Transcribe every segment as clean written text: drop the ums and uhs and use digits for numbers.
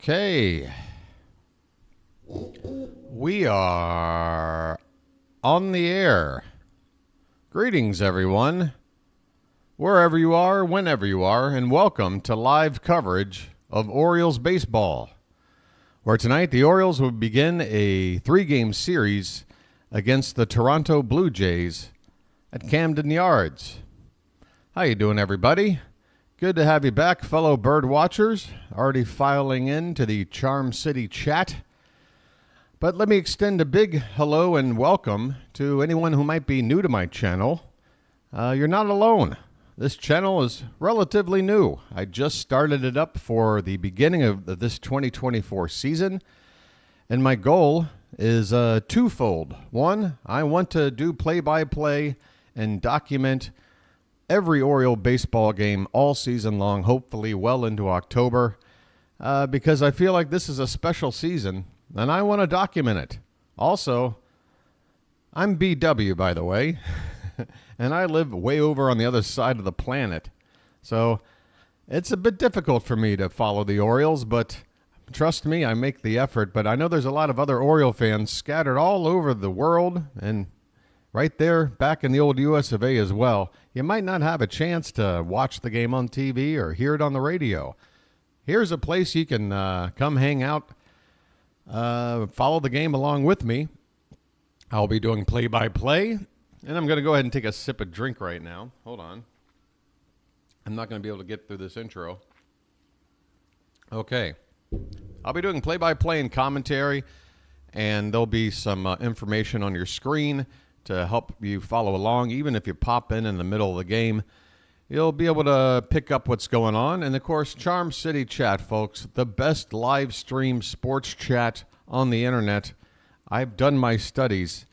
Okay, we are on the air. Greetings, everyone, wherever you are, whenever you are, and welcome to live coverage of Orioles baseball, where tonight the Orioles will begin a three-game series against the Toronto Blue Jays at Camden Yards. How you doing, everybody? Good to have you back, fellow bird watchers, already filing in to the Charm City chat. But let me extend a big hello and welcome to anyone who might be new to my channel. You're not alone. This channel is relatively new. I just started it up for the beginning of this 2024 season, and my goal is twofold. One, I want to do play-by-play and document every Oriole baseball game all season long, hopefully well into October, because I feel like this is a special season, and I want to document it. Also, I'm BW, by the way, and I live way over on the other side of the planet, so it's a bit difficult for me to follow the Orioles, but trust me, I make the effort. But I know there's a lot of other Oriole fans scattered all over the world, and right there back in the old US of A as well. You might not have a chance to watch the game on TV or hear it on the radio. Here's a place you can come hang out, follow the game along with me. I'll be doing play-by-play, and I'm going to go ahead and take a sip of drink right now. Hold on. I'm not going to be able to get through this intro. Okay. I'll be doing play-by-play and commentary, and there'll be some information on your screen to help you follow along. Even if you pop in the middle of the game, you'll be able to pick up what's going on. And, of course, Charm City Chat, folks, the best live stream sports chat on the internet. I've done my studies.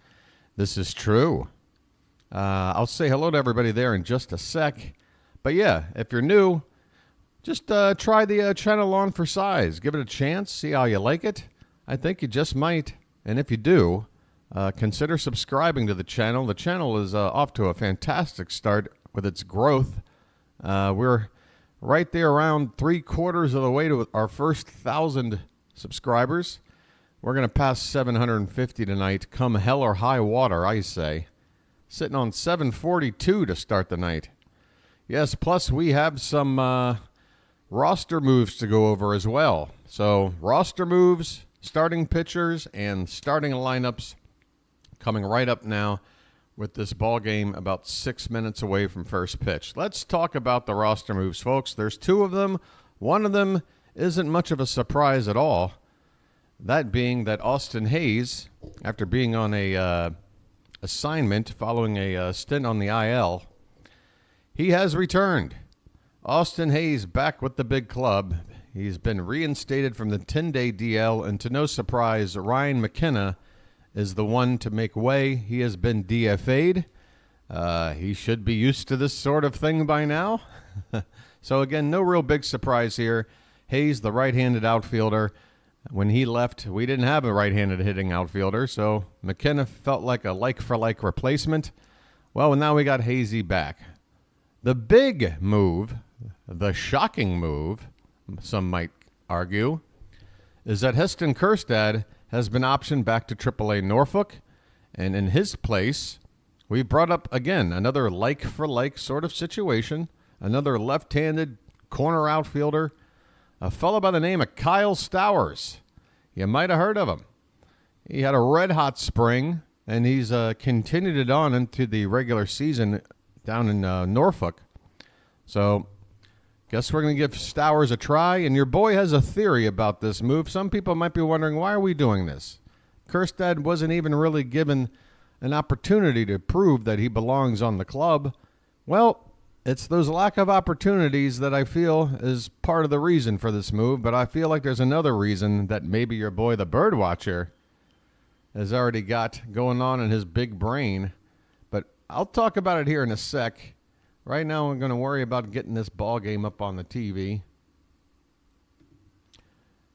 This is true. I'll say hello to everybody there in just a sec. But, yeah, if you're new, just try the channel on for size. Give it a chance. See how you like it. I think you just might. And if you do, consider subscribing to the channel. The channel is off to a fantastic start with its growth. We're right there around 3/4 of the way to our first 1,000 subscribers. We're going to pass 750 tonight, come hell or high water, I say. Sitting on 742 to start the night. Yes, plus we have some roster moves to go over as well. So roster moves, starting pitchers, and starting lineups coming right up now with this ball game about 6 minutes away from first pitch. Let's talk about the roster moves, folks. There's two of them. One of them isn't much of a surprise at all. That being that Austin Hays, after being on a assignment following a stint on the IL, he has returned. Austin Hays back with the big club. He's been reinstated from the 10-day DL, and to no surprise, Ryan McKenna is the one to make way. He has been DFA'd. He should be used to this sort of thing by now. So again, no real big surprise here. Hayes, the right-handed outfielder. When he left, we didn't have a right-handed hitting outfielder, so McKenna felt like a like-for-like replacement. Well, now we got Hazy back. The big move, the shocking move, some might argue, is that Heston Kjerstad has been optioned back to AAA Norfolk, and in his place, we brought up, again, another like-for-like sort of situation, another left-handed corner outfielder, a fellow by the name of Kyle Stowers. You might have heard of him. He had a red-hot spring, and he's continued it on into the regular season down in Norfolk. So guess we're going to give Stowers a try, and your boy has a theory about this move. Some people might be wondering, why are we doing this? Kjerstad wasn't even really given an opportunity to prove that he belongs on the club. Well, it's those lack of opportunities that I feel is part of the reason for this move, but I feel like there's another reason that maybe your boy, the BirdWatcher, has already got going on in his big brain. But I'll talk about it here in a sec. Right now, I'm going to worry about getting this ball game up on the TV.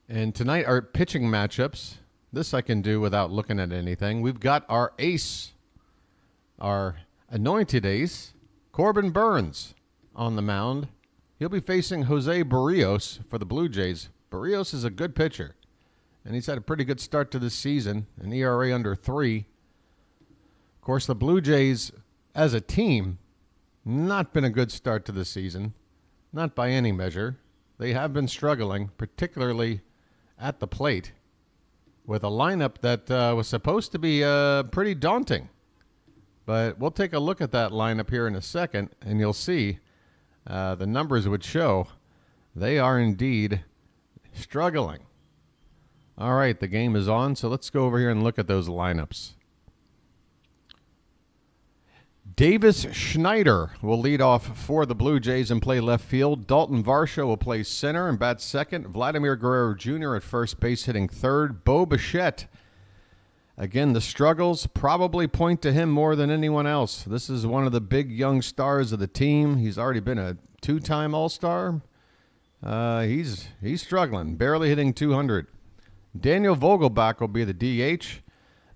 And tonight, our pitching matchups. This I can do without looking at anything. We've got our ace, our anointed ace, Corbin Burns, on the mound. He'll be facing Jose Berrios for the Blue Jays. Berrios is a good pitcher, and he's had a pretty good start to this season, an ERA under 3. Of course, the Blue Jays, as a team, not been a good start to the season, not by any measure. They have been struggling, particularly at the plate, with a lineup that was supposed to be pretty daunting. But we'll take a look at that lineup here in a second, and you'll see the numbers would show they are indeed struggling. All right, the game is on, so let's go over here and look at those lineups. Davis Schneider will lead off for the Blue Jays and play left field. Dalton Varsho will play center and bat second. Vladimir Guerrero Jr. at first base hitting third. Bo Bichette. Again, the struggles probably point to him more than anyone else. This is one of the big young stars of the team. He's already been a 2-time All-Star. He's struggling, barely hitting 200. Daniel Vogelbach will be the DH.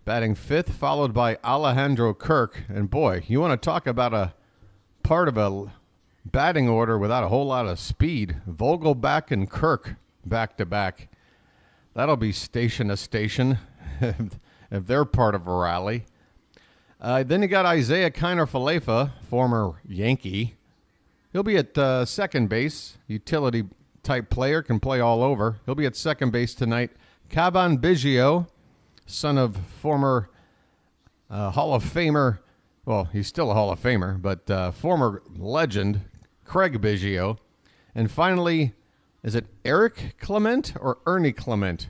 Batting fifth, followed by Alejandro Kirk. And boy, you want to talk about a part of a batting order without a whole lot of speed. Vogelbach and Kirk back-to-back. That'll be station to station if they're part of a rally. Then you got Isaiah Kiner-Falefa, former Yankee. He'll be at second base. Utility-type player, can play all over. He'll be at second base tonight. Cavan Biggio, son of former Hall of Famer, well, he's still a Hall of Famer, but former legend, Craig Biggio. And finally, is it Eric Clement or Ernie Clement?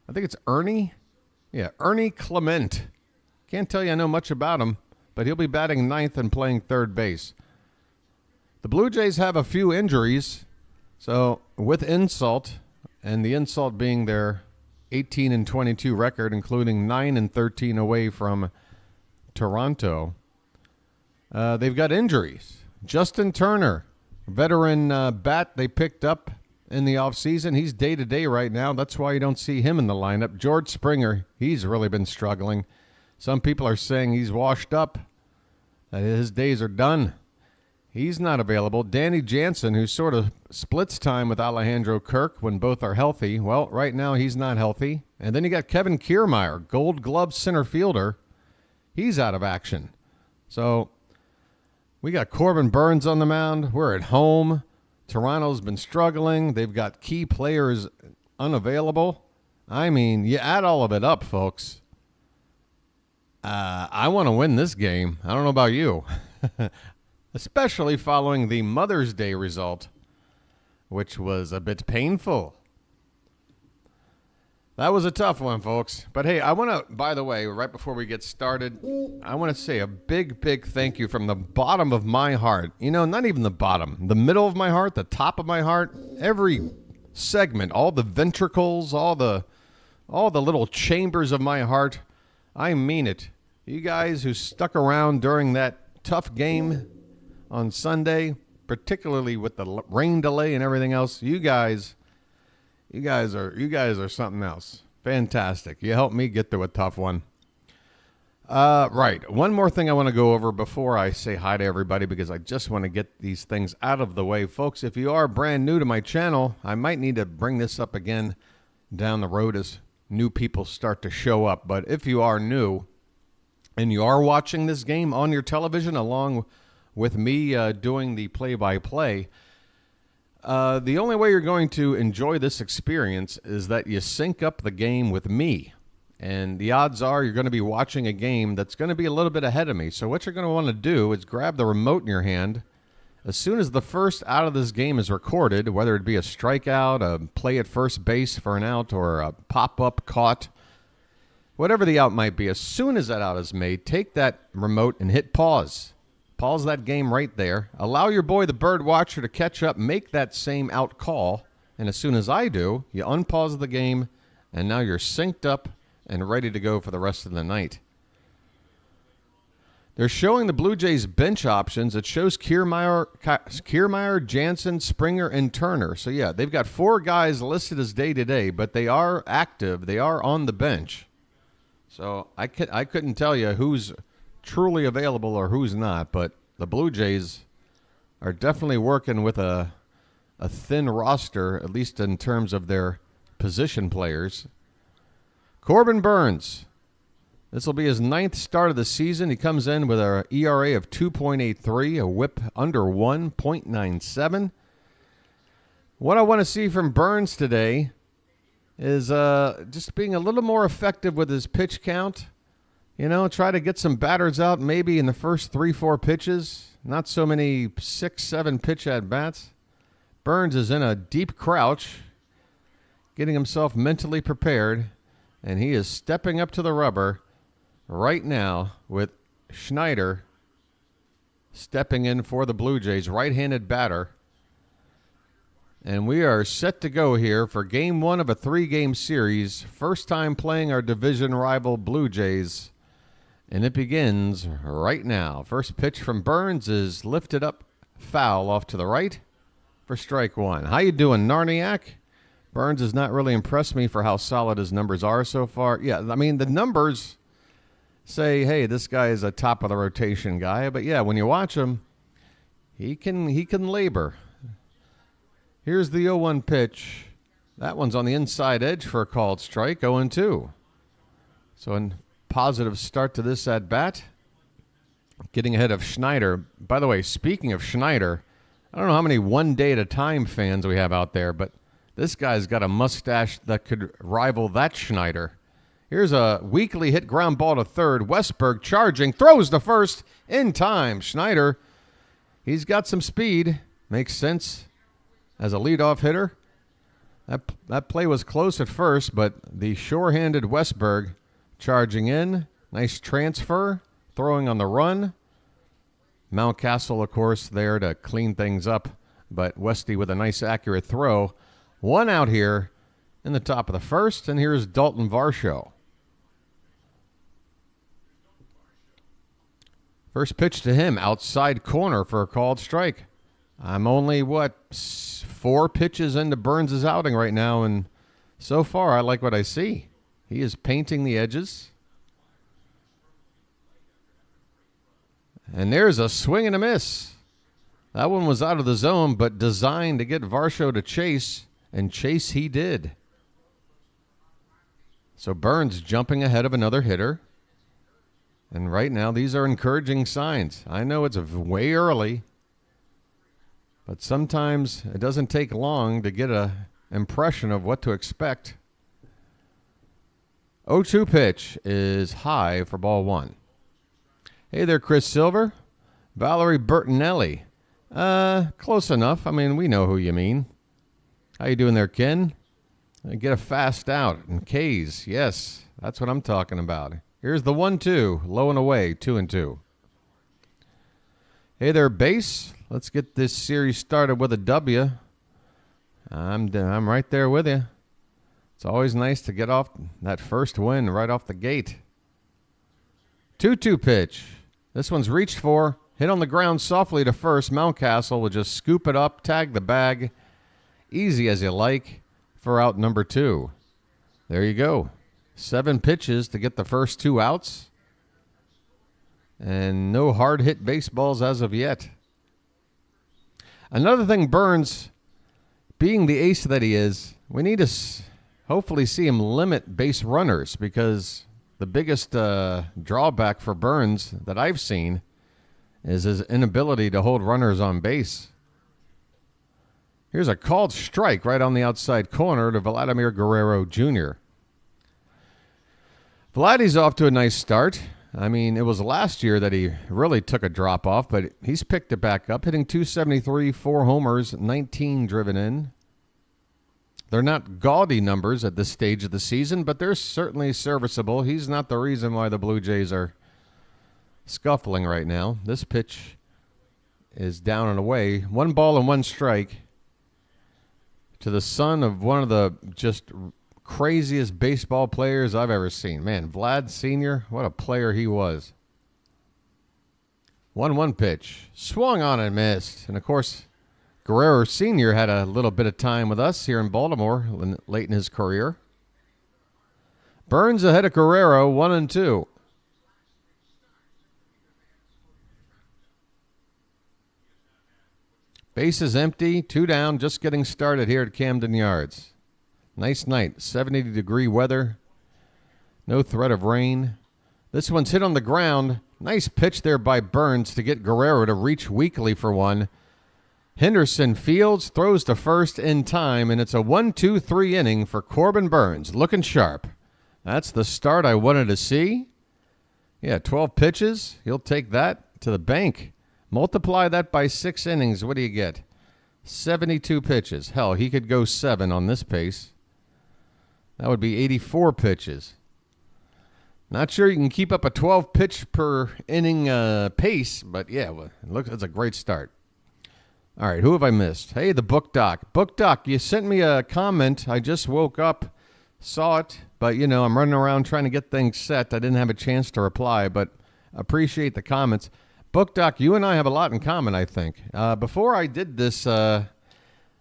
I think it's Ernie. Yeah, Ernie Clement. Can't tell you I know much about him, but he'll be batting ninth and playing third base. The Blue Jays have a few injuries, so with insult, and the insult being their 18-22 record, including 9-13 away from Toronto. They've got injuries. Justin Turner, veteran bat they picked up in the offseason. He's day-to-day right now. That's why you don't see him in the lineup. George Springer, he's really been struggling. Some people are saying he's washed up, that his days are done. He's not available. Danny Jansen, who sort of splits time with Alejandro Kirk when both are healthy. Well, right now he's not healthy. And then you got Kevin Kiermaier, Gold Glove center fielder. He's out of action. So we got Corbin Burns on the mound. We're at home. Toronto's been struggling. They've got key players unavailable. I mean, you add all of it up, folks. I want to win this game. I don't know about you. Especially following the Mother's Day result, which was a bit painful. That was a tough one, folks. But hey, I want to, by the way, right before we get started, I want to say a big, big thank you from the bottom of my heart. You know, not even the bottom, the middle of my heart, the top of my heart, every segment, all the ventricles, all the little chambers of my heart. I mean it. You guys who stuck around during that tough game on Sunday, particularly with the rain delay and everything else, you guys are something else. Fantastic. You helped me get through a tough one. Right. One more thing I want to go over before I say hi to everybody, because I just want to get these things out of the way. Folks, if you are brand new to my channel, I might need to bring this up again down the road as new people start to show up. But if you are new and you are watching this game on your television along with me doing the play-by-play, the only way you're going to enjoy this experience is that you sync up the game with me. And the odds are you're going to be watching a game that's going to be a little bit ahead of me. So what you're going to want to do is grab the remote in your hand. As soon as the first out of this game is recorded, whether it be a strikeout, a play at first base for an out, or a pop-up caught, whatever the out might be, as soon as that out is made, take that remote and hit pause. Pause that game right there. Allow your boy, the BirdWatcher, to catch up, make that same out call. And as soon as I do, you unpause the game, and now you're synced up and ready to go for the rest of the night. They're showing the Blue Jays bench options. It shows Kiermaier, Jansen, Springer, and Turner. So, yeah, they've got 4 guys listed as day-to-day, but they are active. They are on the bench. So I couldn't tell you who's truly available or who's not, but the Blue Jays are definitely working with a a thin roster, at least in terms of their position players. Corbin Burns. This will be his 9th start of the season. He comes in with an ERA of 2.83, a whip under 1, 0.97. What I want to see from Burns today is just being a little more effective with his pitch count. You know, try to get some batters out maybe in the first 3-4 pitches. Not so many 6-7 pitch at-bats. Burns is in a deep crouch, getting himself mentally prepared, and he is stepping up to the rubber right now with Schneider stepping in for the Blue Jays, right-handed batter. And we are set to go here for Game 1 of a 3-game series. First time playing our division rival Blue Jays. And it begins right now. First pitch from Burns is lifted up, foul off to the right for strike 1. How you doing, Narniak? Burns has not really impressed me for how solid his numbers are so far. Yeah, I mean, the numbers say, hey, this guy is a top of the rotation guy. But yeah, when you watch him, he can labor. Here's the 0-1 pitch. That one's on the inside edge for a called strike, 0-2. So a positive start to this at-bat. Getting ahead of Schneider. By the way, speaking of Schneider, I don't know how many one-day-at-a-time fans we have out there, but this guy's got a mustache that could rival that Schneider. Here's a weakly hit ground ball to third. Westberg charging, throws to first in time. Schneider, he's got some speed. Makes sense as a leadoff hitter. That play was close at first, but the sure-handed Westberg charging in. Nice transfer, throwing on the run. Mountcastle, of course, there to clean things up, but Westy with a nice accurate throw. 1 out here in the top of the first, and here's Dalton Varsho. First pitch to him, outside corner for a called strike. I'm only, 4 pitches into Burns' outing right now, and so far I like what I see. He is painting the edges. And there's a swing and a miss. That one was out of the zone, but designed to get Varsho to chase, and chase he did. So Burns jumping ahead of another hitter. And right now, these are encouraging signs. I know it's way early, but sometimes it doesn't take long to get an impression of what to expect. 0-2 pitch is high for ball 1. Hey there, Chris Silver. Valerie Bertinelli. Close enough. I mean, we know who you mean. How you doing there, Ken? Get a fast out. And K's. Yes, that's what I'm talking about. Here's the 1-2. Low and away. 2-2. Hey there, Base. Let's get this series started with a W. I'm right there with you. It's always nice to get off that first win right off the gate. 2-2 pitch. This one's reached for. Hit on the ground softly to first. Mountcastle will just scoop it up, tag the bag. Easy as you like for out number 2. There you go. 7 pitches to get the first 2 outs. And no hard hit baseballs as of yet. Another thing, Burns, being the ace that he is, we need to hopefully see him limit base runners, because the biggest drawback for Burns that I've seen is his inability to hold runners on base. Here's a called strike right on the outside corner to Vladimir Guerrero Jr. Vladdy's off to a nice start. I mean, it was last year that he really took a drop off, but he's picked it back up, hitting .273, 4 homers, 19 driven in. They're not gaudy numbers at this stage of the season, but they're certainly serviceable. He's not the reason why the Blue Jays are scuffling right now. This pitch is down and away. 1 ball and 1 strike to the son of one of the just craziest baseball players I've ever seen. Man, Vlad Sr., what a player he was. 1-1 pitch. Swung on and missed. And, of course, Guerrero Sr. had a little bit of time with us here in Baltimore late in his career. Burns ahead of Guerrero, 1-2. Base is empty, 2 down, just getting started here at Camden Yards. Nice night, 70-degree weather, no threat of rain. This one's hit on the ground. Nice pitch there by Burns to get Guerrero to reach weakly for one. Henderson fields, throws to first in time, and it's a 1-2-3 inning for Corbin Burns. Looking sharp. That's the start I wanted to see. Yeah, 12 pitches. He'll take that to the bank. Multiply that by 6 innings. What do you get? 72 pitches. Hell, he could go 7 on this pace. That would be 84 pitches. Not sure you can keep up a 12 pitch per inning pace, but yeah, look, that's a great start. All right, who have I missed? Hey, the Book Doc. Book Doc, you sent me a comment. I just woke up, saw it, but, you know, I'm running around trying to get things set. I didn't have a chance to reply, but appreciate the comments. Book Doc, you and I have a lot in common, I think. Before I did this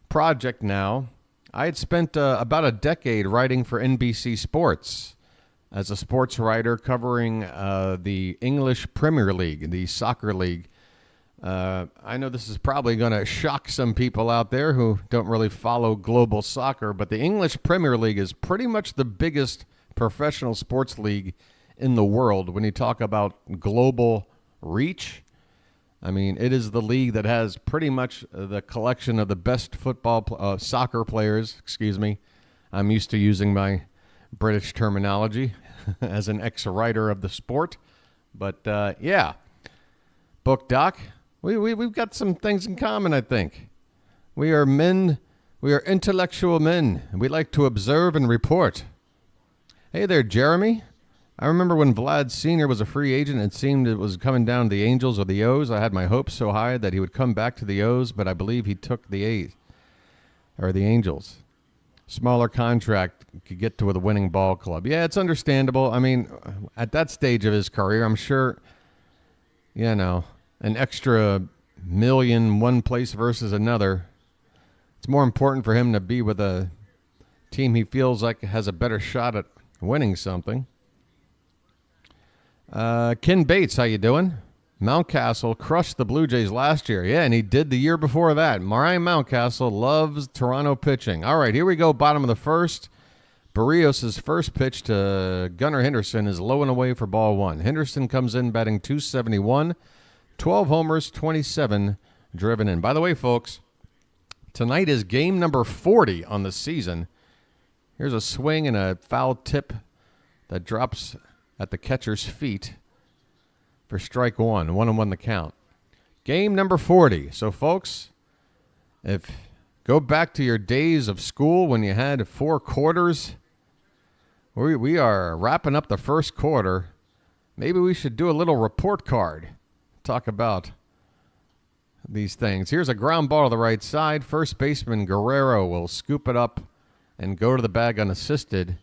project now, I had spent about a decade writing for NBC Sports as a sports writer covering the English Premier League, the soccer league. I know this is probably going to shock some people out there who don't really follow global soccer, but the English Premier League is pretty much the biggest professional sports league in the world when you talk about global reach. I mean, it is the league that has pretty much the collection of the best soccer players. Excuse me. I'm used to using my British terminology as an ex-writer of the sport. But, yeah, Book Doc, we've got some things in common, I think. We are men. We are intellectual men. We like to observe and report. Hey there, Jeremy. I remember when Vlad Sr. was a free agent, it seemed it was coming down to the Angels or the O's. I had my hopes so high that he would come back to the O's, but I believe he took the A's, or the Angels. Smaller contract could get to with a winning ball club. Yeah, it's understandable. I mean, at that stage of his career, I'm sure, you know, an extra million one place versus another. It's more important for him to be with a team he feels like has a better shot at winning something. Ken Bates, how you doing? Mountcastle crushed the Blue Jays last year. Yeah, and he did the year before that. Ryan Mountcastle loves Toronto pitching. All right, here we go, bottom of the first. Berrios' first pitch to Gunnar Henderson is low and away for ball 1. Henderson comes in batting .271, 12 homers, 27 driven in. By the way, folks, tonight is game number 40 on the season. Here's a swing and a foul tip that drops at the catcher's feet for strike 1. 1-1 the count. Game number 40. So, folks, if go back to your days of school when you had 4 quarters, we are wrapping up the first quarter. Maybe we should do a little report card. Talk about these things. Here's a ground ball to the right side. First baseman Guerrero will scoop it up and go to the bag unassisted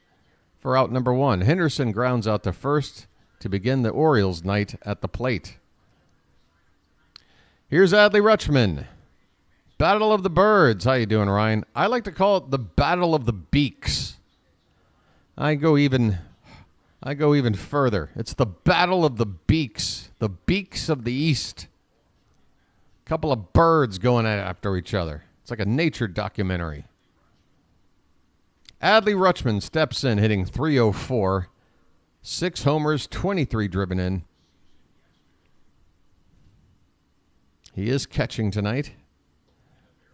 for out number 1. Henderson grounds out to first to begin the Orioles' night at the plate. Here's Adley Rutschman. Battle of the Birds. How you doing, Ryan? I like to call it the Battle of the Beaks. I go even further. It's the Battle of the Beaks. The Beaks of the East. A couple of birds going after each other. It's like a nature documentary. Adley Rutschman steps in, hitting .304, 6 homers, 23 driven in. He is catching tonight.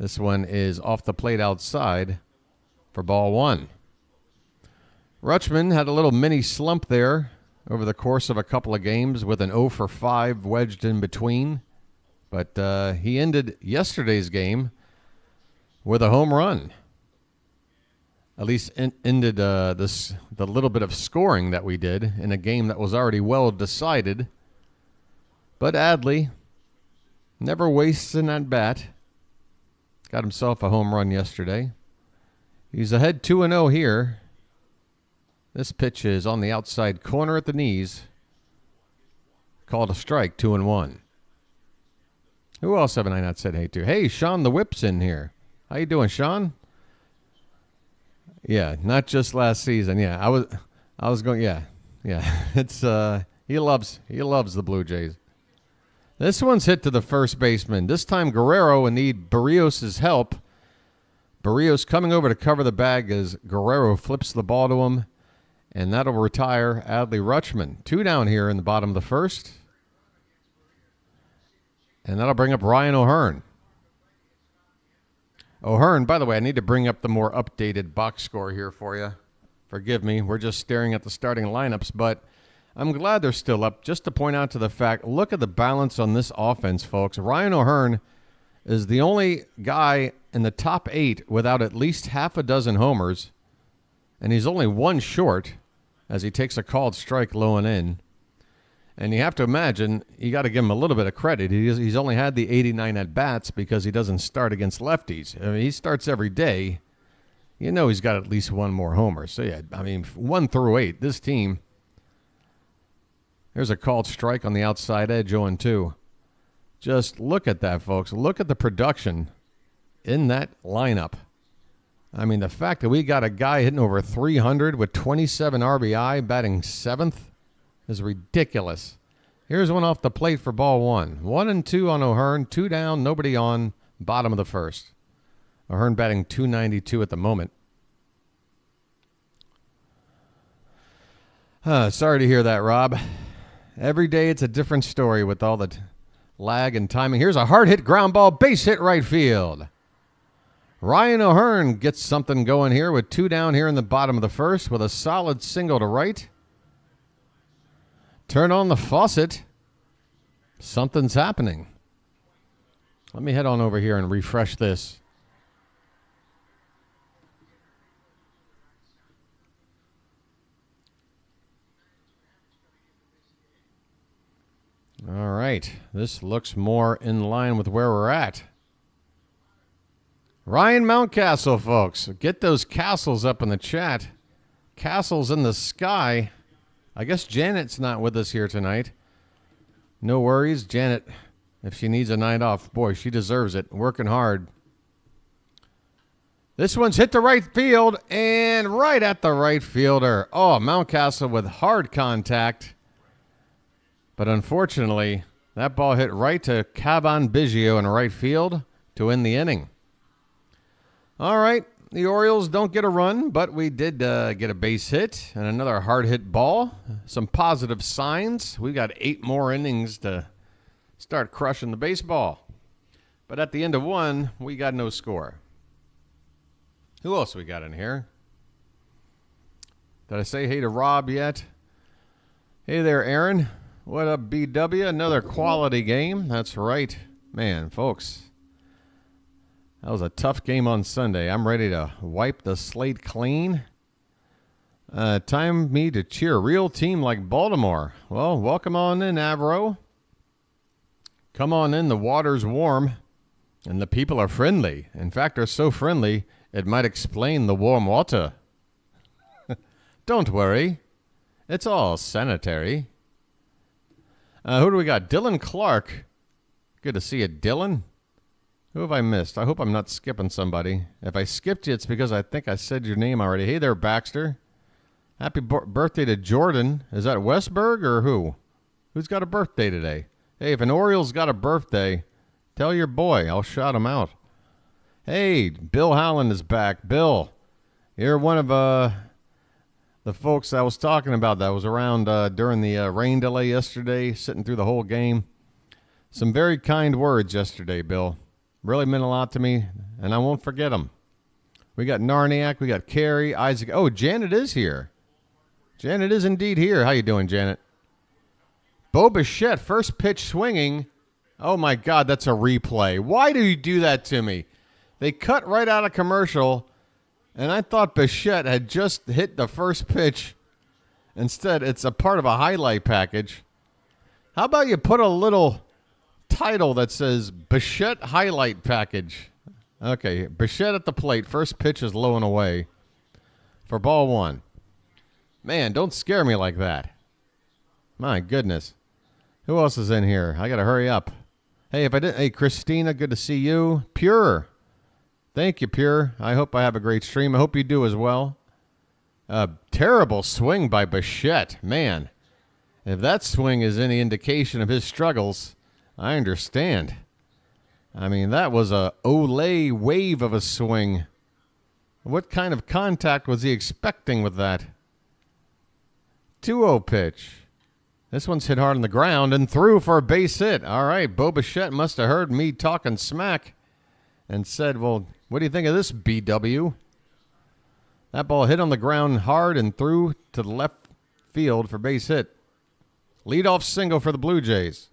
This one is off the plate outside for ball 1. Rutschman had a little mini slump there over the course of a couple of games with an 0 for 5 wedged in between. But he ended yesterday's game with a home run. At least ended the little bit of scoring that we did in a game that was already well decided. But Adley never wastes an at-bat. Got himself a home run yesterday. He's ahead 2-0 here. This pitch is on the outside corner at the knees. Called a strike, 2-1. Who else haven't I not said hey to? Hey, Sean the Whip's in here. How you doing, Sean? Yeah, not just last season. Yeah, I was going. Yeah. It's he loves the Blue Jays. This one's hit to the first baseman. This time Guerrero will need Berrios' help. Berrios coming over to cover the bag as Guerrero flips the ball to him, and that'll retire Adley Rutschman. 2 down here in the bottom of the first. And that'll bring up Ryan O'Hearn. O'Hearn, by the way, I need to bring up the more updated box score here for you. Forgive me, we're just staring at the starting lineups, but I'm glad they're still up. Just to point out to the fact, look at the balance on this offense, folks. Ryan O'Hearn is the only guy in the top 8 without at least half a dozen homers, and he's only 1 short as he takes a called strike low and in. And you have to imagine, you got to give him a little bit of credit. He's only had the 89 at-bats because he doesn't start against lefties. I mean, he starts every day. You know he's got at least 1 more homer. So, yeah, I mean, 1 through 8, this team. There's a called strike on the outside edge, 0-2. Just look at that, folks. Look at the production in that lineup. I mean, the fact that we got a guy hitting over 300 with 27 RBI, batting 7th, is ridiculous. Here's one off the plate for ball 1. 1-2 on O'Hearn, 2 down, nobody on, bottom of the first. O'Hearn batting .292 at the moment. Sorry to hear that, Rob. Every day it's a different story with all the lag and timing. Here's a hard hit ground ball, base hit right field. Ryan O'Hearn gets something going here with 2 down here in the bottom of the first with a solid single to right. Turn on the faucet. Something's happening. Let me head on over here and refresh this. All right. This looks more in line with where we're at. Ryan Mountcastle, folks. Get those castles up in the chat. Castles in the sky. I guess Janet's not with us here tonight. No worries. Janet, if she needs a night off, boy, she deserves it. Working hard. This one's hit to right field and right at the right fielder. Oh, Mountcastle with hard contact. But unfortunately, that ball hit right to Cavan Biggio in right field to end the inning. All right. The Orioles don't get a run, but we did get a base hit and another hard hit ball. Some positive signs. We got 8 more innings to start crushing the baseball. But at the end of 1, we got no score. Who else we got in here? Did I say hey to Rob yet? Hey there, Aaron. What up, BW? Another quality game. That's right. Man, folks. That was a tough game on Sunday. I'm ready to wipe the slate clean. Time me to cheer a real team like Baltimore. Well, welcome on in, Avro. Come on in. The water's warm, and the people are friendly. In fact, they're so friendly, it might explain the warm water. Don't worry. It's all sanitary. Who do we got? Dylan Clark. Good to see you, Dylan. Who have I missed? I hope I'm not skipping somebody. If I skipped you, it's because I think I said your name already. Hey there, Baxter. Happy birthday to Jordan. Is that Westberg or who? Who's got a birthday today? Hey, if an Orioles got a birthday, tell your boy. I'll shout him out. Hey, Bill Howland is back. Bill, you're one of the folks I was talking about that was around during the rain delay yesterday, sitting through the whole game. Some very kind words yesterday, Bill. Really meant a lot to me, and I won't forget them. We got Narniak, we got Carey, Isaac. Oh, Janet is here. Janet is indeed here. How you doing, Janet? Bo Bichette, first pitch swinging. Oh, my God, that's a replay. Why do you do that to me? They cut right out of commercial, and I thought Bichette had just hit the first pitch. Instead, it's a part of a highlight package. How about you put a little title that says Bichette highlight package? Okay, Bichette at the plate. First pitch is low and away for ball 1. Man, don't scare me like that. My goodness. Who else is in here? I got to hurry up. Hey, Christina, good to see you. Pure. Thank you, Pure. I hope I have a great stream. I hope you do as well. Terrible swing by Bichette. Man, if that swing is any indication of his struggles, I understand. I mean, that was a Olay wave of a swing. What kind of contact was he expecting with that? 2-0 pitch. This one's hit hard on the ground and through for a base hit. All right, Bo Bichette must have heard me talking smack and said, well, what do you think of this, BW? That ball hit on the ground hard and through to the left field for base hit. Leadoff single for the Blue Jays.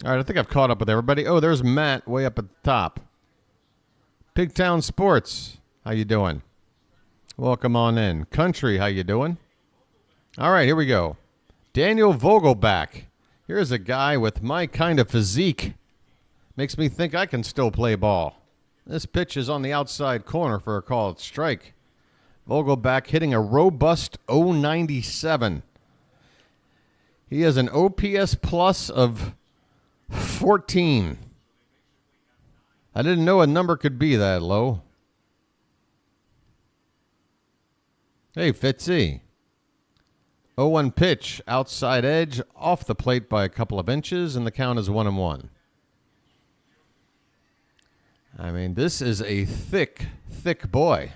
All right, I think I've caught up with everybody. Oh, there's Matt way up at the top. Pigtown Sports, how you doing? Welcome on in. Country, how you doing? All right, here we go. Daniel Vogelback. Here's a guy with my kind of physique. Makes me think I can still play ball. This pitch is on the outside corner for a called strike. Vogelback hitting a robust .097. He has an OPS plus of 14. I didn't know a number could be that low. Hey, Fitzy. 0-1 pitch, outside edge, off the plate by a couple of inches, and the count is 1-1. I mean, this is a thick, thick boy.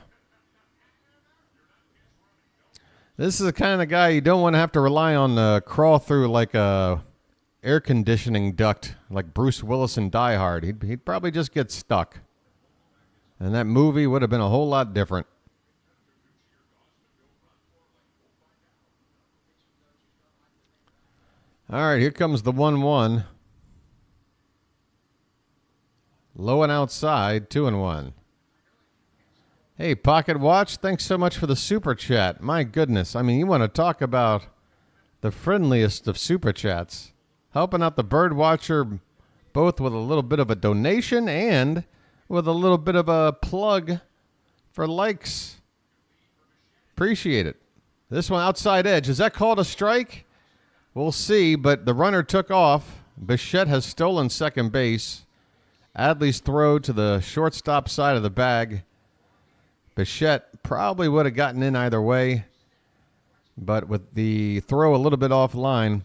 This is the kind of guy you don't want to have to rely on crawl through like a air conditioning duct like Bruce Willis in Die Hard. He'd probably just get stuck. And that movie would have been a whole lot different. All right, here comes the 1-1. Low and outside, 2-1. Hey, Pocket Watch, thanks so much for the super chat. My goodness, I mean, you want to talk about the friendliest of super chats. Helping out the BirdWatcher both with a little bit of a donation and with a little bit of a plug for likes. Appreciate it. This one outside edge. Is that called a strike? We'll see, but the runner took off. Bichette has stolen second base. Adley's throw to the shortstop side of the bag. Bichette probably would have gotten in either way, but with the throw a little bit offline,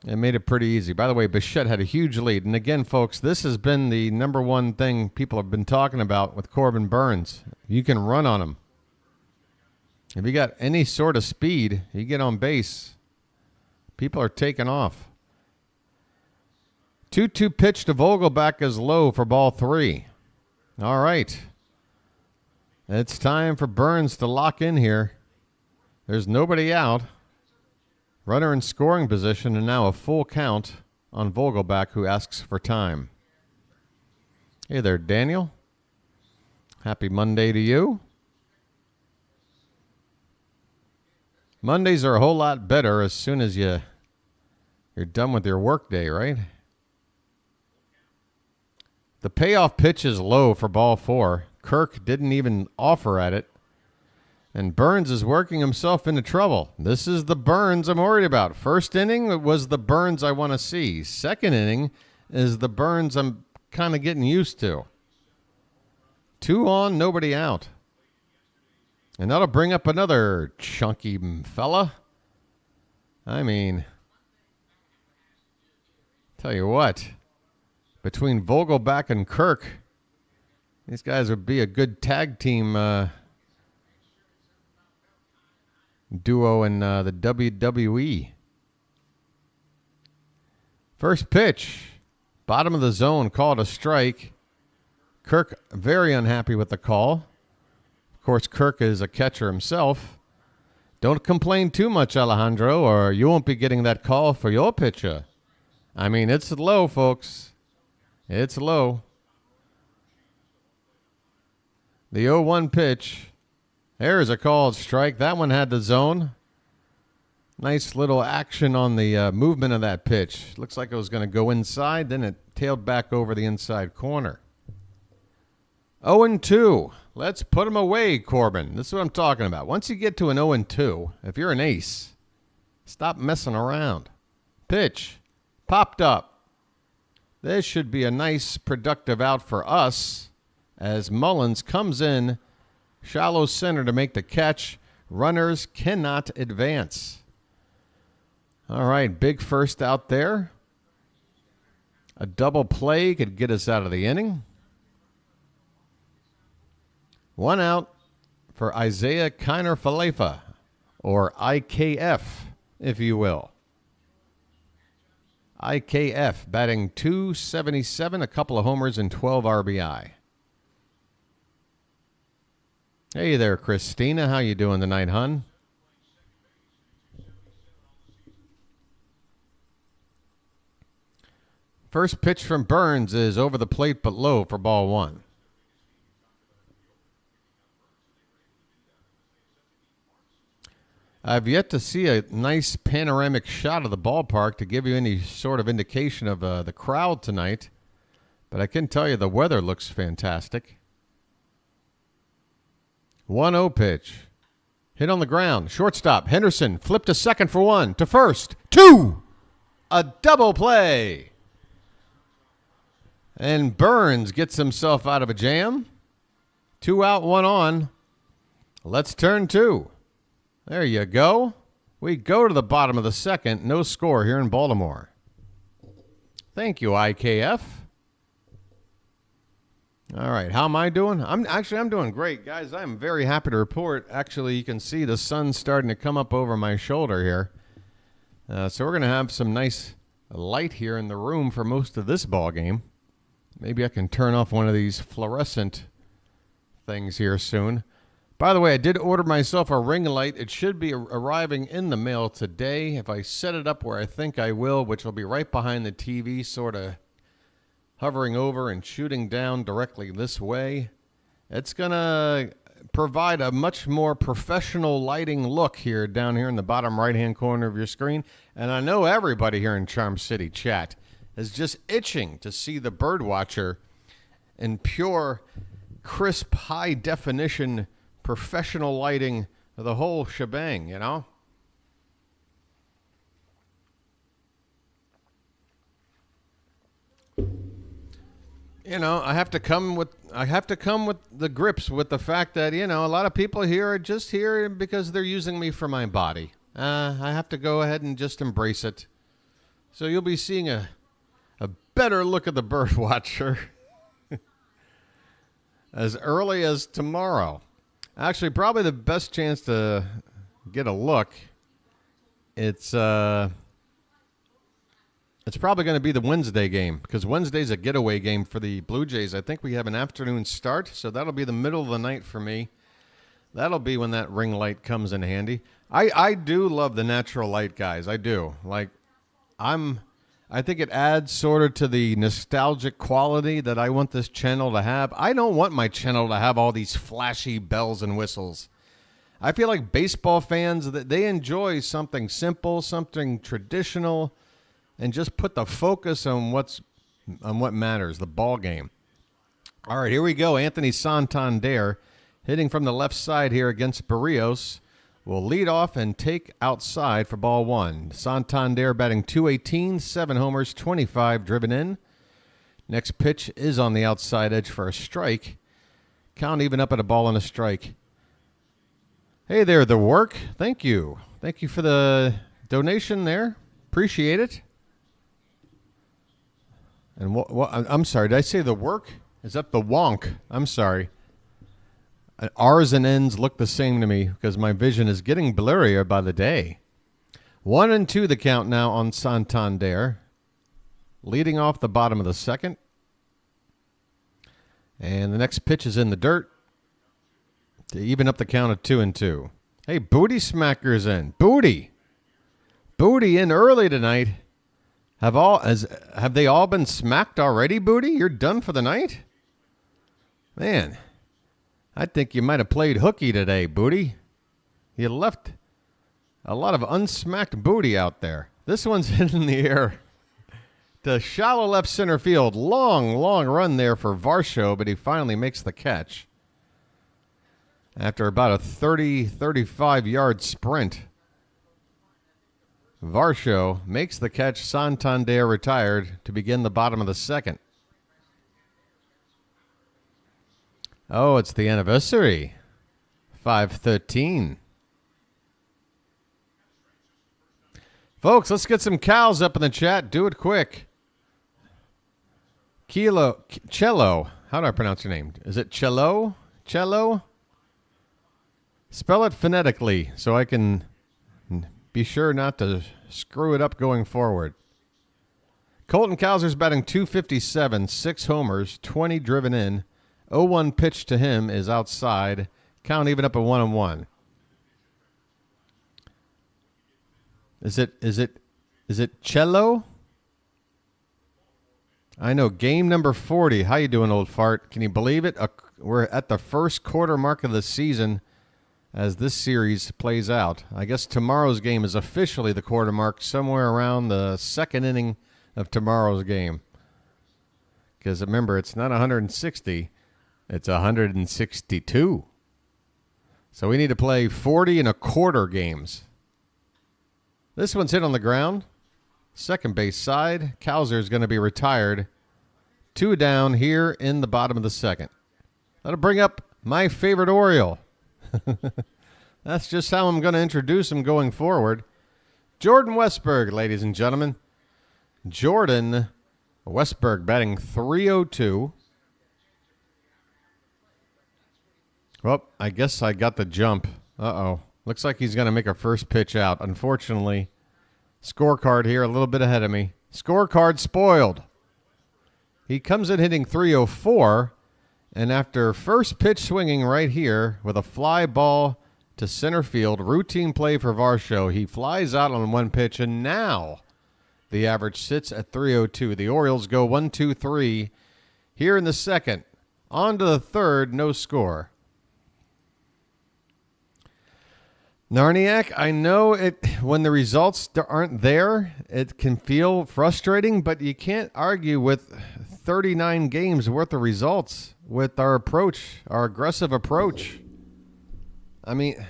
it made it pretty easy. By the way, Bichette had a huge lead. And again, folks, this has been the number one thing people have been talking about with Corbin Burnes. You can run on him. If you got any sort of speed, you get on base. People are taking off. 2-2 pitch to Vogelback is low for ball 3. All right. It's time for Burnes to lock in here. There's nobody out. Runner in scoring position and now a full count on Vogelback, who asks for time. Hey there, Daniel. Happy Monday to you. Mondays are a whole lot better as soon as you're done with your work day, right? The payoff pitch is low for ball 4. Kirk didn't even offer at it. And Burnes is working himself into trouble. This is the Burnes I'm worried about. First inning was the Burnes I want to see. Second inning is the Burnes I'm kind of getting used to. 2 on, nobody out. And that'll bring up another chunky fella. I mean, tell you what, between Vogelback and Kirk, these guys would be a good tag team duo in the WWE. First pitch, bottom of the zone, called a strike. Kirk very unhappy with the call. Of course, Kirk is a catcher himself. Don't complain too much, Alejandro, or you won't be getting that call for your pitcher. I mean, it's low, folks. It's low. The 0-1 pitch. There's a called strike. That one had the zone. Nice little action on the movement of that pitch. Looks like it was going to go inside, then it tailed back over the inside corner. 0-2. Let's put him away, Corbin. This is what I'm talking about. Once you get to an 0-2, if you're an ace, stop messing around. Pitch. Popped up. This should be a nice, productive out for us as Mullins comes in, shallow center to make the catch. Runners cannot advance. All right, big first out there. A double play could get us out of the inning. One out for Isaiah Kiner-Falefa, or IKF, if you will. IKF batting .277, a couple of homers and 12 RBI. Hey there, Christina. How you doing tonight, hun? First pitch from Burns is over the plate but low for ball one. I've yet to see a nice panoramic shot of the ballpark to give you any sort of indication of the crowd tonight, but I can tell you the weather looks fantastic. 1-0 pitch. Hit on the ground. Shortstop. Henderson flipped to second for one. To first. Two. A double play. And Burns gets himself out of a jam. 2 out, 1 on. Let's turn 2. There you go. We go to the bottom of the second. No score here in Baltimore. Thank you, IKF. All right, how am I doing? I'm doing great, guys. I'm very happy to report. Actually, you can see the sun starting to come up over my shoulder here. So we're going to have some nice light here in the room for most of this ball game. Maybe I can turn off one of these fluorescent things here soon. By the way, I did order myself a ring light. It should be arriving in the mail today if I set it up where I think I will, which will be right behind the TV, sort of hovering over and shooting down directly this way. It's going to provide a much more professional lighting look here down here in the bottom right-hand corner of your screen. And I know everybody here in Charm City chat is just itching to see the BirdWatcher in pure, crisp, high-definition, professional lighting, the whole shebang, you know? You know, I have to come with the grips with the fact that, you know, a lot of people here are just here because they're using me for my body. I have to go ahead and just embrace it. So you'll be seeing a better look at the BirdWatcher as early as tomorrow. Actually, probably the best chance to get a look. It's probably going to be the Wednesday game because Wednesday's a getaway game for the Blue Jays. I think we have an afternoon start, so that'll be the middle of the night for me. That'll be when that ring light comes in handy. I do love the natural light, guys. I do. I think it adds sort of to the nostalgic quality that I want this channel to have. I don't want my channel to have all these flashy bells and whistles. I feel like baseball fans, they enjoy something simple, something traditional, and just put the focus on what matters, the ball game. All right, here we go. Anthony Santander hitting from the left side here against Berrios. Will lead off and take outside for ball one. Santander batting .218, 7 homers, 25 driven in. Next pitch is on the outside edge for a strike. Count even up at a ball and a strike. Hey there, The Work. Thank you. Thank you for the donation there. Appreciate it. And I'm sorry, did I say The Work? Is that The Wonk? I'm sorry. R's and N's look the same to me because my vision is getting blurrier by the day. 1-2 the count now on Santander. Leading off the bottom of the second. And the next pitch is in the dirt to even up the count of 2-2. Hey, Booty Smacker's in. Booty in early tonight. Have they all been smacked already, Booty? You're done for the night? Man, I think you might have played hooky today, Booty. You left a lot of unsmacked booty out there. This one's hit in the air to shallow left center field. Long run there for Varsho, but he finally makes the catch. After about a 35-yard sprint, Varsho makes the catch. Santander retired to begin the bottom of the second. Oh, it's the anniversary. 5/13. Folks, let's get some cows up in the chat. Do it quick. Cello. How do I pronounce your name? Is it Cello? Cello? Spell it phonetically so I can be sure not to screw it up going forward. Colton Cowser's batting .257, 6 homers, 20 driven in. 0-1 pitch to him is outside. Count even up at 1-1. Is it cello? I know. Game number 40. How you doing, old fart? Can you believe it? We're at the first quarter mark of the season as this series plays out. I guess tomorrow's game is officially the quarter mark, somewhere around the second inning of tomorrow's game. Because remember, it's not 160. It's 162. So we need to play 40 and a quarter games. This one's hit on the ground. Second base side. Cowser is going to be retired. 2 down here in the bottom of the second. That'll bring up my favorite Oriole. That's just how I'm going to introduce him going forward. Jordan Westburg, ladies and gentlemen. Jordan Westburg batting .302. Well, I guess I got the jump. Uh-oh. Looks like he's going to make a first pitch out. Unfortunately, scorecard here a little bit ahead of me. Scorecard spoiled. He comes in hitting .304, and after first pitch swinging right here with a fly ball to center field, routine play for Varsho, he flies out on one pitch, and now the average sits at .302. The Orioles go 1-2-3 here in the second. On to the third, no score. Narniak, I know it when the results aren't there, it can feel frustrating, but you can't argue with 39 games worth of results with our approach, our aggressive approach. I mean,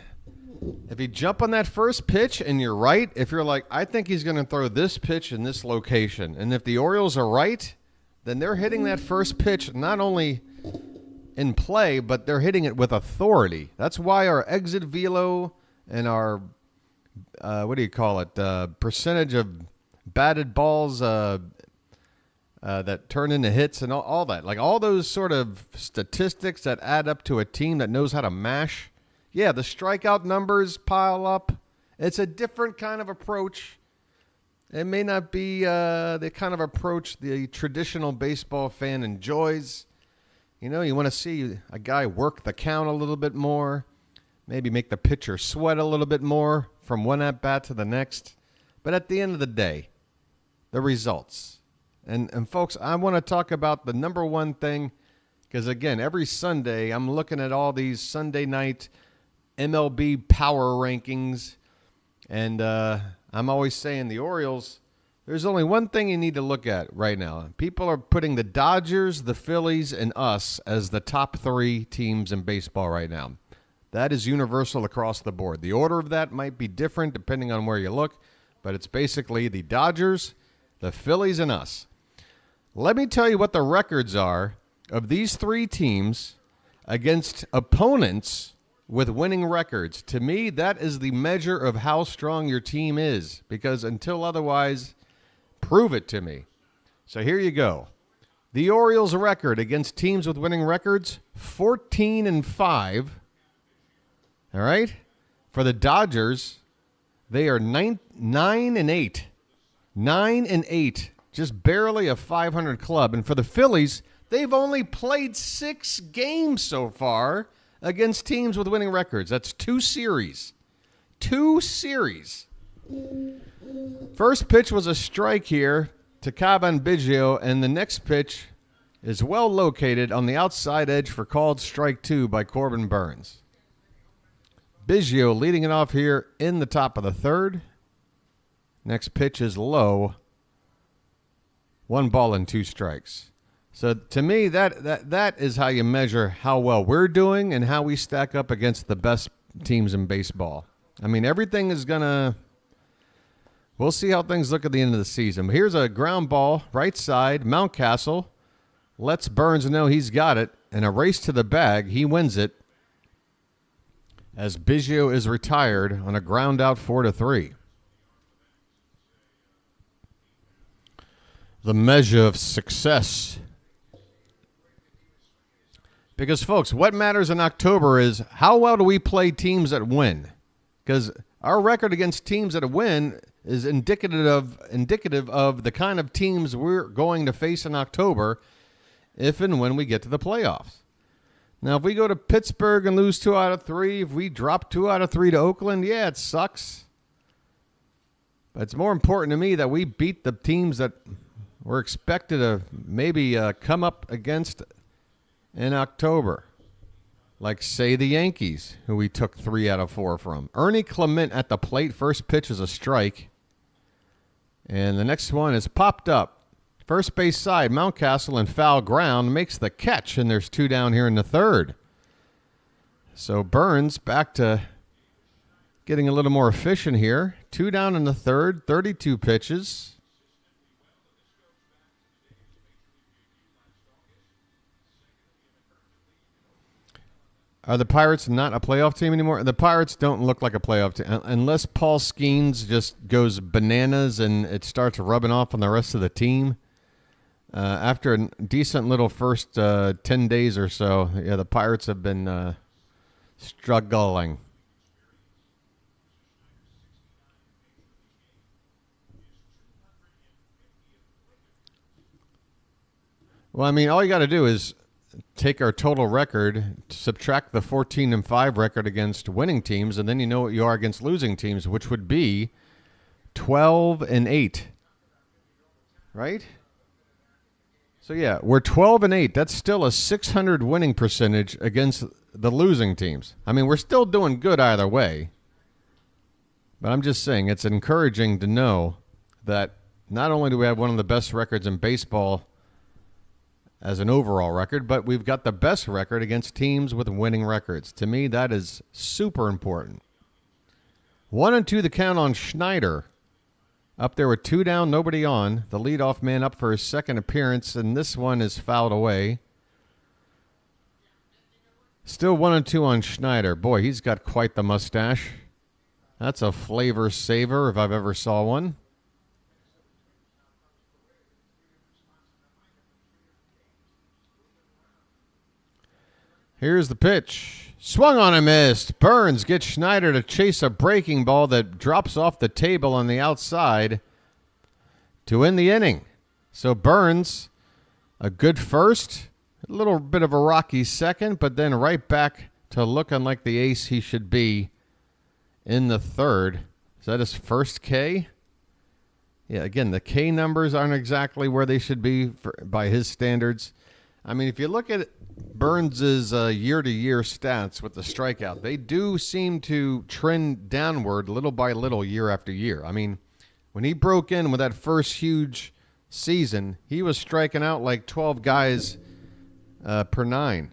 if you jump on that first pitch and you're right, if you're like, I think he's going to throw this pitch in this location, and if the Orioles are right, then they're hitting that first pitch not only in play, but they're hitting it with authority. That's why our exit velo and our, percentage of batted balls that turn into hits and all that. Like all those sort of statistics that add up to a team that knows how to mash. Yeah, the strikeout numbers pile up. It's a different kind of approach. It may not be the kind of approach the traditional baseball fan enjoys. You know, you want to see a guy work the count a little bit more. Maybe make the pitcher sweat a little bit more from one at-bat to the next. But at the end of the day, the results. And folks, I want to talk about the number one thing, because, again, every Sunday I'm looking at all these Sunday night MLB power rankings, and I'm always saying the Orioles, there's only one thing you need to look at right now. People are putting the Dodgers, the Phillies, and us as the top 3 teams in baseball right now. That is universal across the board. The order of that might be different depending on where you look, but it's basically the Dodgers, the Phillies, and us. Let me tell you what the records are of these 3 teams against opponents with winning records. To me, that is the measure of how strong your team is, because until otherwise, prove it to me. So here you go. The Orioles' record against teams with winning records, 14-5. All right? For the Dodgers, they are 9-8. 9-8. Just barely a 500 club. And for the Phillies, they've only played 6 games so far against teams with winning records. That's 2 series. 2 series. First pitch was a strike here to Corbin Biggio, and the next pitch is well located on the outside edge for called strike 2 by Corbin Burns. Biggio leading it off here in the top of the third. Next pitch is low. 1 ball and 2 strikes. So to me, that is how you measure how well we're doing and how we stack up against the best teams in baseball. I mean, everything is going to – we'll see how things look at the end of the season. Here's a ground ball, right side, Mountcastle lets Burns know he's got it. In a race to the bag, he wins it, as Biggio is retired on a ground out 4-3. the measure of success. Because, folks, what matters in October is how well do we play teams that win? Because our record against teams that win is indicative of the kind of teams we're going to face in October if and when we get to the playoffs. Now, if we go to Pittsburgh and lose 2 out of 3, if we drop 2 out of 3 to Oakland, yeah, it sucks. But it's more important to me that we beat the teams that we're expected to maybe come up against in October. Like, say, the Yankees, who we took 3 out of 4 from. Ernie Clement at the plate. First pitch is a strike. And the next one is popped up. First base side, Mountcastle in foul ground makes the catch, and there's 2 down here in the third. So Burns back to getting a little more efficient here. 2 down in the third, 32 pitches. Are the Pirates not a playoff team anymore? The Pirates don't look like a playoff team. Unless Paul Skeens just goes bananas and it starts rubbing off on the rest of the team. After a decent little first 10 days or so, yeah, the Pirates have been struggling. Well, I mean, all you got to do is take our total record, subtract the 14-5 record against winning teams, and then you know what you are against losing teams, which would be 12-8. Right? So, yeah, we're 12-8. That's still a .600 winning percentage against the losing teams. I mean, we're still doing good either way. But I'm just saying it's encouraging to know that not only do we have one of the best records in baseball as an overall record, but we've got the best record against teams with winning records. To me, that is super important. 1-2 the count on Schneider. Up there with 2 down, nobody on. The leadoff man up for his second appearance, and this one is fouled away. Still 1-2 on Schneider. Boy, he's got quite the mustache. That's a flavor saver if I've ever saw one. Here's the pitch. Swung on and missed. Burns gets Schneider to chase a breaking ball that drops off the table on the outside to end the inning. So Burns, a good first, a little bit of a rocky second, but then right back to looking like the ace he should be in the third. Is that his first K? Yeah, again, the K numbers aren't exactly where they should be by his standards. I mean, if you look at Burns' year-to-year stats with the strikeout, they do seem to trend downward little by little year after year. I mean, when he broke in with that first huge season, he was striking out like 12 guys per 9.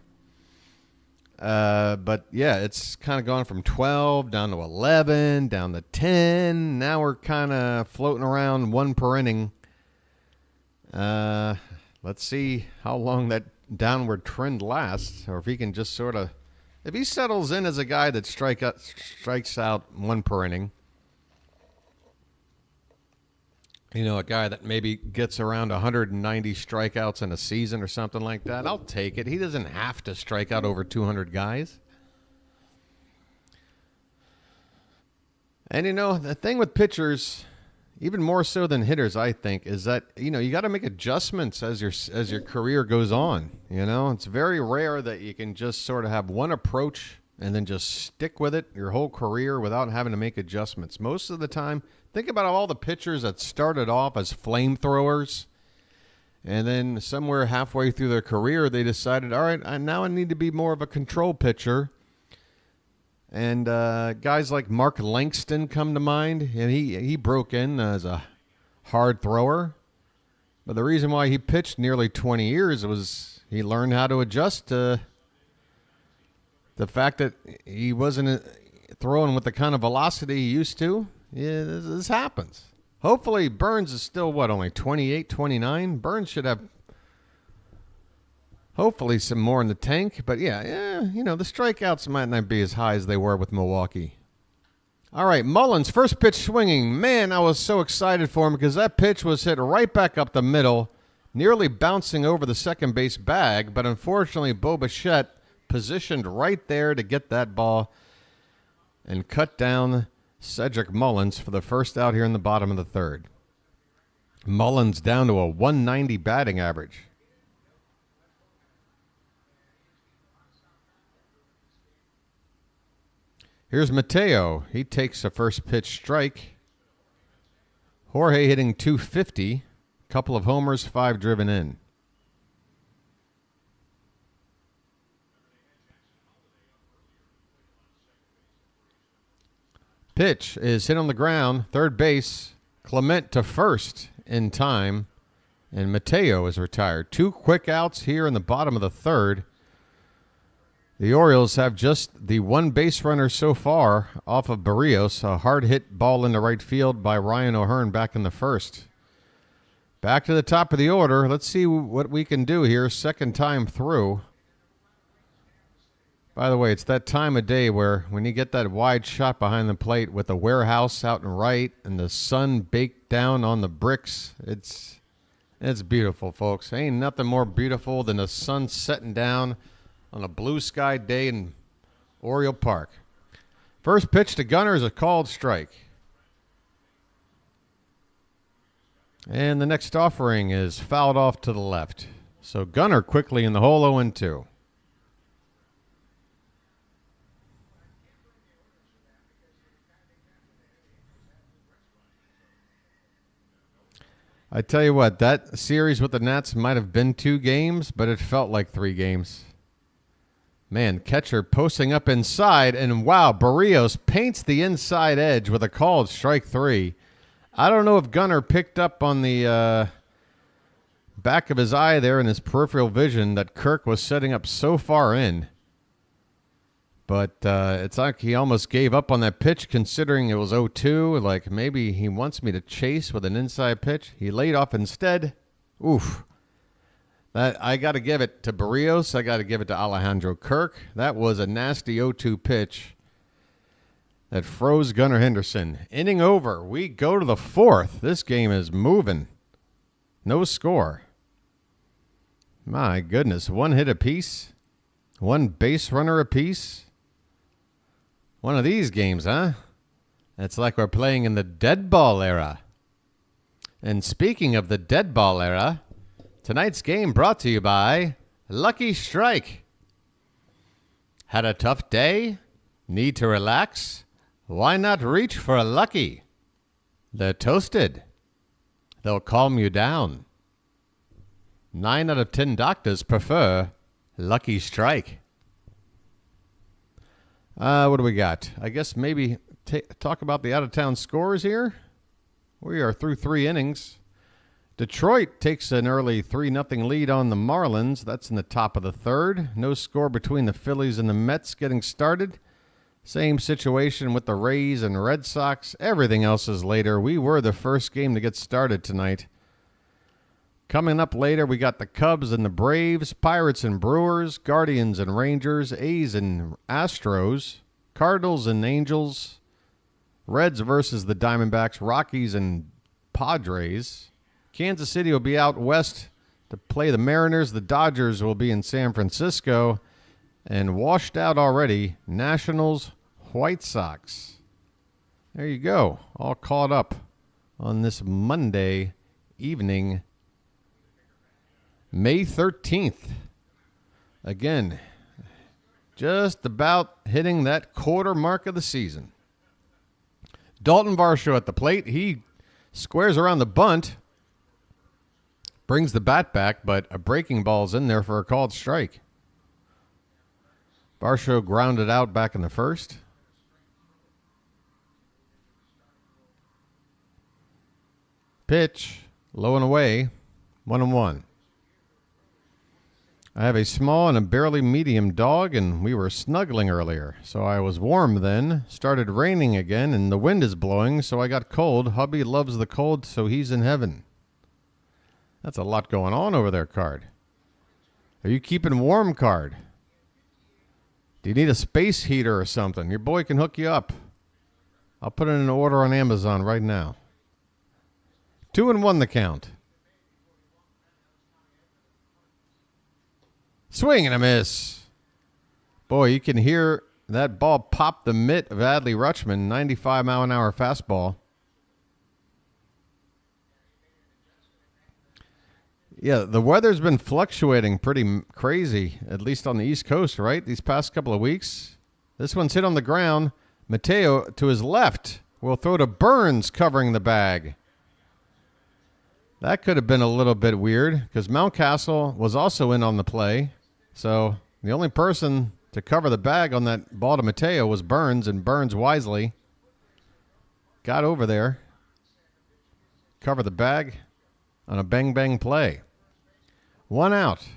But, yeah, it's kind of gone from 12 down to 11, down to 10. Now we're kind of floating around 1 per inning. Let's see how long that downward trend lasts, or if he can just sort of, if he settles in as a guy that strikes out 1 per inning, you know, a guy that maybe gets around 190 strikeouts in a season or something like that, I'll take it. He doesn't have to strike out over 200 guys. And, you know, the thing with pitchers, even more so than hitters, I think, is that, you know, you got to make adjustments as your career goes on. You know, it's very rare that you can just sort of have one approach and then just stick with it your whole career without having to make adjustments. Most of the time, think about all the pitchers that started off as flamethrowers, and then somewhere halfway through their career, they decided, all right, now I need to be more of a control pitcher. And guys like Mark Langston come to mind, and he broke in as a hard thrower. But the reason why he pitched nearly 20 years was he learned how to adjust to the fact that he wasn't throwing with the kind of velocity he used to. Yeah, this happens. Hopefully Burns is still, only 28, 29? Burns should have hopefully some more in the tank. But, yeah, you know, the strikeouts might not be as high as they were with Milwaukee. All right, Mullins, first pitch swinging. Man, I was so excited for him because that pitch was hit right back up the middle, nearly bouncing over the second base bag, but unfortunately, Bo Bichette positioned right there to get that ball and cut down Cedric Mullins for the first out here in the bottom of the third. Mullins down to a 190 batting average. Here's Mateo. He takes a first pitch strike. Jorge hitting 250. Couple of homers, 5 driven in. Pitch is hit on the ground. Third base. Clement to first in time. And Mateo is retired. 2 quick outs here in the bottom of the third. The Orioles have just the 1 base runner so far off of Berrios. A hard hit ball into right field by Ryan O'Hearn back in the first. Back to the top of the order. Let's see what we can do here. Second time through. By the way, it's that time of day where when you get that wide shot behind the plate with the warehouse out and right and the sun baked down on the bricks, it's beautiful, folks. Ain't nothing more beautiful than the sun setting down on a blue sky day in Oriole Park. First pitch to Gunnar is a called strike. And the next offering is fouled off to the left. So Gunnar quickly in the hole 0-2. I tell you what, that series with the Nats might have been 2 games, but it felt like 3 games. Man, catcher posting up inside, and wow, Berrios paints the inside edge with a called strike 3. I don't know if Gunnar picked up on the back of his eye there in his peripheral vision that Kirk was setting up so far in. But it's like he almost gave up on that pitch considering it was 0-2. Like maybe he wants me to chase with an inside pitch. He laid off instead. Oof. That I got to give it to Berrios. I got to give it to Alejandro Kirk. That was a nasty 0-2 pitch that froze Gunnar Henderson. Inning over. We go to the 4th. This game is moving. No score. My goodness. 1 hit apiece. 1 base runner apiece. One of these games, huh? It's like we're playing in the dead ball era. And speaking of the dead ball era, tonight's game brought to you by Lucky Strike. Had a tough day? Need to relax? Why not reach for a Lucky? They're toasted. They'll calm you down. 9 out of 10 doctors prefer Lucky Strike. What do we got? I guess maybe talk about the out-of-town scores here. We are through 3 innings. Detroit takes an early 3-0 lead on the Marlins. That's in the top of the third. No score between the Phillies and the Mets getting started. Same situation with the Rays and Red Sox. Everything else is later. We were the first game to get started tonight. Coming up later, we got the Cubs and the Braves, Pirates and Brewers, Guardians and Rangers, A's and Astros, Cardinals and Angels, Reds versus the Diamondbacks, Rockies and Padres. Kansas City will be out west to play the Mariners. The Dodgers will be in San Francisco. And washed out already, Nationals, White Sox. There you go, all caught up on this Monday evening, May 13th. Again, just about hitting that quarter mark of the season. Dalton Varsho at the plate. He squares around the bunt, brings the bat back, but a breaking ball's in there for a called strike. Varsho grounded out back in the first. Pitch, low and away, 1-1. I have a small and a barely medium dog, and we were snuggling earlier. So I was warm then. Started raining again, and the wind is blowing, so I got cold. Hubby loves the cold, so he's in heaven. That's a lot going on over there, Card. Are you keeping warm, Card? Do you need a space heater or something? Your boy can hook you up. I'll put in an order on Amazon right now. 2-1 the count. Swing and a miss. Boy, you can hear that ball pop the mitt of Adley Rutschman, 95-mile-an-hour fastball. Yeah, the weather's been fluctuating pretty crazy, at least on the East Coast, right? These past couple of weeks. This one's hit on the ground. Mateo to his left will throw to Burns covering the bag. That could have been a little bit weird because Mountcastle was also in on the play. So the only person to cover the bag on that ball to Mateo was Burns, and Burns wisely got over there, cover the bag on a bang-bang play. 1 out.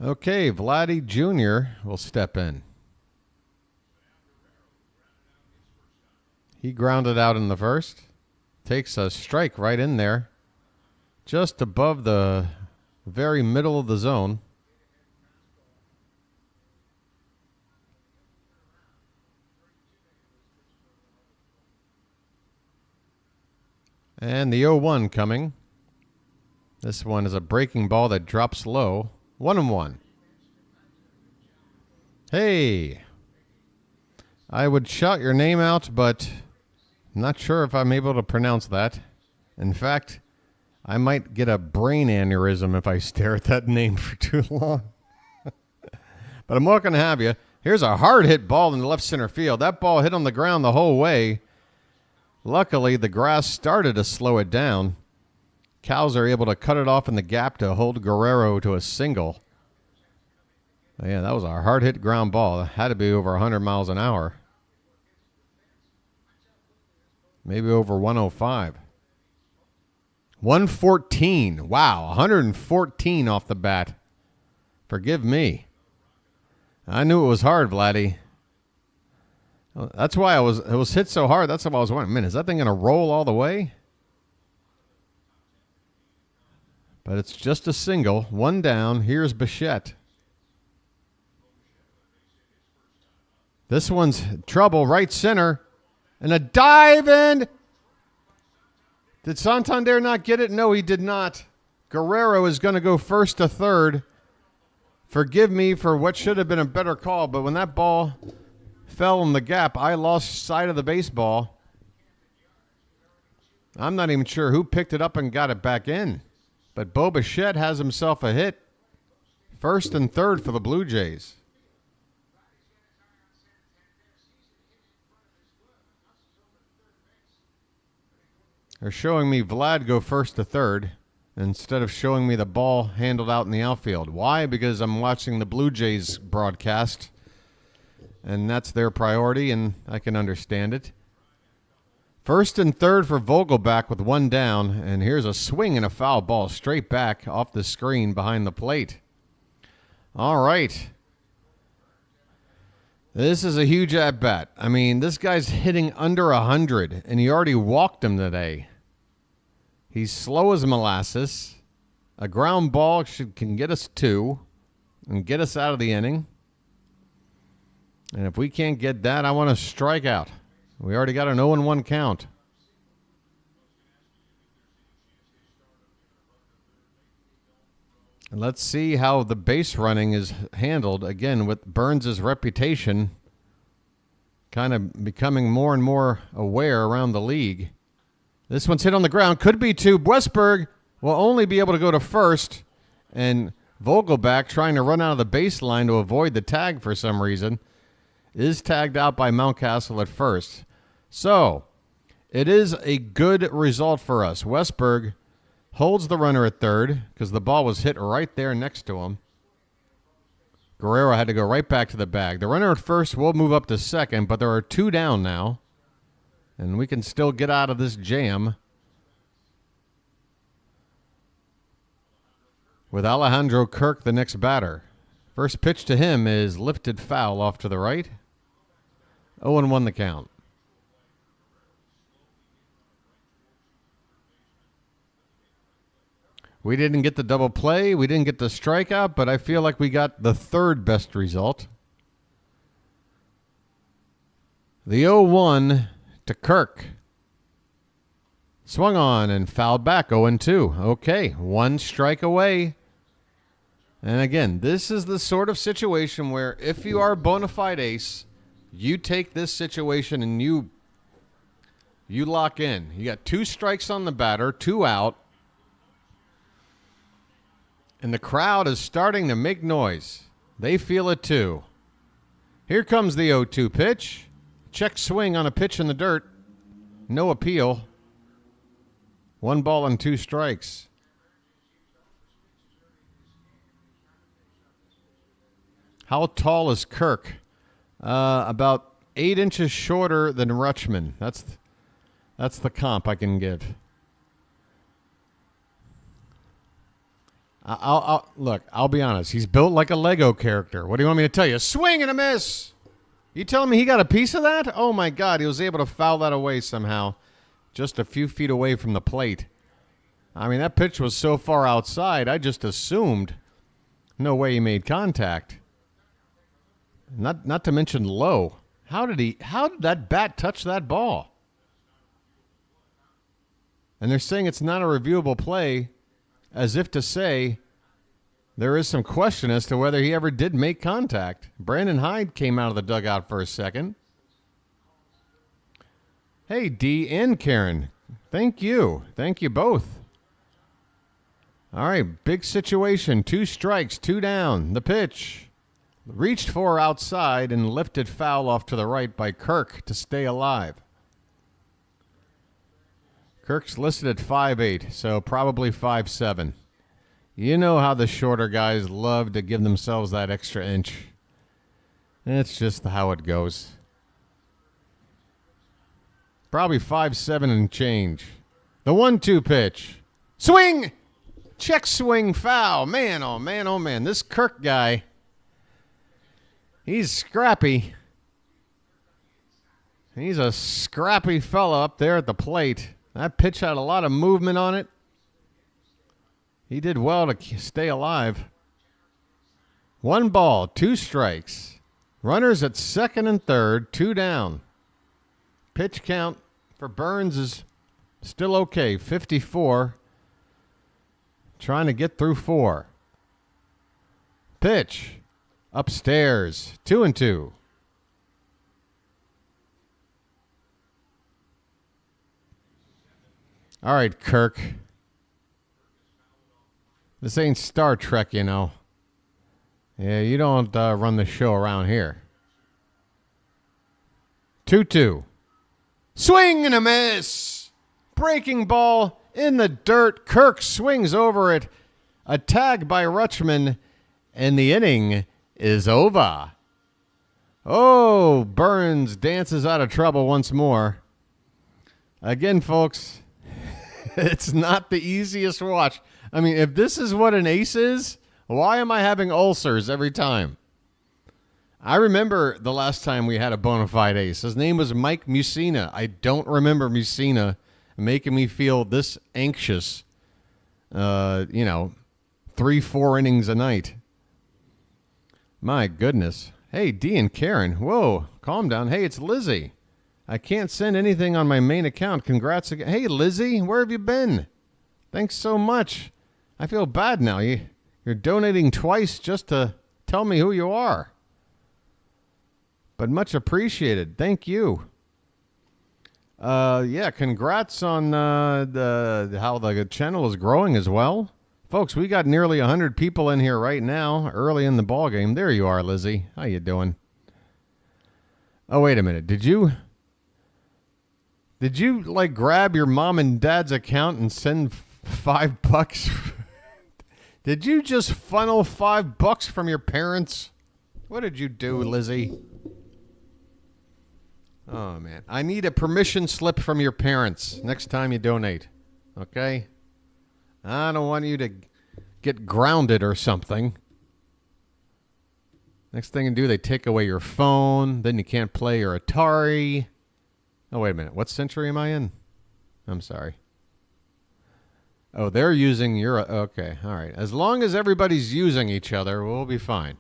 Okay, Vladdy Jr. will step in. He grounded out in the first. Takes a strike right in there, just above the very middle of the zone. And the 0-1 coming. This one is a breaking ball that drops low. 1-1. Hey, I would shout your name out, but I'm not sure if I'm able to pronounce that. In fact, I might get a brain aneurysm if I stare at that name for too long. But I'm not going to have you. Here's a hard hit ball in the left center field. That ball hit on the ground the whole way. Luckily, the grass started to slow it down. Cows are able to cut it off in the gap to hold Guerrero to a single. Yeah, that was a hard hit ground ball. It had to be over 100 miles an hour. Maybe over 105. 114. Wow, 114 off the bat. Forgive me. I knew it was hard, Vladdy. That's why it was hit so hard. That's why I was wondering, man, is that thing going to roll all the way? But it's just a single. 1 down. Here's Bichette. This one's trouble. Right center. And a dive in. Did Santander not get it? No, he did not. Guerrero is going to go first to third. Forgive me for what should have been a better call, but when that ball fell in the gap, I lost sight of the baseball. I'm not even sure who picked it up and got it back in. But Bo Bichette has himself a hit. First and third for the Blue Jays. They're showing me Vlad go first to third instead of showing me the ball handled out in the outfield. Why? Because I'm watching the Blue Jays broadcast, and that's their priority, and I can understand it. First and third for Vogelbach with 1 down, and here's a swing and a foul ball straight back off the screen behind the plate. All right. This is a huge at-bat. I mean, this guy's hitting under 100, and he already walked him today. He's slow as molasses. A ground ball can get us 2 and get us out of the inning. And if we can't get that, I want to strike out. We already got an 0-1 count. And let's see how the base running is handled. Again, with Burns' reputation kind of becoming more and more aware around the league. This one's hit on the ground. Could be 2. Westberg will only be able to go to first. And Vogelbach, trying to run out of the baseline to avoid the tag for some reason, is tagged out by Mountcastle at first. So, it is a good result for us. Westberg holds the runner at third because the ball was hit right there next to him. Guerrero had to go right back to the bag. The runner at first will move up to second, but there are 2 down now. And we can still get out of this jam with Alejandro Kirk, the next batter. First pitch to him is lifted foul off to the right. 0-1 the count. We didn't get the double play. We didn't get the strikeout, but I feel like we got the third best result. The 0-1 to Kirk. Swung on and fouled back, 0-2. Okay, one strike away. And again, this is the sort of situation where if you are a bona fide ace, you take this situation and you lock in. You got 2 strikes on the batter, 2 out. And the crowd is starting to make noise. They feel it too. Here comes the 0-2 pitch. Check swing on a pitch in the dirt. No appeal. 1 ball and 2 strikes. How tall is Kirk? About 8 inches shorter than Rutschman. That's the comp I can give. I'll be honest. He's built like a Lego character. What do you want me to tell you? Swing and a miss. You telling me he got a piece of that? Oh, my God. He was able to foul that away somehow. Just a few feet away from the plate. I mean, that pitch was so far outside, I just assumed no way he made contact. Not to mention low. How did that bat touch that ball? And they're saying it's not a reviewable play, as if to say there is some question as to whether he ever did make contact. Brandon Hyde came out of the dugout for a second. Hey, D and Karen. Thank you. Thank you both. All right, big situation. 2 strikes, 2 down. The pitch. Reached for outside and lifted foul off to the right by Kirk to stay alive. Kirk's listed at 5'8", so probably 5'7". You know how the shorter guys love to give themselves that extra inch. It's just how it goes. Probably 5'7" and change. The 1-2 pitch. Swing! Check swing foul. Man, oh man, oh man. This Kirk guy, he's scrappy. He's a scrappy fella up there at the plate. That pitch had a lot of movement on it. He did well to stay alive. 1 ball, 2 strikes. Runners at second and third, 2 down. Pitch count for Burns is still okay, 54. Trying to get through 4. Pitch. Upstairs, 2-2. All right, Kirk. This ain't Star Trek, you know. Yeah, you don't run the show around here. 2-2. Swing and a miss. Breaking ball in the dirt. Kirk swings over it. A tag by Rutschman, and the inning is over. Oh, Burns dances out of trouble once more. Again, folks, it's not the easiest watch. I mean, if this is what an ace is, why am I having ulcers every time? I remember the last time we had a bona fide ace. His name was Mike Mussina. I don't remember Mussina making me feel this anxious, 3-4 innings a night. My goodness. Hey, D and Karen. Whoa, calm down. Hey, it's Lizzie. I can't send anything on my main account. Congrats again. Hey, Lizzie, where have you been? Thanks so much. I feel bad now. You're donating twice just to tell me who you are. But much appreciated. Thank you. Congrats on how the channel is growing as well. Folks, we got nearly 100 people in here right now, early in the ball game. There you are, Lizzie. How you doing? Oh, wait a minute. Did you like grab your mom and dad's account and send $5? Did you just funnel $5 from your parents? What did you do, Lizzie? Oh, man. I need a permission slip from your parents next time you donate. Okay? I don't want you to get grounded or something. Next thing you do, they take away your phone. Then you can't play your Atari. Oh, wait a minute. What century am I in? I'm sorry. Oh, they're using your... Okay, all right. As long as everybody's using each other, we'll be fine.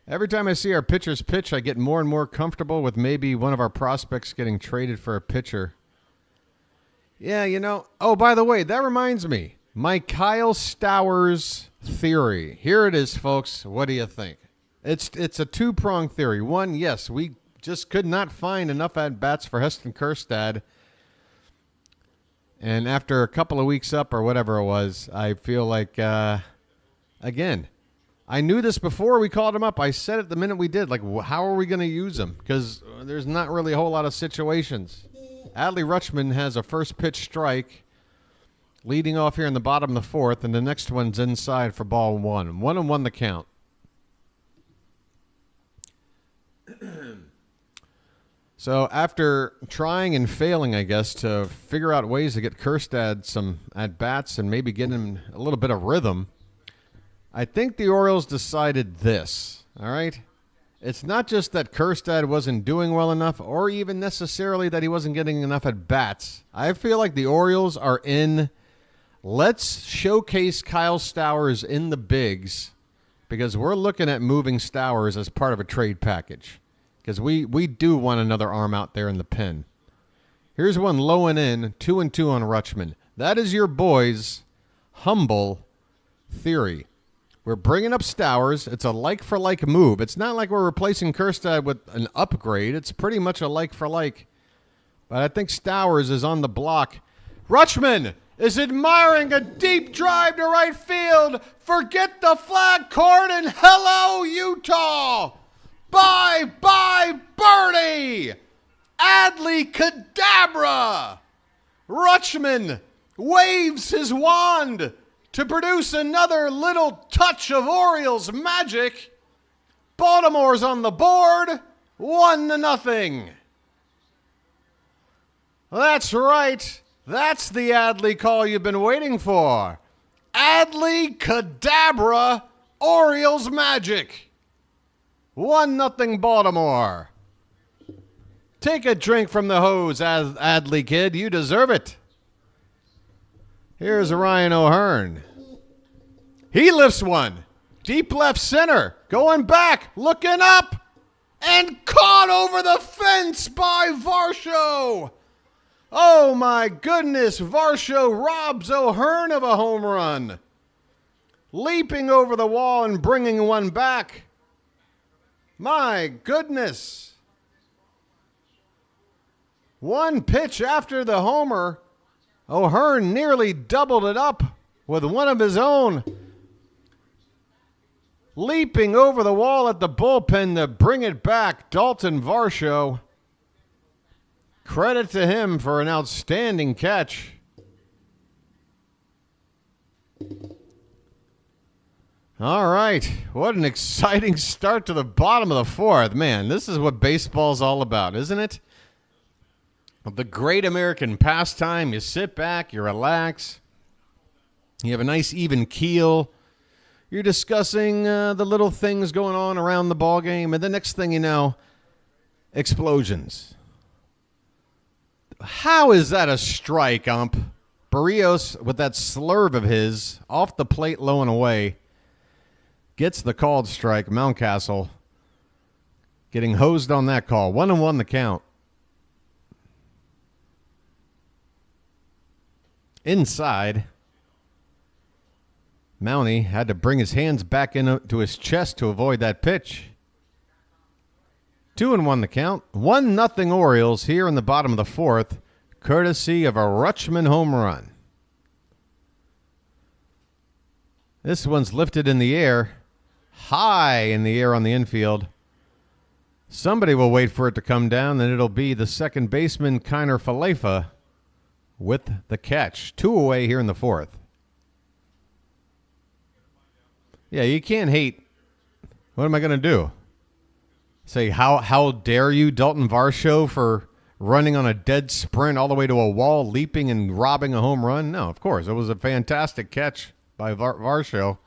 Every time I see our pitchers pitch, I get more and more comfortable with maybe one of our prospects getting traded for a pitcher. Yeah, you know... Oh, by the way, that reminds me. My Kyle Stowers theory. Here it is, folks. What do you think? It's a two-pronged theory. One, yes, we just could not find enough at-bats for Heston Kjerstad. And after a couple of weeks up or whatever it was, I feel like, again, I knew this before we called him up. I said it the minute we did, like, how are we going to use him? Because there's not really a whole lot of situations. Adley Rutschman has a first pitch strike leading off here in the bottom of the fourth, and the next one's inside for ball one. 1-1 the count. So after trying and failing, I guess, to figure out ways to get Kjerstad some at-bats and maybe get him a little bit of rhythm, I think the Orioles decided this, all right? It's not just that Kjerstad wasn't doing well enough or even necessarily that he wasn't getting enough at-bats. I feel like the Orioles are in, let's showcase Kyle Stowers in the bigs because we're looking at moving Stowers as part of a trade package. Because we do want another arm out there in the pen. Here's one low and in, 2-2 on Rutschman. That is your boys' humble theory. We're bringing up Stowers. It's a like-for-like move. It's not like we're replacing Kjerstad with an upgrade. It's pretty much a like-for-like. But I think Stowers is on the block. Rutschman is admiring a deep drive to right field. Forget the flag court and hello, Utah! Bye-bye, birdie! Adley Cadabra! Rutschman waves his wand to produce another little touch of Orioles magic. Baltimore's on the board, 1-0. That's right. That's the Adley call you've been waiting for. Adley Cadabra, Orioles magic. 1-0 Baltimore. Take a drink from the hose, Adley kid. You deserve it. Here's Ryan O'Hearn. He lifts one. Deep left center. Going back. Looking up. And caught over the fence by Varsho. Oh, my goodness. Varsho robs O'Hearn of a home run. Leaping over the wall and bringing one back. My goodness. One pitch after the homer, O'Hearn nearly doubled it up with one of his own. Leaping over the wall at the bullpen to bring it back, Dalton Varsho. Credit to him for an outstanding catch. All right. What an exciting start to the bottom of the fourth. Man, this is what baseball's all about, isn't it? The great American pastime. You sit back, you relax. You have a nice even keel. You're discussing the little things going on around the ballgame. And the next thing you know, explosions. How is that a strike, ump? Berrios, with that slurve of his, off the plate, low and away. Gets the called strike. Mountcastle getting hosed on that call. 1-1 the count. Inside, Mountie had to bring his hands back into his chest to avoid that pitch. 2-1 the count. 1-0 Orioles here in the bottom of the fourth, courtesy of a Rutschman home run. This one's lifted in the air. High in the air on the infield. Somebody will wait for it to come down, and it'll be the second baseman, Kiner Falefa, with the catch. 2 away here in the fourth. Yeah, you can't hate. What am I going to do? Say, how dare you, Dalton Varsho, for running on a dead sprint all the way to a wall, leaping and robbing a home run? No, of course. It was a fantastic catch by Varsho.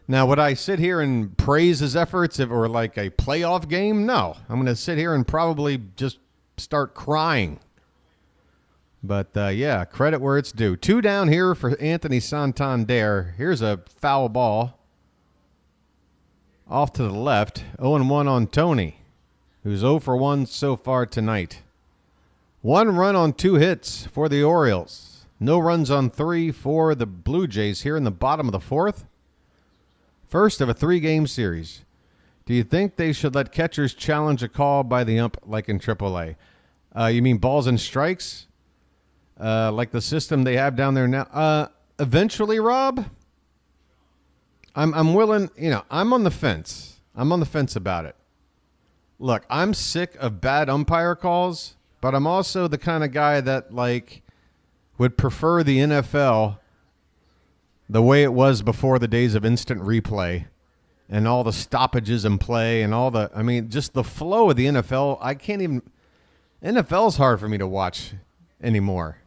Now, would I sit here and praise his efforts if it were like a playoff game? No. I'm going to sit here and probably just start crying. But, yeah, credit where it's due. 2 down here for Anthony Santander. Here's a foul ball. Off to the left. 0-1 on Tony, who's 0 for 1 so far tonight. 1 run on 2 hits for the Orioles. No runs on 3 for the Blue Jays here in the bottom of the 4th. First of a 3-game series. Do you think they should let catchers challenge a call by the ump like in AAA? You mean balls and strikes? Like the system they have down there now? Eventually, Rob, I'm willing, I'm on the fence. I'm on the fence about it. Look, I'm sick of bad umpire calls, but I'm also the kind of guy that, would prefer the NFL the way it was before the days of instant replay and all the stoppages in play and just the flow of the NFL. NFL's hard for me to watch anymore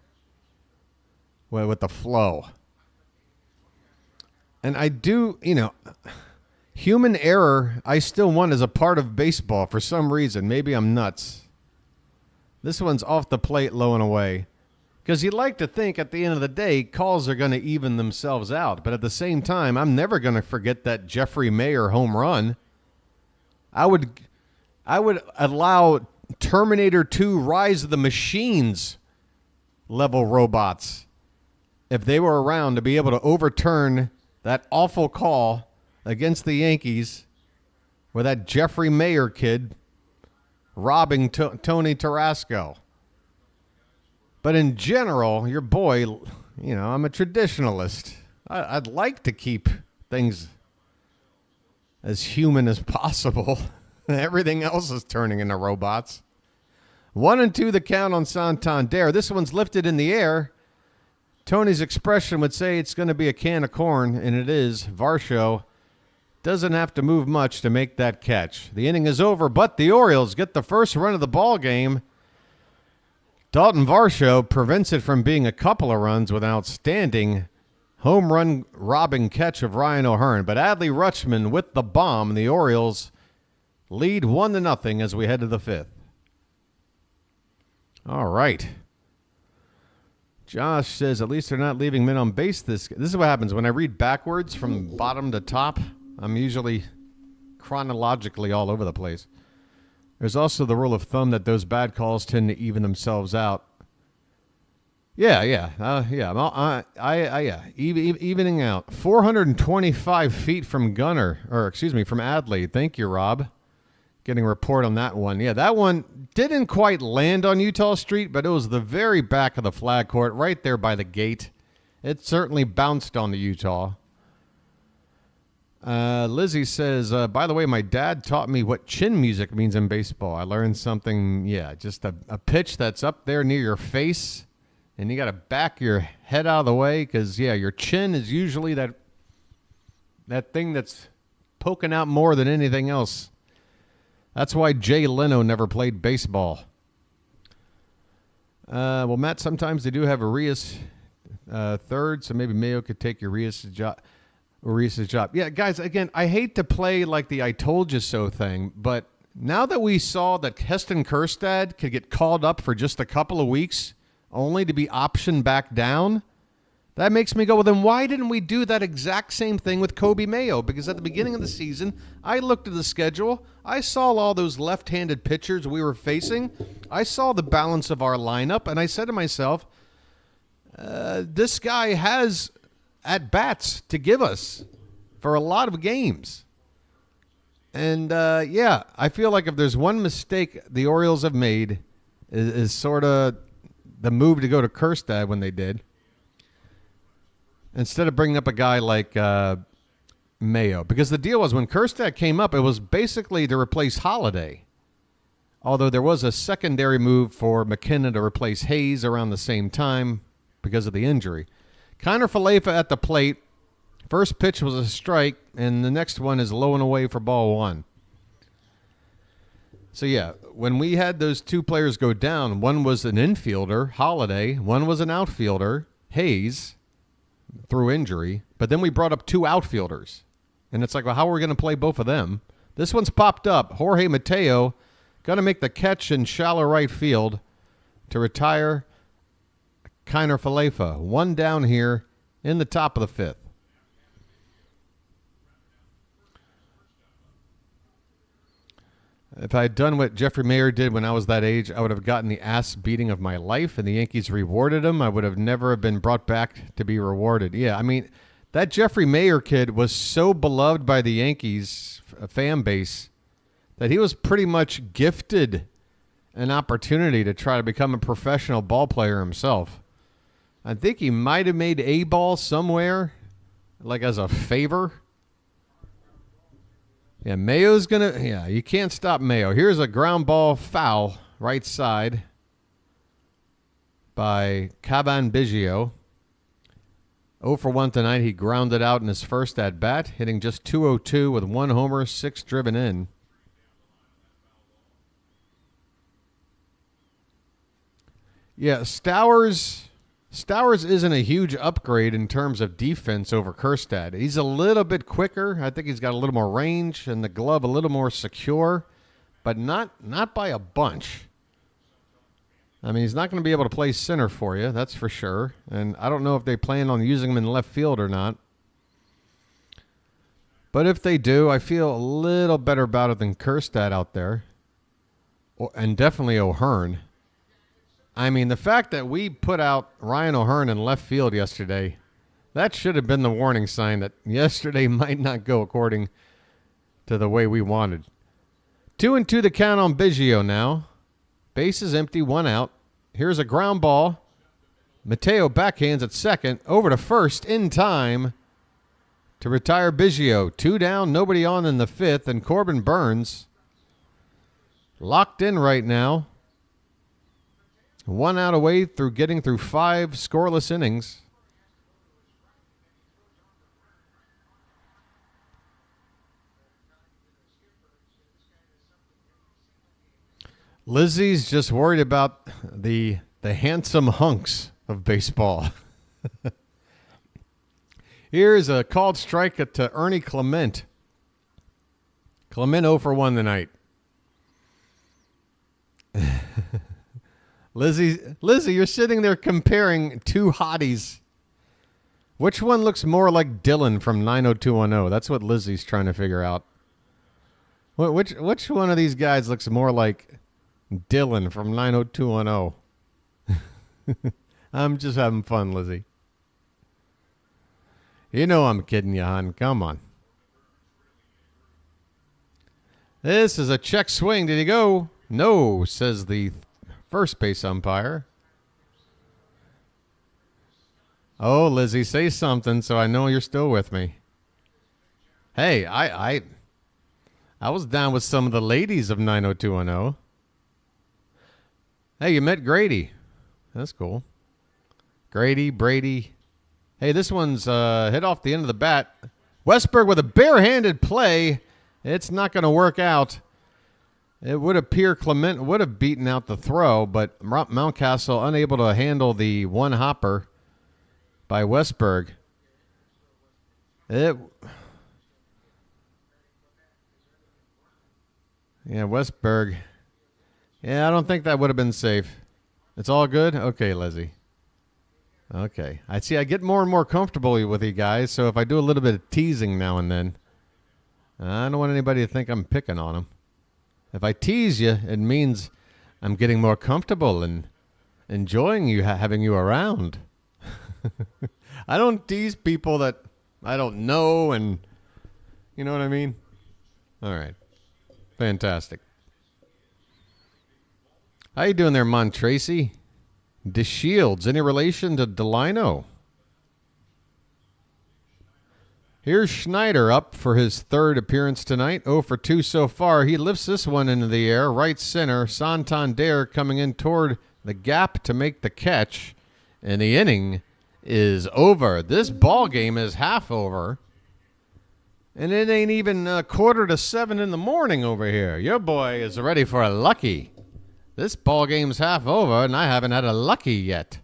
with the flow. And I do, human error I still want as a part of baseball for some reason. Maybe I'm nuts. This one's off the plate, low and away. Because you'd like to think at the end of the day, calls are going to even themselves out. But at the same time, I'm never going to forget that Jeffrey Mayer home run. I would allow Terminator 2 Rise of the Machines level robots, if they were around, to be able to overturn that awful call against the Yankees with that Jeffrey Mayer kid robbing Tony Tarasco. But in general, your boy, I'm a traditionalist. I'd like to keep things as human as possible. Everything else is turning into robots. 1-2 the count on Santander. This one's lifted in the air. Tony's expression would say it's going to be a can of corn, and it is. Varsho doesn't have to move much to make that catch. The inning is over, but the Orioles get the first run of the ball game. Dalton Varsho prevents it from being a couple of runs with an outstanding home run robbing catch of Ryan O'Hearn. But Adley Rutschman with the bomb. The Orioles lead 1-0 as we head to the 5th. All right. Josh says, at least they're not leaving men on base. This is what happens when I read backwards from bottom to top. I'm usually chronologically all over the place. There's also the rule of thumb that those bad calls tend to even themselves out. Yeah. Evening out. 425 feet from from Adley. Thank you, Rob. Getting a report on that one. Yeah, that one didn't quite land on Utah Street, but it was the very back of the flag court, right there by the gate. It certainly bounced on the Utah. Lizzie says, by the way, my dad taught me what chin music means in baseball. I learned something, just a pitch that's up there near your face, and you got to back your head out of the way because, your chin is usually that thing that's poking out more than anything else. That's why Jay Leno never played baseball. Well, Matt, sometimes they do have Arias third, so maybe Mayo could take Arias' job. Yeah, guys, again, I hate to play like the I told you so thing, but now that we saw that Heston Kjerstad could get called up for just a couple of weeks only to be optioned back down, that makes me go, well, then why didn't we do that exact same thing with Kobe Mayo? Because at the beginning of the season, I looked at the schedule. I saw all those left-handed pitchers we were facing. I saw the balance of our lineup, and I said to myself, this guy has at-bats to give us for a lot of games. And, I feel like if there's one mistake the Orioles have made is sort of the move to go to Kjerstad when they did. Instead of bringing up a guy like Mayo. Because the deal was when Kjerstad came up, it was basically to replace Holiday. Although there was a secondary move for McKenna to replace Hayes around the same time because of the injury. Connor Falefa at the plate. First pitch was a strike, and the next one is low and away for ball one. So, when we had those two players go down, one was an infielder, Holiday. One was an outfielder, Hayes, through injury. But then we brought up two outfielders. And it's like, well, how are we going to play both of them? This one's popped up. Jorge Mateo going to make the catch in shallow right field to retire Kiner Falefa. One down here in the top of the fifth. If I had done what Jeffrey Mayer did when I was that age, I would have gotten the ass beating of my life, and the Yankees rewarded him. I would have never been brought back to be rewarded. Yeah, I mean, that Jeffrey Mayer kid was so beloved by the Yankees fan base that he was pretty much gifted an opportunity to try to become a professional ball player himself. I think he might have made A-ball somewhere, like as a favor. Yeah, Mayo's going to... Yeah, you can't stop Mayo. Here's a ground ball foul, right side, by Caban Biggio. 0 for 1 tonight. He grounded out in his first at-bat, hitting just .202 with 1 homer, 6 driven in. Yeah, Stowers isn't a huge upgrade in terms of defense over Kjerstad. He's a little bit quicker. I think he's got a little more range and the glove a little more secure, but not by a bunch. I mean, he's not going to be able to play center for you, that's for sure. And I don't know if they plan on using him in left field or not. But if they do, I feel a little better about it than Kjerstad out there. And definitely O'Hearn. I mean, the fact that we put out Ryan O'Hearn in left field yesterday, that should have been the warning sign that yesterday might not go according to the way we wanted. 2-2 the count on Biggio now. Base is empty, 1 out. Here's a ground ball. Mateo backhands at second, over to first in time to retire Biggio. 2 down, nobody on in the fifth, and Corbin Burns locked in right now. 1 out away through getting through 5 scoreless innings. Lizzie's just worried about the handsome hunks of baseball. Here's a called strike to Ernie Clement. Clement 0 for 1 tonight. Lizzie, you're sitting there comparing 2 hotties. Which one looks more like Dylan from 90210? That's what Lizzie's trying to figure out. Which one of these guys looks more like Dylan from 90210? I'm just having fun, Lizzie. You know I'm kidding you, hon. Come on. This is a check swing. Did he go? No, says the first base umpire. Oh, Lizzie, say something so I know you're still with me. Hey, I was down with some of the ladies of 90210. Hey, you met Grady. That's cool. Grady, Brady. Hey, this one's hit off the end of the bat. Westberg with a barehanded play. It's not going to work out. It would appear Clement would have beaten out the throw, but Mountcastle unable to handle the one hopper by Westberg. Westberg. Yeah, I don't think that would have been safe. It's all good? Okay, Lizzie. Okay. I get more and more comfortable with you guys, so if I do a little bit of teasing now and then, I don't want anybody to think I'm picking on them. If I tease you, it means I'm getting more comfortable and enjoying you, having you around. I don't tease people that I don't know, and you know what I mean? All right. Fantastic. How you doing there, Montracy? DeShields, any relation to Delino? Here's Schneider up for his third appearance tonight. 0 for 2 so far. He lifts this one into the air, right center. Santander coming in toward the gap to make the catch. And the inning is over. This ball game is half over. And it ain't even 6:45 in the morning over here. Your boy is ready for a lucky. This ball game's half over, and I haven't had a lucky yet.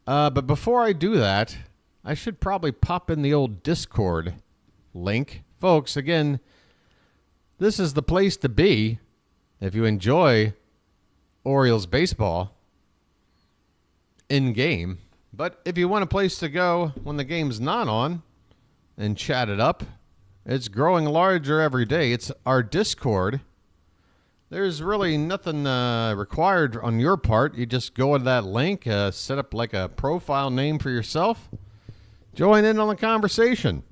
But before I do that, I should probably pop in the old Discord link. Folks, again, this is the place to be if you enjoy Orioles baseball. in game. But if you want a place to go when the game's not on and chat it up, it's growing larger every day. It's our Discord. There's really nothing required on your part. You just go to that link, set up like a profile name for yourself, join in on the conversation.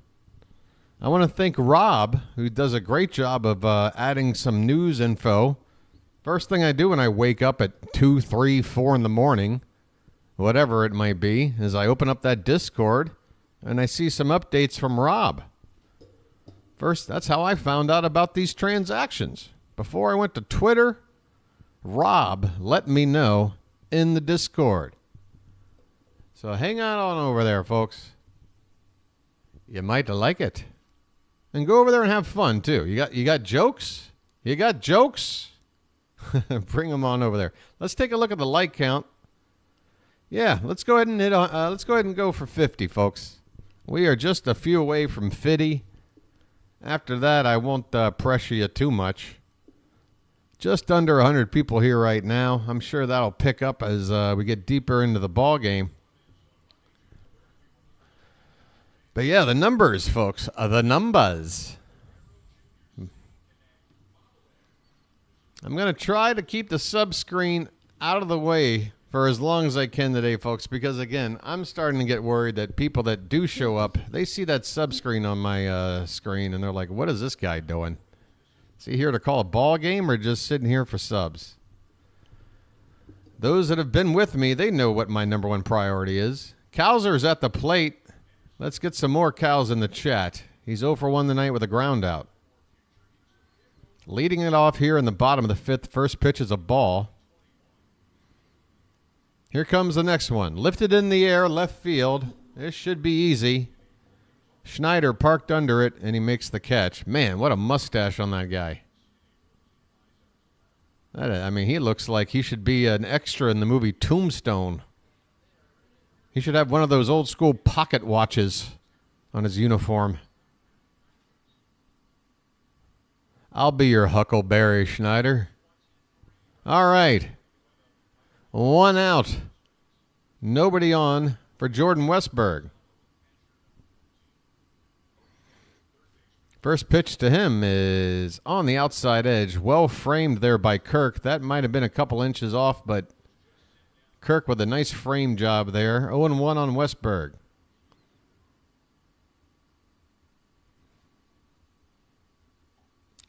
I want to thank Rob, who does a great job of adding some news info. First thing I do when I wake up at 2, 3, 4 in the morning, whatever it might be, is I open up that Discord and I see some updates from Rob. First, that's how I found out about these transactions. Before I went to Twitter, Rob let me know in the Discord. So hang on over there, folks. You might like it. And go over there and have fun, too. You got jokes? You got jokes? Bring them on over there. Let's take a look at the like count. Yeah, let's go ahead and let's go ahead and go for 50, folks. We are just a few away from 50. After that, I won't pressure you too much. Just under 100 people here right now. I'm sure that'll pick up as we get deeper into the ball game. But yeah, the numbers, folks. The numbers. I'm going to try to keep the sub screen out of the way for as long as I can today, folks, because, again, I'm starting to get worried that people that do show up, they see that sub screen on my screen, and they're like, what is this guy doing? Is he here to call a ball game or just sitting here for subs? Those that have been with me, they know what my number one priority is. Cowser's at the plate. Let's get some more cows in the chat. He's 0 for 1 tonight with a ground out. Leading it off here in the bottom of the fifth. First pitch is a ball. Here comes the next one. Lifted in the air, left field. This should be easy. Schneider parked under it, and he makes the catch. Man, what a mustache on that guy. I mean, he looks like he should be an extra in the movie Tombstone. He should have one of those old school pocket watches on his uniform. I'll be your Huckleberry, Schneider. All right. 1 out. Nobody on for Jordan Westburg. First pitch to him is on the outside edge. Well framed there by Kirk. That might have been a couple inches off, but Kirk with a nice frame job there. 0-1 on Westburg.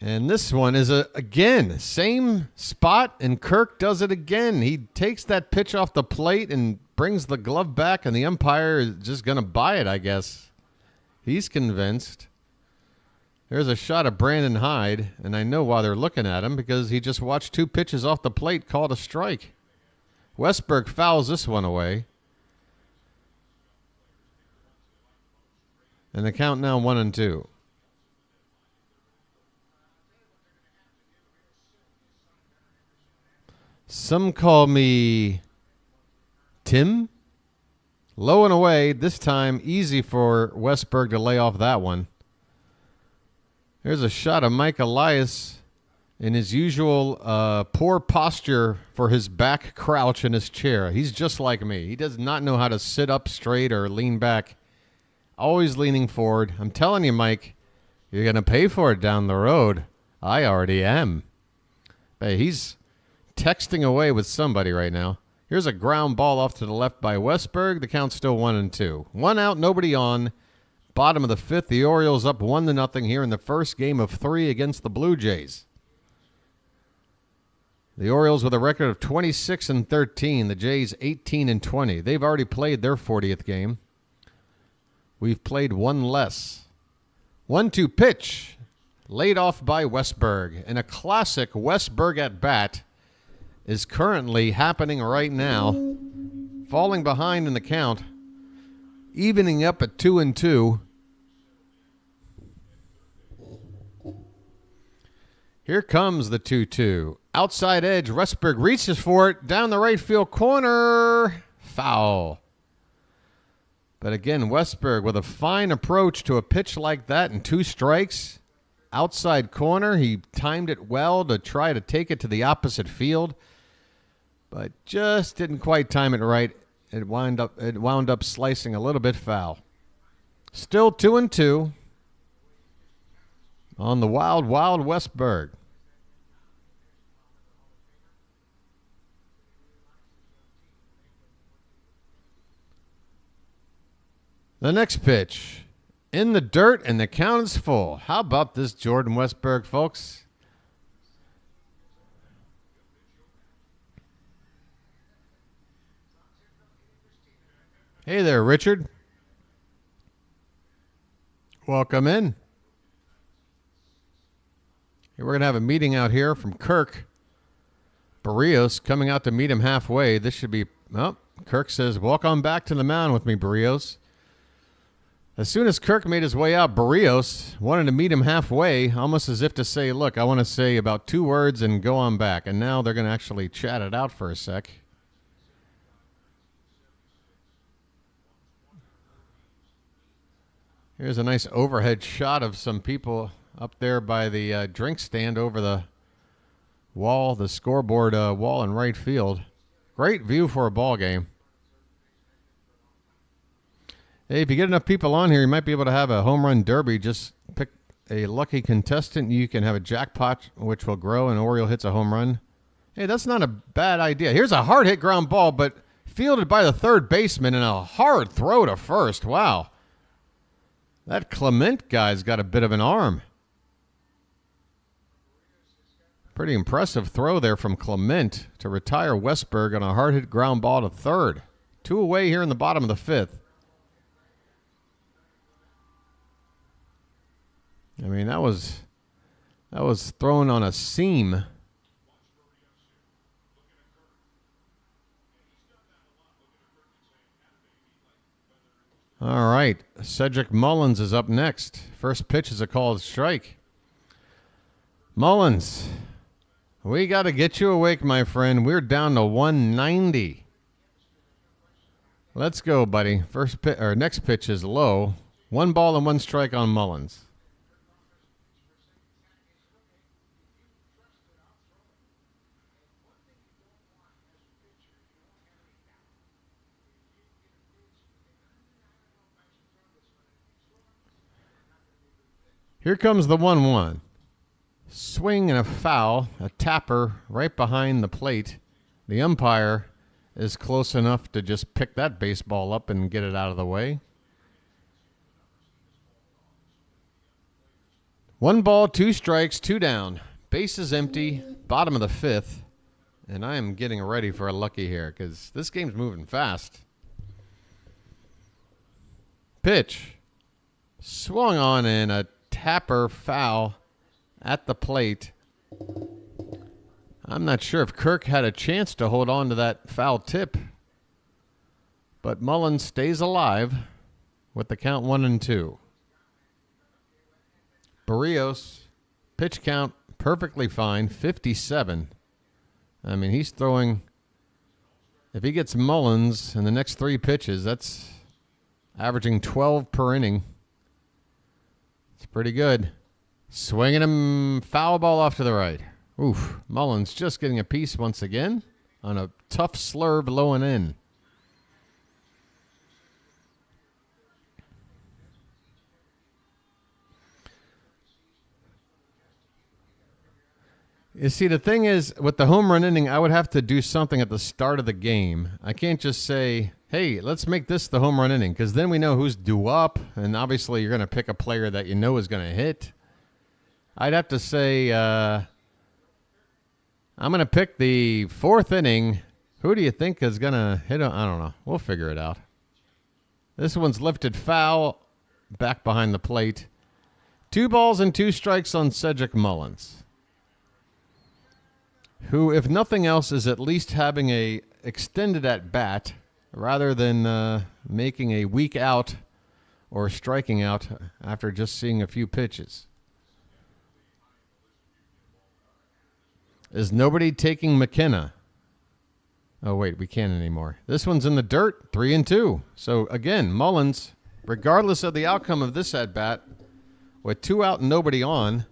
And this one is, again, same spot, and Kirk does it again. He takes that pitch off the plate and brings the glove back, and the umpire is just going to buy it, I guess. He's convinced. There's a shot of Brandon Hyde, and I know why they're looking at him, because he just watched 2 pitches off the plate, called a strike. Westburg fouls this one away. And the count now 1-2. Some call me Tim. Low and away. This time easy for Westburg to lay off that one. There's a shot of Mike Elias in his usual poor posture for his back crouch in his chair. He's just like me. He does not know how to sit up straight or lean back. Always leaning forward. I'm telling you, Mike, you're going to pay for it down the road. I already am. Hey, he's texting away with somebody right now. Here's a ground ball off to the left by Westburg. The count's still 1-2. 1 out, nobody on. Bottom of the fifth, the Orioles up 1-0 here in the first game of 3 against the Blue Jays. The Orioles with a record of 26-13. The Jays 18-20. They've already played their 40th game. We've played one less. 1-2 pitch. Laid off by Westburg. And a classic Westburg at bat is currently happening right now. Falling behind in the count. Evening up at 2-2. Here comes the 2-2. Outside edge. Westburg reaches for it. Down the right field corner. Foul. But again, Westburg with a fine approach to a pitch like that and 2 strikes. Outside corner. He timed it well to try to take it to the opposite field, but just didn't quite time it right. it wound up slicing a little bit foul. Still 2-2 on the Wild Wild Westberg. The next pitch, in the dirt, and the count is full. How about this Jordan Westberg, folks? Hey there, Richard. Welcome in. We're going to have a meeting out here from Kirk. Berrios coming out to meet him halfway. This should be, well, Kirk says, walk on back to the mound with me, Berrios. As soon as Kirk made his way out, Berrios wanted to meet him halfway, almost as if to say, look, I want to say about 2 words and go on back. And now they're going to actually chat it out for a sec. Here's a nice overhead shot of some people up there by the drink stand over the wall, the scoreboard wall in right field. Great view for a ball game. Hey, if you get enough people on here, you might be able to have a home run derby. Just pick a lucky contestant. You can have a jackpot, which will grow, and Oriole hits a home run. Hey, that's not a bad idea. Here's a hard hit ground ball, but fielded by the third baseman and a hard throw to first. Wow. That Clement guy's got a bit of an arm. Pretty impressive throw there from Clement to retire Westberg on a hard hit ground ball to third. 2 away here in the bottom of the 5th. I mean, that was thrown on a seam. All right, Cedric Mullins is up next. First pitch is a called strike. Mullins, we got to get you awake, my friend. We're down to 190. Let's go, buddy. Next pitch is low. 1 ball and 1 strike on Mullins. Here comes the 1-1. Swing and a foul, a tapper right behind the plate. The umpire is close enough to just pick that baseball up and get it out of the way. 1 ball, 2 strikes, 2 down. Base is empty, bottom of the 5th. And I am getting ready for a lucky here because this game's moving fast. Pitch. Swung on in a tapper foul at the plate. I'm not sure if Kirk had a chance to hold on to that foul tip, but Mullins stays alive with the count 1-2. Berrios, pitch count perfectly fine, 57. I mean, he's throwing, if he gets Mullins in the next 3 pitches, that's averaging 12 per inning. Pretty good. Swinging him, foul ball off to the right. Oof. Mullins just getting a piece once again on a tough slurve low and in. You see, the thing is, with the home run inning, I would have to do something at the start of the game. I can't just say, hey, let's make this the home run inning, because then we know who's due up, and obviously you're going to pick a player that you know is going to hit. I'd have to say, I'm going to pick the 4th inning. Who do you think is going to hit? I don't know. We'll figure it out. This one's lifted foul, back behind the plate. 2 balls and 2 strikes on Cedric Mullins, who, if nothing else, is at least having a extended at bat rather than making a weak out or striking out after just seeing a few pitches. Is nobody taking McKenna? Oh, wait, we can't anymore. This one's in the dirt, 3-2. So, again, Mullins, regardless of the outcome of this at bat, with 2 out and nobody on,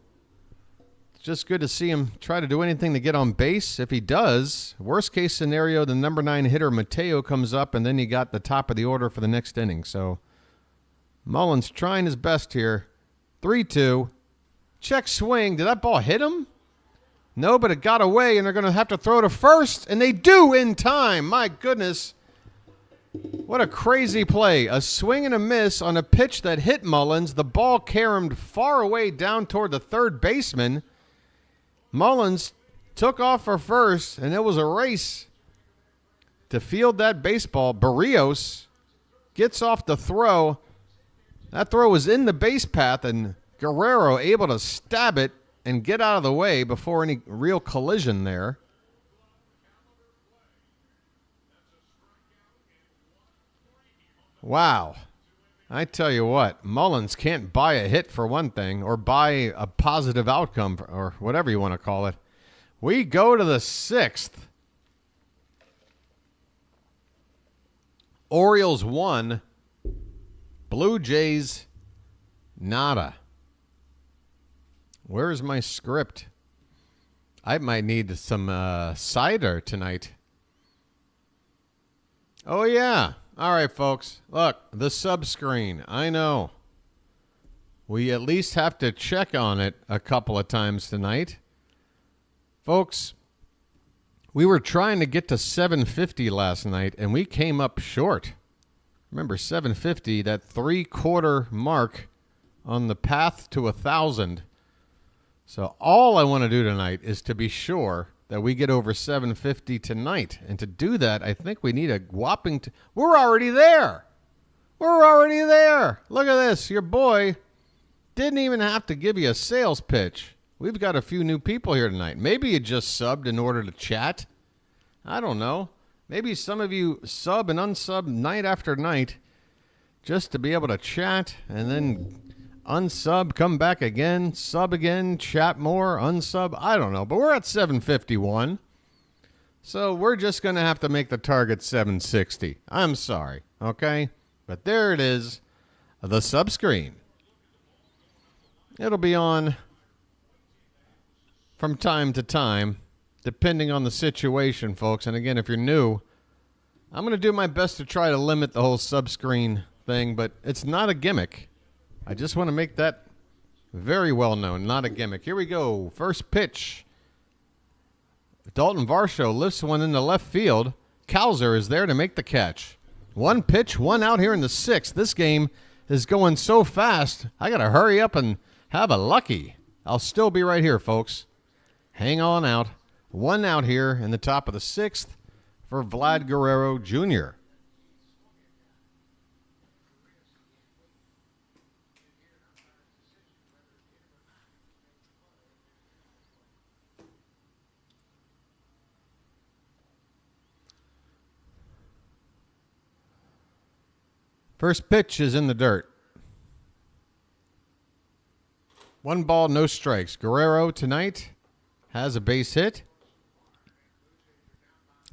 It's just good to see him try to do anything to get on base. If he does, worst case scenario, the number 9 hitter, Mateo, comes up, and then you got the top of the order for the next inning. So Mullins trying his best here. 3-2. Check swing. Did that ball hit him? No, but it got away, and they're going to have to throw to first, and they do in time. My goodness. What a crazy play. A swing and a miss on a pitch that hit Mullins. The ball caromed far away down toward the third baseman. Mullins took off for first, and it was a race to field that baseball. Berrios gets off the throw. That throw was in the base path, and Guerrero able to stab it and get out of the way before any real collision there. Wow. I tell you what, Mullins can't buy a hit for one thing, or buy a positive outcome, or whatever you want to call it. We go to the 6th. Orioles 1. Blue Jays nada. Where's my script? I might need some cider tonight. Oh, yeah. All right, folks. Look, the sub screen. I know. We at least have to check on it a couple of times tonight. Folks, we were trying to get to 750 last night, and we came up short. Remember, 750, that 3/4 mark on the path to 1,000. So all I want to do tonight is to be sure that we get over 750 tonight. And to do that, I think we need a whopping... We're already there. We're already there. Look at this. Your boy didn't even have to give you a sales pitch. We've got a few new people here tonight. Maybe you just subbed in order to chat. I don't know. Maybe some of you sub and unsub night after night just to be able to chat and then unsub, come back again, sub again, chat more, unsub. I don't know, but we're at 751. So we're just going to have to make the target 760. I'm sorry, okay? But there it is, the sub screen. It'll be on from time to time, depending on the situation, folks. And again, if you're new, I'm going to do my best to try to limit the whole sub screen thing, but it's not a gimmick. I just want to make that very well known, not a gimmick. Here we go. First pitch. Dalton Varsho lifts one into left field. Cowser is there to make the catch. One pitch, one out here in the 6th. This game is going so fast, I got to hurry up and have a lucky. I'll still be right here, folks. Hang on out. One out here in the top of the 6th for Vlad Guerrero Jr. First pitch is in the dirt. 1 ball, no strikes. Guerrero tonight has a base hit.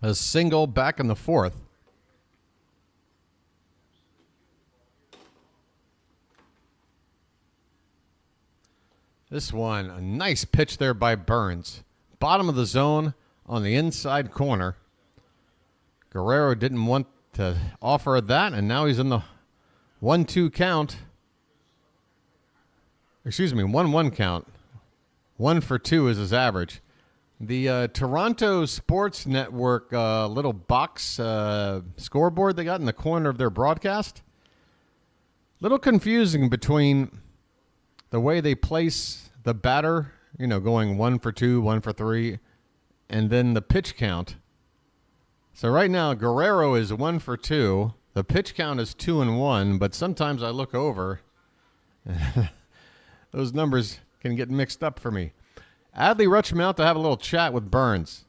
A single back in the 4th. This one, a nice pitch there by Burns. Bottom of the zone on the inside corner. Guerrero didn't want to offer that, and now he's in the 1-2 count. Excuse me, 1-1 count. 1 for 2 is his average. The Toronto Sports Network little box scoreboard they got in the corner of their broadcast. Little confusing between the way they place the batter, you know, going 1 for 2, 1 for 3, and then the pitch count. So right now, Guerrero is 1 for 2. The pitch count is 2-1, but sometimes I look over. Those numbers can get mixed up for me. Adley Rutschman out to have a little chat with Burns.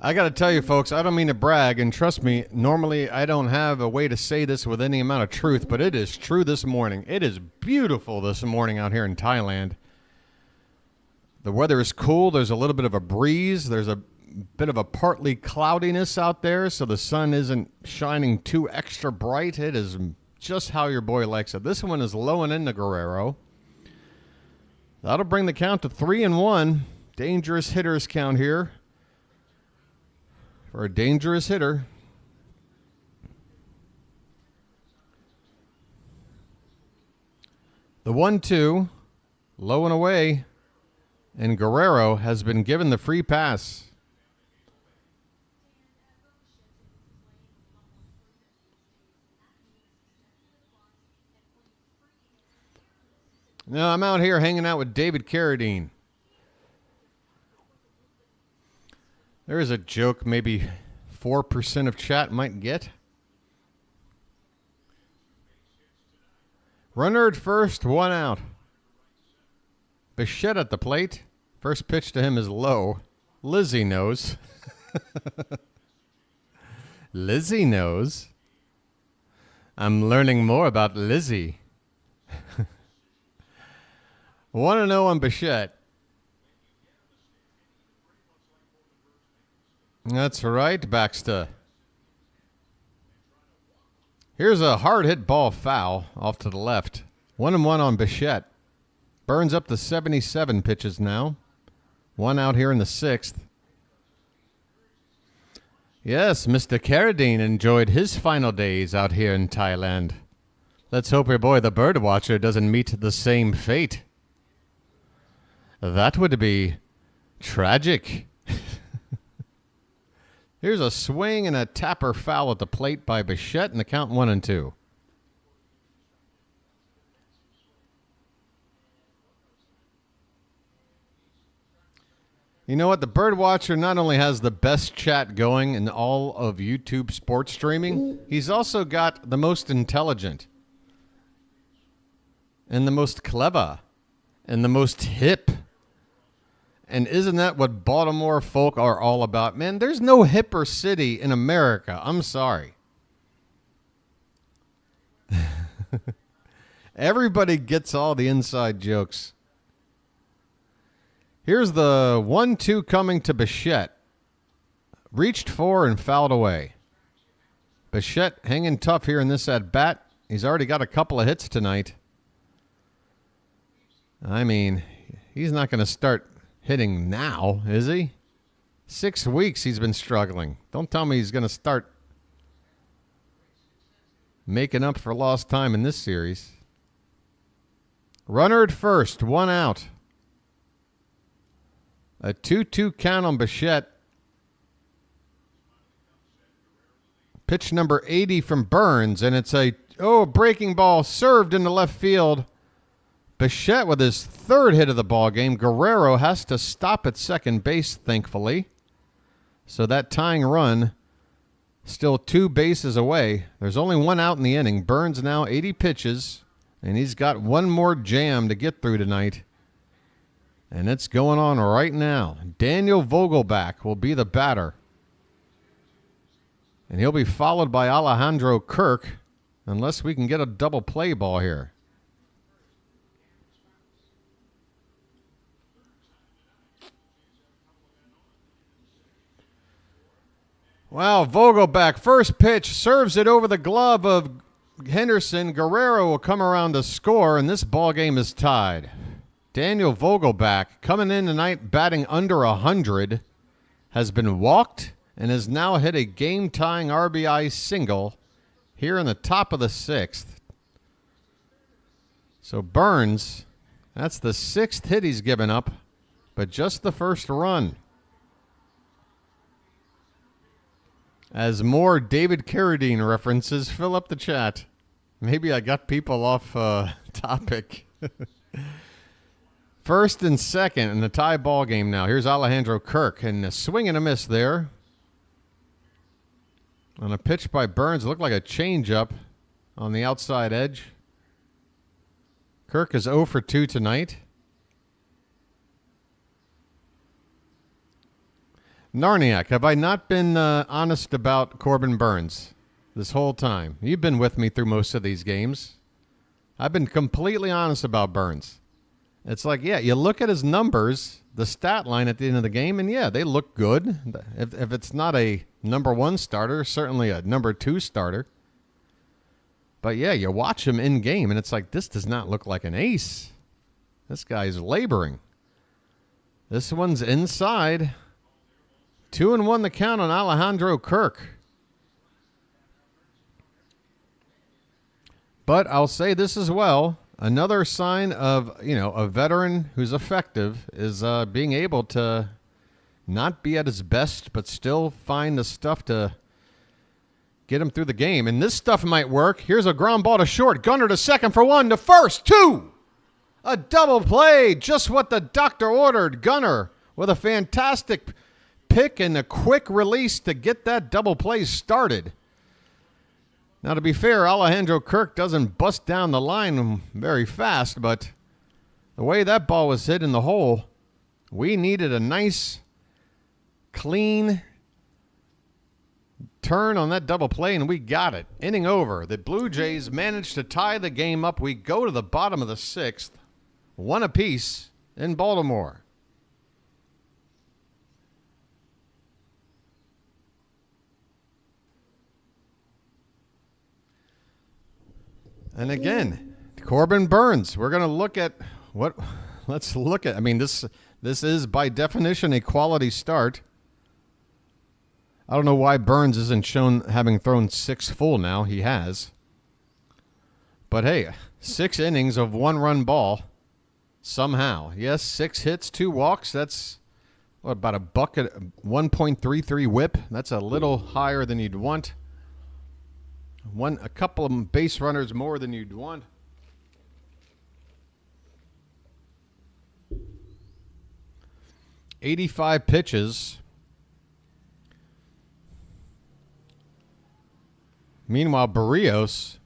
I got to tell you, folks, I don't mean to brag, and trust me, normally I don't have a way to say this with any amount of truth, but it is true this morning. It is beautiful this morning out here in Thailand. The weather is cool. There's a little bit of a breeze. There's a bit of a partly cloudiness out there, so the sun isn't shining too extra bright. It is just how your boy likes it. This one is low and into Guerrero. That'll bring the count to 3-1. Dangerous hitters count here for a dangerous hitter. The 1-2, low and away, and Guerrero has been given the free pass. Now I'm out here hanging out with David Carradine. There is a joke maybe 4% of chat might get. Runner at first, 1 out. Bichette at the plate. First pitch to him is low. Lizzie knows. Lizzie knows. I'm learning more about Lizzie. 1-0 on Bichette. That's right, Baxter. Here's a hard hit ball foul off to the left. 1-1 on Bichette. Burns up to 77 pitches now. 1 out here in the 6th. Yes, Mr. Carradine enjoyed his final days out here in Thailand. Let's hope your boy the BirdWatcher doesn't meet the same fate. That would be tragic. Here's a swing and a tapper foul at the plate by Bichette, and the count 1-2. You know what? The BirdWatcher not only has the best chat going in all of YouTube sports streaming, he's also got the most intelligent and the most clever and the most hip. And isn't that what Baltimore folk are all about? Man, there's no hipper city in America. I'm sorry. Everybody gets all the inside jokes. Here's the 1-2 coming to Bichette. Reached for and fouled away. Bichette hanging tough here in this at-bat. He's already got a couple of hits tonight. I mean, he's not going to start hitting now, is he? 6 weeks he's been struggling. Don't tell me he's going to start making up for lost time in this series. Runner at first, 1 out. A 2-2 count on Bichette. Pitch number 80 from Burns, and it's a breaking ball served into left field. Bichette with his 3rd hit of the ball game. Guerrero has to stop at second base, thankfully. So that tying run still 2 bases away. There's only 1 out in the inning. Burns now 80 pitches, and he's got 1 more jam to get through tonight. And it's going on right now. Daniel Vogelbach will be the batter. And he'll be followed by Alejandro Kirk, unless we can get a double play ball here. Wow, Vogelbach, first pitch, serves it over the glove of Henderson. Guerrero will come around to score, and this ball game is tied. Daniel Vogelbach, coming in tonight batting under 100, has been walked and has now hit a game-tying RBI single here in the top of the 6th. So Burns, that's the 6th hit he's given up, but just the first run. As more David Carradine references fill up the chat. Maybe I got people off topic. First and second in the tie ball game now. Here's Alejandro Kirk, and a swing and a miss there. On a pitch by Burns, looked like a changeup on the outside edge. Kirk is 0 for 2 tonight. Narniak, have I not been honest about Corbin Burns this whole time? You've been with me through most of these games. I've been completely honest about Burns. It's like, yeah, you look at his numbers, the stat line at the end of the game, and yeah, they look good. If it's not a number one starter, certainly a number two starter. But yeah, you watch him in game, and it's like, this does not look like an ace. This guy's laboring. This one's inside. 2-1 the count on Alejandro Kirk. But I'll say this as well. Another sign of, a veteran who's effective is being able to not be at his best, but still find the stuff to get him through the game. And this stuff might work. Here's a ground ball to short. Gunner to second for one, to first, two. A double play, just what the doctor ordered. Gunner with a fantastic pick and a quick release to get that double play started. Now, to be fair, Alejandro Kirk doesn't bust down the line very fast, but the way that ball was hit in the hole, we needed a nice, clean turn on that double play, and we got it. Inning over. The Blue Jays managed to tie the game up. We go to the bottom of the sixth, one apiece in Baltimore. And again, Corbin Burns. We're going to look at what. Let's look at. I mean, this is by definition a quality start. I don't know why Burns isn't shown having thrown 6 full now. He has. But hey, 6 innings of 1-run ball. Somehow, yes, 6 hits, 2 walks. That's what, about a bucket, 1.33 whip. That's a little higher than you'd want. A couple of base runners more than you'd want. "85 pitches. Meanwhile, Berrios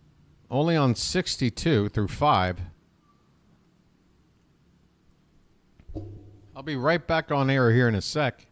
only on 62 through 5. I'll be right back on air here in a sec.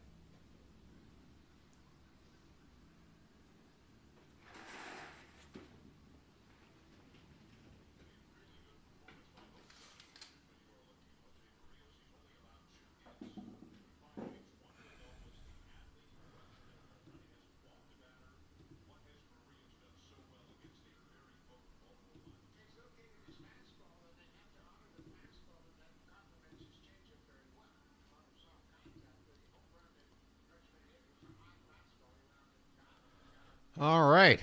All right.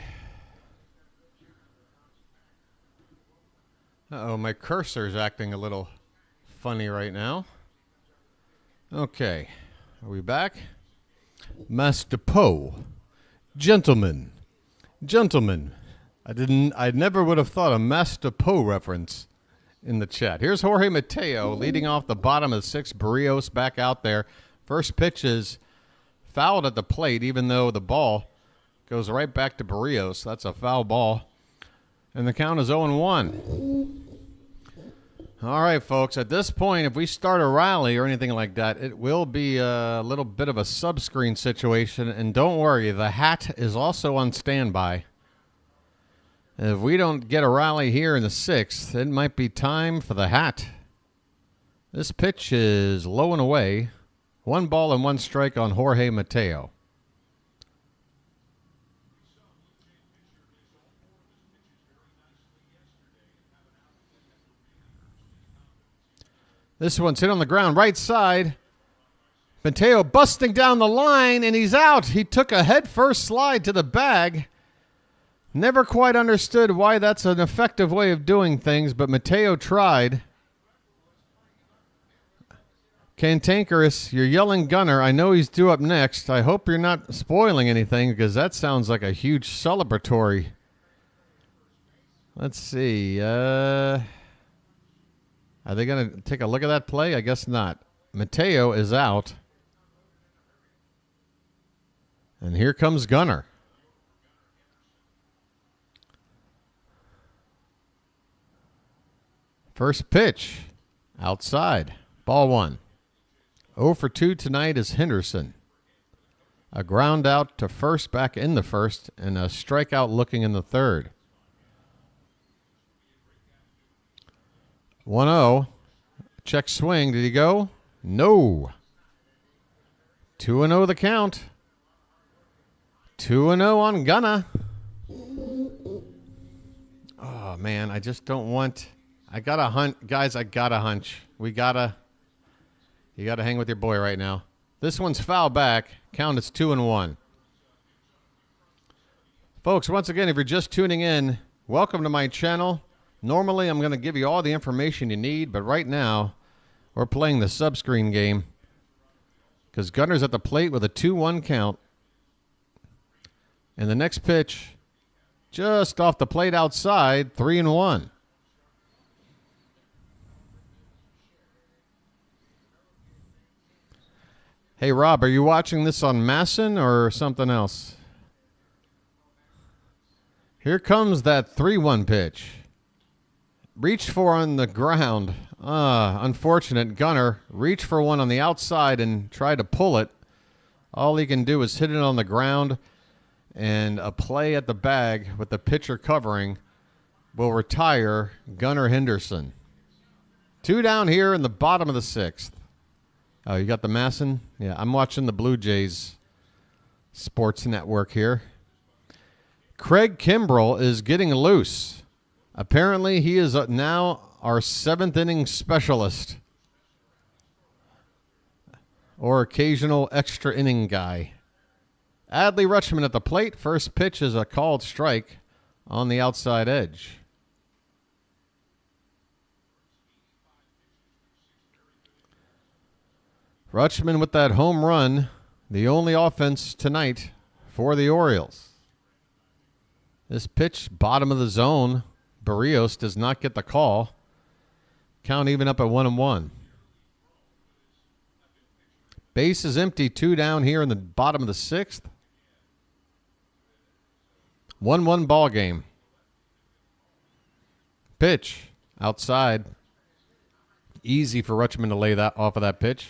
Uh-oh, my cursor's acting a little funny right now. Okay. Are we back? Master Poe. Gentlemen. I never would have thought a Master Poe reference in the chat. Here's Jorge Mateo leading off the bottom of the 6th. Berrios back out there. First pitch is fouled at the plate, even though the ball goes right back to Berrios. That's a foul ball. And the count is 0-1. All right, folks. At this point, if we start a rally or anything like that, it will be a little bit of a sub-screen situation. And don't worry, the hat is also on standby. If we don't get a rally here in the 6th, it might be time for the hat. This pitch is low and away. 1 ball and 1 strike on Jorge Mateo. This one's hit on the ground, right side. Mateo busting down the line, and he's out. He took a head-first slide to the bag. Never quite understood why that's an effective way of doing things, but Mateo tried. Cantankerous, you're yelling Gunner. I know he's due up next. I hope you're not spoiling anything, because that sounds like a huge celebratory. Let's see. Are they going to take a look at that play? I guess not. Mateo is out. And here comes Gunner. First pitch. Outside. Ball 1. 0 for 2 tonight is Henderson. A ground out to first back in the first, and a strikeout looking in the third. 1-0. Check swing. Did he go? No. 2-0 the count. 2-0 on Gunna. Oh, man, I just don't want... I got a hunch. Guys, I got a hunch. You got to hang with your boy right now. This one's foul back. Count is 2-1. Folks, once again, if you're just tuning in, welcome to my channel. Normally, I'm going to give you all the information you need, but right now, we're playing the sub-screen game because Gunner's at the plate with a 2-1 count. And the next pitch, just off the plate outside, 3-1. Hey, Rob, are you watching this on Masson or something else? Here comes that 3-1 pitch. Reached for on the ground. Unfortunate. Gunner reached for one on the outside and tried to pull it. All he can do is hit it on the ground, and a play at the bag with the pitcher covering will retire Gunnar Henderson. 2 down here in the bottom of the 6th. Oh, you got the Masson? Yeah, I'm watching the Blue Jays Sports Network here. Craig Kimbrell is getting loose. Apparently, he is now our 7th inning specialist or occasional extra inning guy. Adley Rutschman at the plate. First pitch is a called strike on the outside edge. Rutschman with that home run, the only offense tonight for the Orioles. This pitch, bottom of the zone. Berrios does not get the call. Count even up at 1-1. Base is empty. 2 down here in the bottom of the 6th. 1-1 ball game. Pitch outside. Easy for Rutschman to lay that off of that pitch.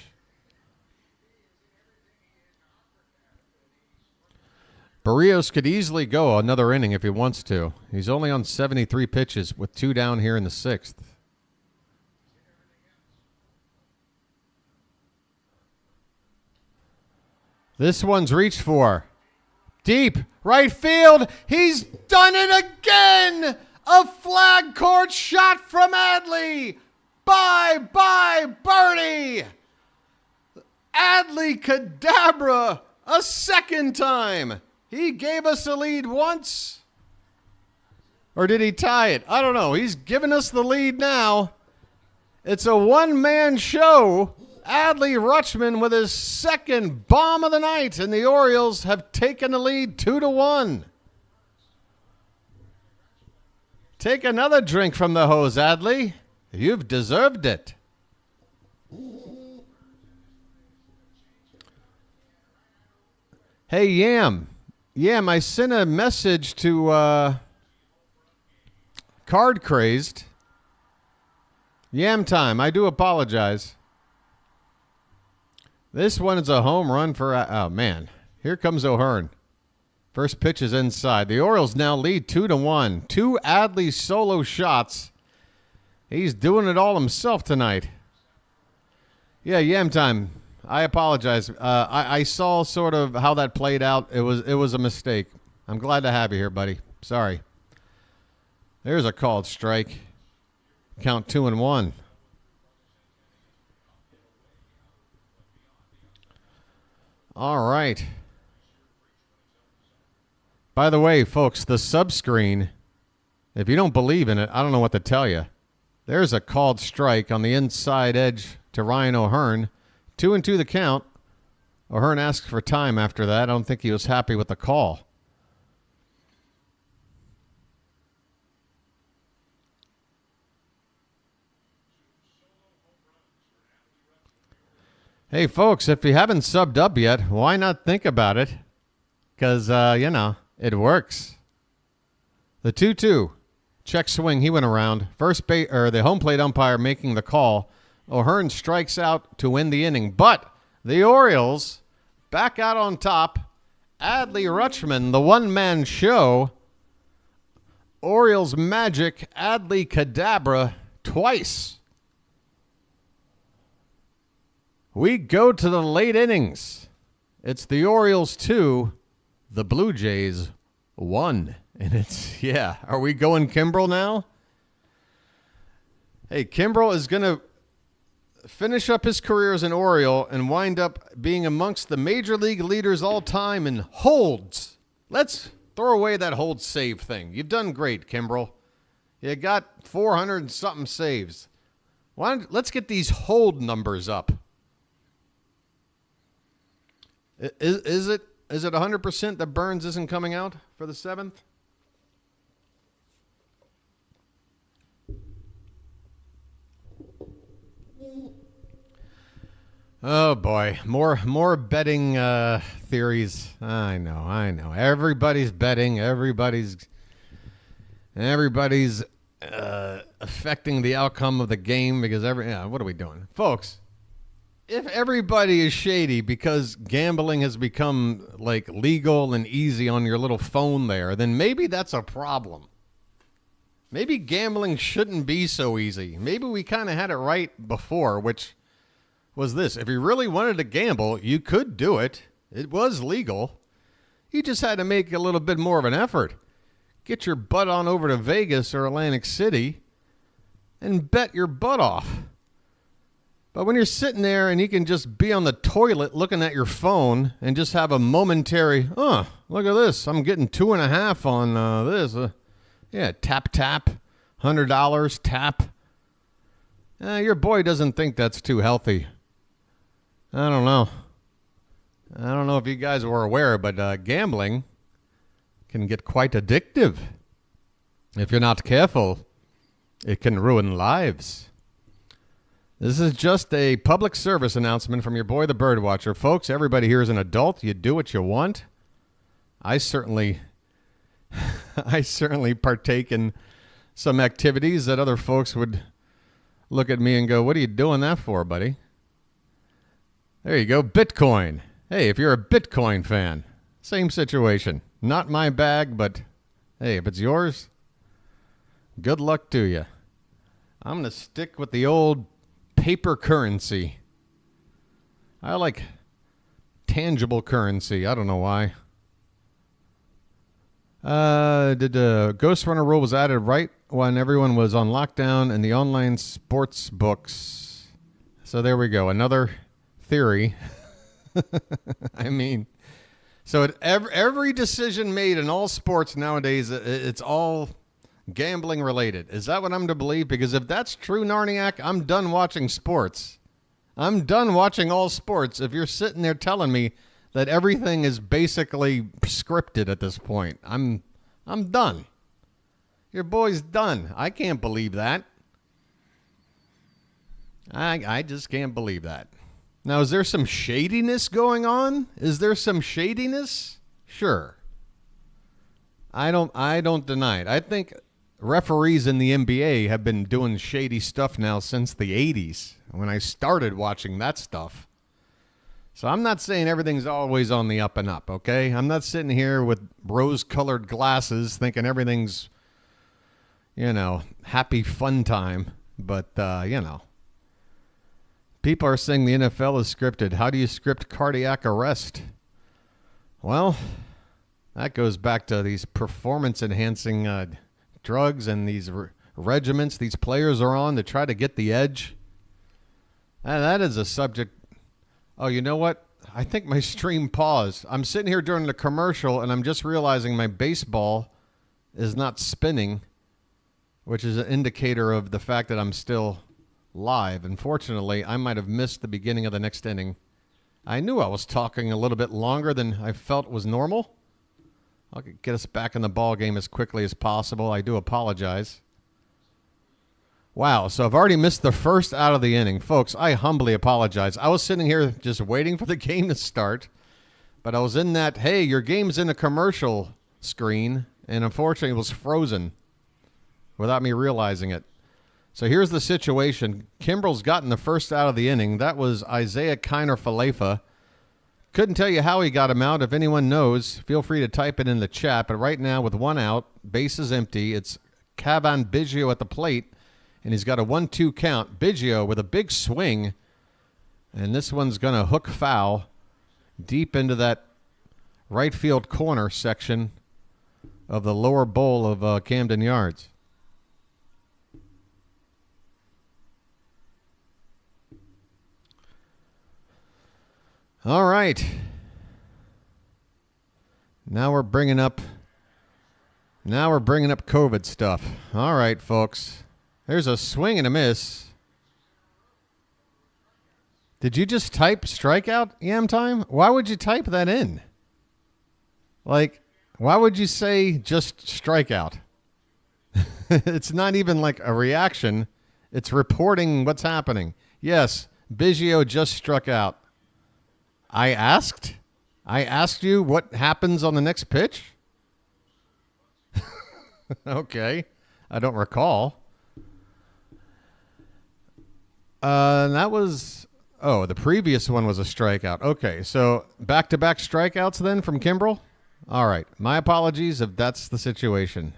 Berrios could easily go another inning if he wants to. He's only on 73 pitches with 2 down here in the 6th. This one's reached for. Deep right field. He's done it again. A flag court shot from Adley. Bye, birdie. Adley Cadabra a second time. He gave us a lead once. Or did he tie it? I don't know. He's giving us the lead now. It's a one-man show. Adley Rutschman with his second bomb of the night, and the Orioles have taken the lead 2-1. Take another drink from the hose, Adley. You've deserved it. Hey, Yam. Yam, I sent a message to Card Crazed. Yam time. I do apologize. This one is a home run for... oh, man. Here comes O'Hearn. First pitch is inside. The Orioles now lead 2-1. 2 Adley solo shots. He's doing it all himself tonight. Yeah, Yam time. I apologize. I saw sort of how that played out. It was a mistake. I'm glad to have you here, buddy. Sorry. There's a called strike. Count 2-1. All right. By the way, folks, the subscreen, if you don't believe in it, I don't know what to tell you. There's a called strike on the inside edge to Ryan O'Hearn. 2-2 the count. O'Hearn asked for time after that. I don't think he was happy with the call. Hey, folks, if you haven't subbed up yet, why not think about it? Because, you know, it works. The 2-2. Check swing. He went around. First base, or the home plate umpire making the call. O'Hearn strikes out to win the inning. But the Orioles back out on top Adley Rutschman, the one-man show. Orioles magic, Adley Cadabra, twice. We go to the late innings. It's the Orioles 2, the Blue Jays 1. And it's, yeah, are we going Kimbrel now? Hey, Kimbrel is going to finish up his career as an Oriole and wind up being amongst the major league leaders all time in holds. Let's throw away that hold save thing. You've done great, Kimbrel. You got 400 and something saves. Let's get these hold numbers up. Is it 100% that Burns isn't coming out for the 7th? Oh boy, more betting theories. I know. Everybody's betting. Everybody's affecting the outcome of the game because what are we doing, folks? If everybody is shady because gambling has become like legal and easy on your little phone there, then maybe that's a problem. Maybe gambling shouldn't be so easy. Maybe we kind of had it right before, which was this. If you really wanted to gamble, you could do it. It was legal. You just had to make a little bit more of an effort. Get your butt on over to Vegas or Atlantic City and bet your butt off. But when you're sitting there and you can just be on the toilet looking at your phone and just have a momentary, look at this. I'm getting 2.5 on this. Tap, $100, tap. Your boy doesn't think that's too healthy. I don't know. I don't know if you guys were aware, but gambling can get quite addictive. If you're not careful, it can ruin lives. This is just a public service announcement from your boy, the BirdWatcher. Folks, everybody here is an adult. You do what you want. I certainly partake in some activities that other folks would look at me and go, what are you doing that for, buddy? There you go, Bitcoin. Hey, if you're a Bitcoin fan, same situation. Not my bag, but hey, if it's yours, good luck to you. I'm going to stick with the old paper currency. I like tangible currency. I don't know why. Did the Ghost Runner rule was added right when everyone was on lockdown and the online sports books. So there we go. Another theory. I mean, so every decision made in all sports nowadays, it's all gambling related. Is that what I'm to believe? Because if that's true, Narniak, I'm done watching sports. I'm done watching all sports. If you're sitting there telling me that everything is basically scripted at this point, I'm done. Your boy's done. I can't believe that. I just can't believe that. Now, is there some shadiness going on? Is there some shadiness? Sure. I don't deny it. I think referees in the NBA have been doing shady stuff now since the 80s when I started watching that stuff. So I'm not saying everything's always on the up and up, okay? I'm not sitting here with rose-colored glasses thinking everything's, happy fun time. But, people are saying the NFL is scripted. How do you script cardiac arrest? Well, that goes back to these performance-enhancing drugs and these regiments these players are on to try to get the edge. And that is a subject. Oh, you know what? I think my stream paused. I'm sitting here during the commercial, and I'm just realizing my baseball is not spinning, which is an indicator of the fact that I'm still live. Unfortunately, I might have missed the beginning of the next inning. I knew I was talking a little bit longer than I felt was normal. I'll get us back in the ball game as quickly as possible. I do apologize. Wow, so I've already missed the first out of the inning. Folks, I humbly apologize. I was sitting here just waiting for the game to start, but I was in that, hey, your game's in a commercial screen, and unfortunately it was frozen without me realizing it. So here's the situation. Kimbrel's gotten the first out of the inning. That was Isaiah Kiner-Falefa Couldn't tell you how he got him out. If anyone knows, feel free to type it in the chat. But right now, with one out, base is empty. It's Cavan Biggio at the plate, and he's got a 1-2 count. Biggio with a big swing, and this one's going to hook foul deep into that right field corner section of the lower bowl of Camden Yards. All right. Now we're bringing up COVID stuff. All right, folks. There's a swing and a miss. Did you just type strikeout, Yam Time? Why would you type that in? Like, why would you say just strikeout? It's not even like a reaction. It's reporting what's happening. Yes, Biggio just struck out. I asked you what happens on the next pitch? Okay. I don't recall. That was... Oh, the previous one was a strikeout. Okay, so back-to-back strikeouts then from Kimbrel? All right. My apologies if that's the situation.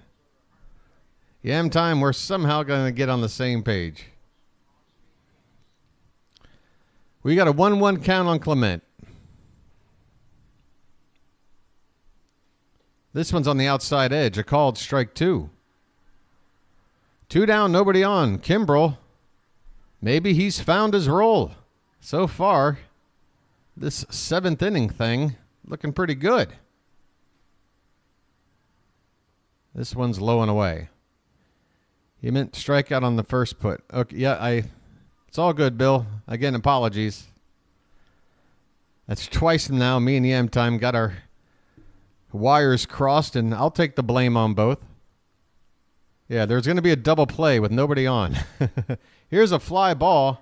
Yam Time, we're somehow going to get on the same page. We got a 1-1 count on Clement. This one's on the outside edge. A called strike 2. 2 down, nobody on. Kimbrel, maybe he's found his role. So far, this 7th inning thing looking pretty good. This one's low and away. He meant strikeout on the first put. Okay, yeah, it's all good, Bill. Again, apologies. That's twice now. Me and Yam Time got our wires crossed, and I'll take the blame on both. Yeah, there's going to be a double play with nobody on. Here's a fly ball.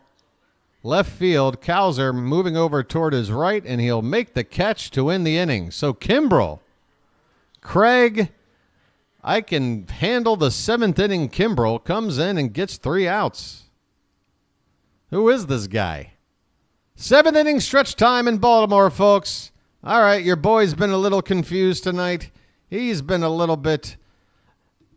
Left field, Cowser moving over toward his right, and he'll make the catch to win the inning. So Kimbrel, Craig, I can handle the 7th inning. Kimbrel comes in and gets 3 outs. Who is this guy? 7th inning stretch time in Baltimore, folks. All right, your boy's been a little confused tonight. He's been a little bit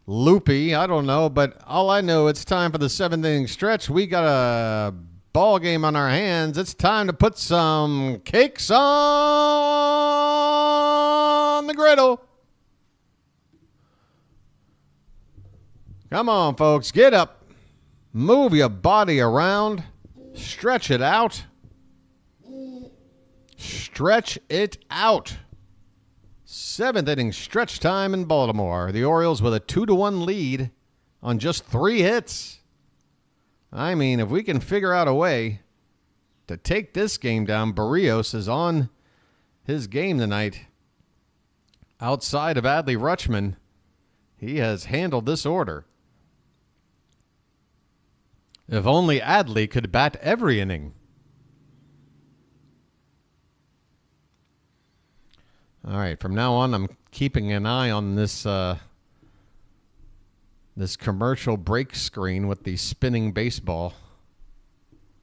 loopy. I don't know, but all I know, it's time for the 7th inning stretch. We got a ball game on our hands. It's time to put some cakes on the griddle. Come on, folks. Get up. Move your body around. Stretch it out. Stretch it out. 7th inning stretch time in Baltimore. The Orioles with a 2-1 lead on just 3 hits. I mean, if we can figure out a way to take this game down, Berrios is on his game tonight. Outside of Adley Rutschman, he has handled this order. If only Adley could bat every inning. All right, from now on, I'm keeping an eye on this this commercial break screen with the spinning baseball.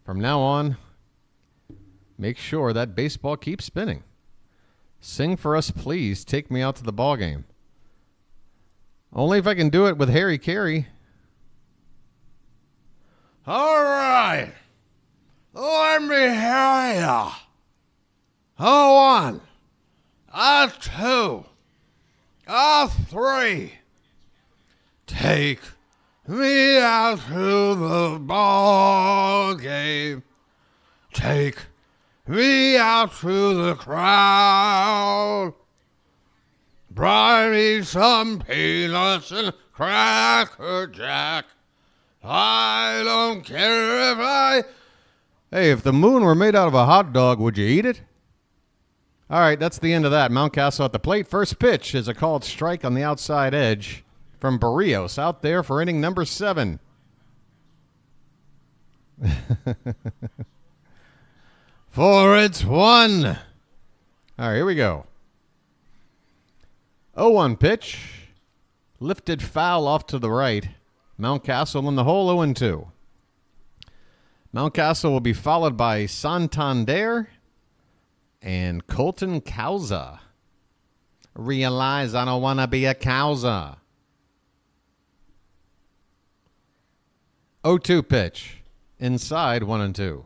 From now on, make sure that baseball keeps spinning. Sing for us, please. Take me out to the ball game. Only if I can do it with Harry Carey. All right. Let me hear ya. A 1. A 2. A 3. Take me out to the ball game. Take me out to the crowd. Buy me some peanuts and Cracker Jack. I don't care if I... Hey, if the moon were made out of a hot dog, would you eat it? All right, that's the end of that. Mountcastle at the plate. First pitch is a called strike on the outside edge from Berrios out there for inning number 7. For it's 1. All right, here we go. 0-1 pitch. Lifted foul off to the right. Mountcastle in the hole, 0-2. Mountcastle will be followed by Santander. and Colton Cowsa. Realize I don't want to be a Cowsa. 0-2 pitch. Inside 1-2.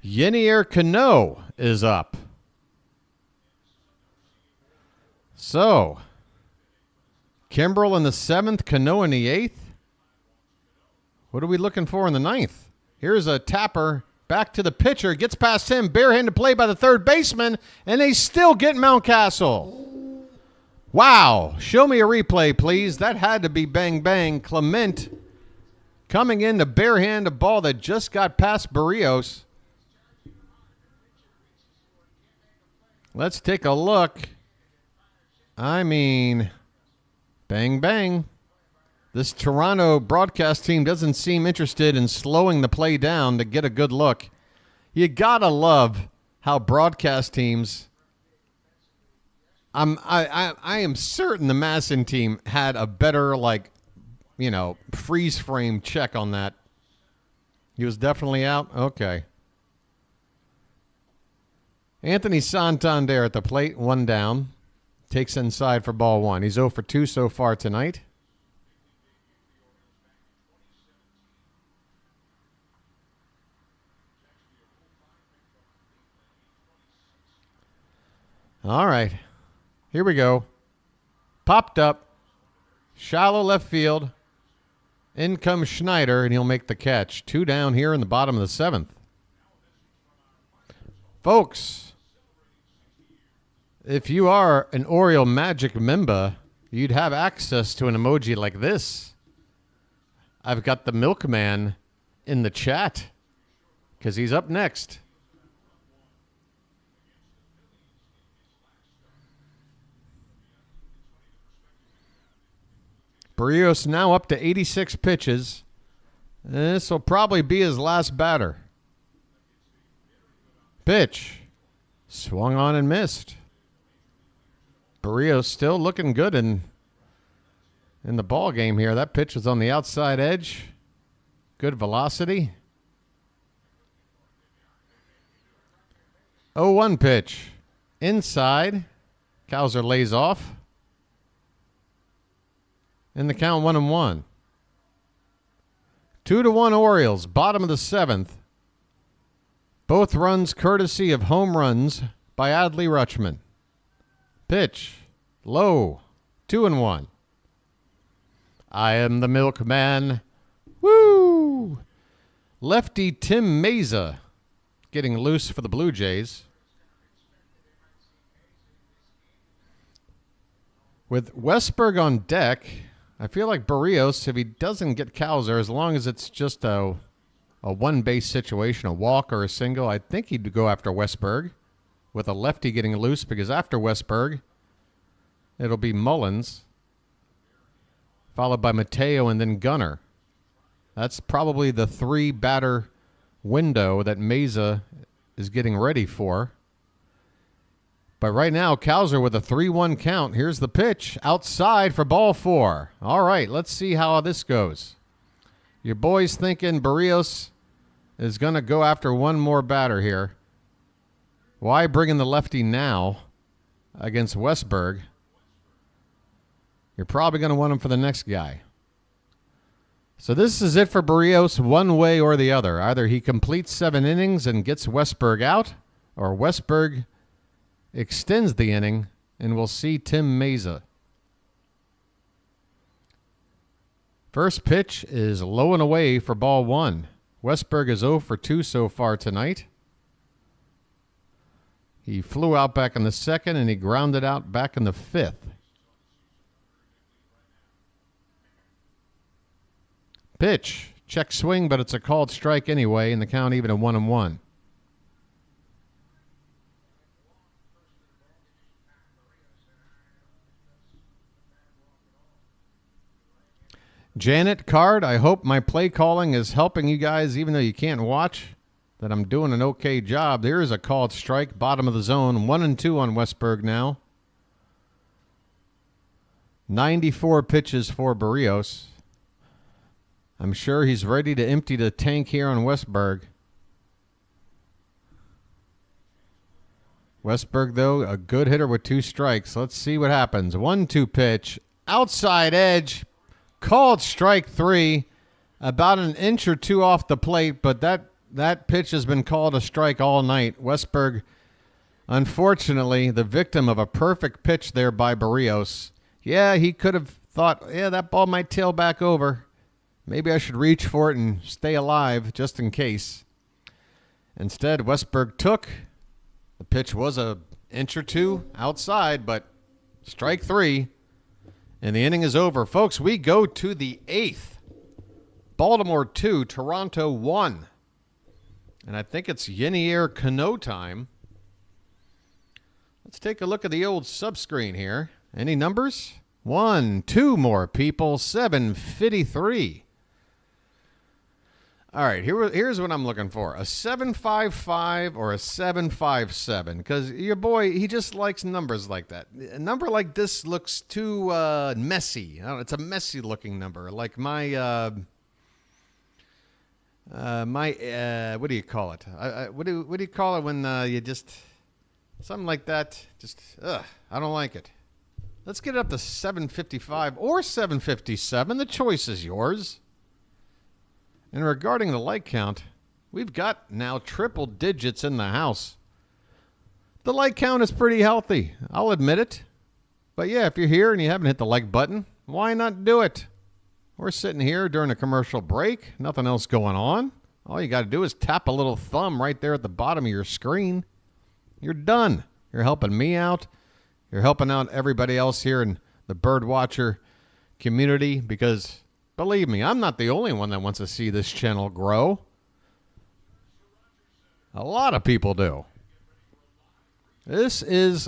Yenier Cano is up. So, Kimbrel in the 7th, Cano in the 8th. What are we looking for in the 9th? Here's a tapper. Back to the pitcher. Gets past him. Barehanded play by the third baseman. And they still get Mountcastle. Wow. Show me a replay, please. That had to be bang, bang. Clement coming in to barehand a ball that just got past Berrios. Let's take a look. I mean, bang, bang. This Toronto broadcast team doesn't seem interested in slowing the play down to get a good look. You got to love how broadcast teams, I am certain the Masson team had a better, freeze frame check on that. He was definitely out? Okay. Anthony Santander at the plate, 1 down. Takes inside for ball 1. He's 0 for 2 so far tonight. All right. Here we go. Popped up. Shallow left field. In comes Schneider, and he'll make the catch. 2 down here in the bottom of the 7th. Folks, if you are an Oriole Magic member, you'd have access to an emoji like this. I've got the milkman in the chat because he's up next. Berrios now up to 86 pitches. This will probably be his last batter. Pitch. Swung on and missed. Berrios still looking good in the ball game here. That pitch was on the outside edge. Good velocity. 0-1 pitch. Inside. Cowser lays off. In the count 1-1. 2-1 Orioles. Bottom of the 7th. Both runs courtesy of home runs by Adley Rutschman. Pitch. Low. 2-1. I am the milkman. Woo! Lefty Tim Meza getting loose for the Blue Jays. With Westberg on deck, I feel like Berrios, if he doesn't get Cowser, as long as it's just a one-base situation, a walk or a single, I think he'd go after Westberg with a lefty getting loose, because after Westberg, it'll be Mullins, followed by Mateo and then Gunnar. That's probably the 3-batter window that Meza is getting ready for. But right now, Cowser with a 3-1 count. Here's the pitch. Outside for ball 4. All right, let's see how this goes. Your boy's thinking Berrios is going to go after one more batter here. Why bring in the lefty now against Westberg? You're probably going to want him for the next guy. So this is it for Berrios, one way or the other. Either he completes 7 innings and gets Westberg out, or Westberg extends the inning, and we'll see Tim Meza. First pitch is low and away for ball 1. Westberg is 0 for 2 so far tonight. He flew out back in the 2nd, and he grounded out back in the 5th. Pitch. Check swing, but it's a called strike anyway, and the count even at 1-1. Janet Card, I hope my play calling is helping you guys, even though you can't watch, that I'm doing an okay job. There is a called strike, bottom of the zone, 1-2 on Westberg now. 94 pitches for Berrios. I'm sure he's ready to empty the tank here on Westberg. Westberg, though, a good hitter with 2 strikes. Let's see what happens. 1-2 pitch. Outside edge. Called strike 3. About an inch or 2 off the plate, but that pitch has been called a strike all night. Westberg, unfortunately, the victim of a perfect pitch there by Berrios. Yeah, he could have thought, yeah, that ball might tail back over. Maybe I should reach for it and stay alive just in case. Instead, Westberg took. The pitch was an inch or 2 outside, but strike 3. And the inning is over. Folks, we go to the 8th. Baltimore 2, Toronto 1. And I think it's Yooooouuuuuu Cano time. Let's take a look at the old subscreen here. Any numbers? 1, 2 more people. 753. All right, here's what I'm looking for. A 755 or a 757. Because your boy, he just likes numbers like that. A number like this looks too messy. I don't know, it's a messy looking number. Like my what do you call it? What do you call it when you just something like that? Just I don't like it. Let's get it up to 755 or 757. The choice is yours. And regarding the like count, we've got now triple digits in the house. The like count is pretty healthy. I'll admit it. But yeah, if you're here and you haven't hit the like button, why not do it? We're sitting here during a commercial break. Nothing else going on. All you got to do is tap a little thumb right there at the bottom of your screen. You're done. You're helping me out. You're helping out everybody else here in the BirdWatcher community because, believe me, I'm not the only one that wants to see this channel grow. A lot of people do. This is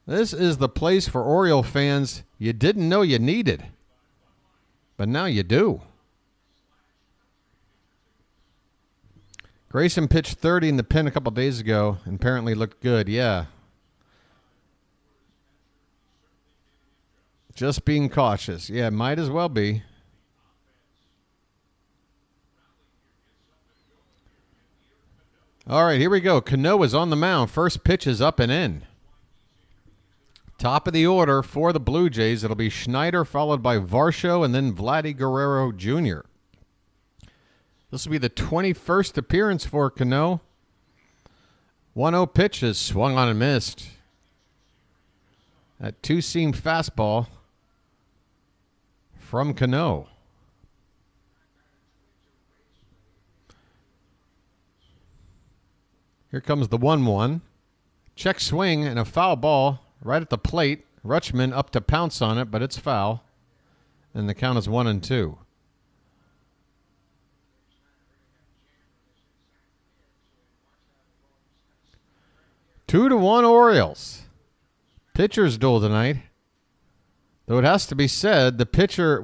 the place for Oriole fans you didn't know you needed. But now you do. Grayson pitched 30 in the pen a couple days ago and apparently looked good. Yeah. Just being cautious. Yeah, might as well be. All right, here we go. Cano is on the mound. First pitch is up and in. Top of the order for the Blue Jays. It'll be Schneider followed by Varsho and then Vladdy Guerrero Jr. This will be the 21st appearance for Cano. 1-0 pitch is swung on and missed. That 2-seam fastball from Cano. Here comes the 1-1. Check swing and a foul ball right at the plate. Rutschman up to pounce on it, but it's foul. And the count is 1-2. 2-1 Orioles. Pitcher's duel tonight. Though it has to be said, the pitcher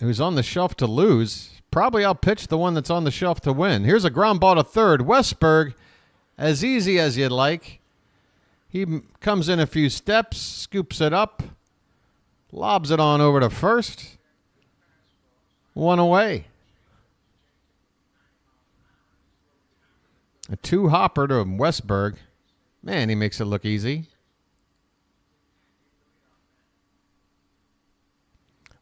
who's on the shelf to lose probably outpitched the one that's on the shelf to win. Here's a ground ball to third. Westberg, as easy as you'd like. He comes in a few steps, scoops it up, lobs it on over to first. 1 away. A 2-hopper to Westberg. Man, he makes it look easy.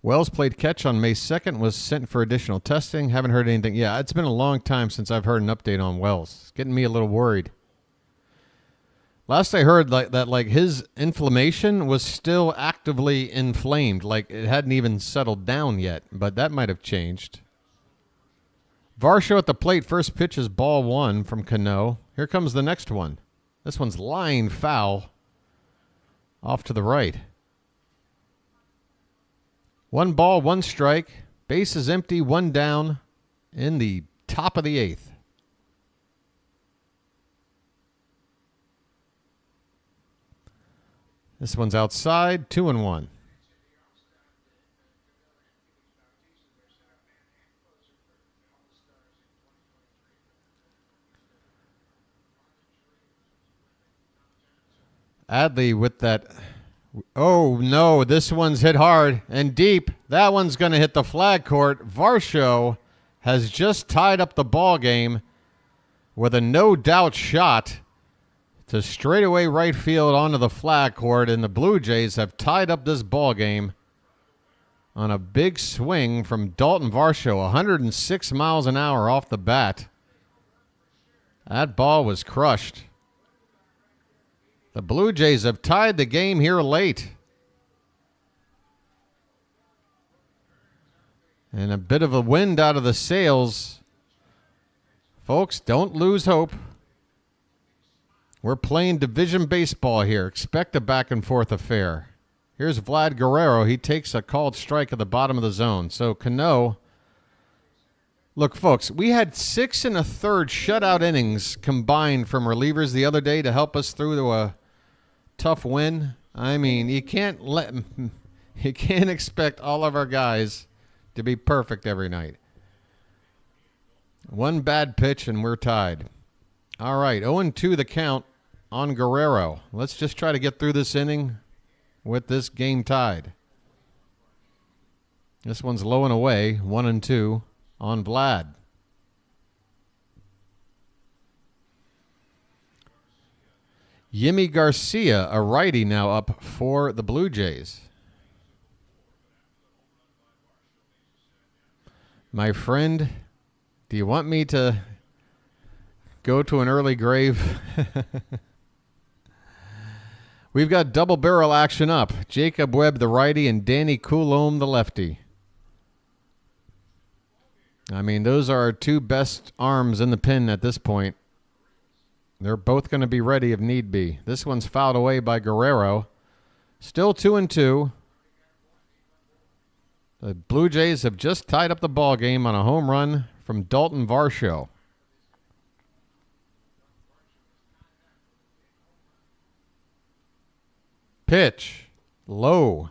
Wells played catch on May 2nd, was sent for additional testing. Haven't heard anything. Yeah, it's been a long time since I've heard an update on Wells. It's getting me a little worried. Last I heard that his inflammation was still actively inflamed. Like it hadn't even settled down yet, but that might have changed. Varsho at the plate. First pitch is ball 1 from Cano. Here comes the next one. This one's line foul off to the right. 1 ball, 1 strike. Base is empty, 1 down in the top of the 8th. This one's outside, 2-1. Adley with that. Oh, no, this one's hit hard and deep. That one's going to hit the flag court. Varsho has just tied up the ball game with a no-doubt shot to straightaway right field onto the flag court, and the Blue Jays have tied up this ball game on a big swing from Dalton Varsho, 106 miles an hour off the bat. That ball was crushed. The Blue Jays have tied the game here late. And a bit of a wind out of the sails. Folks, don't lose hope. We're playing division baseball here. Expect a back and forth affair. Here's Vlad Guerrero. He takes a called strike at the bottom of the zone. So Cano. Look, folks, we had 6 1/3 shutout innings combined from relievers the other day to help us through to a tough win. I mean, you can't expect all of our guys to be perfect every night. One bad pitch and we're tied. All right, 0-2 the count on Guerrero. Let's just try to get through this inning with this game tied. This one's low and away, 1-2 on Vlad. Yimi Garcia, a righty, now up for the Blue Jays. My friend, do you want me to go to an early grave? We've got double barrel action up. Jacob Webb, the righty, and Danny Coulombe, the lefty. I mean, those are our two best arms in the pen at this point. They're both going to be ready if need be. This one's fouled away by Guerrero. Still 2-2. The Blue Jays have just tied up the ball game on a home run from Dalton Varsho. Pitch. Low.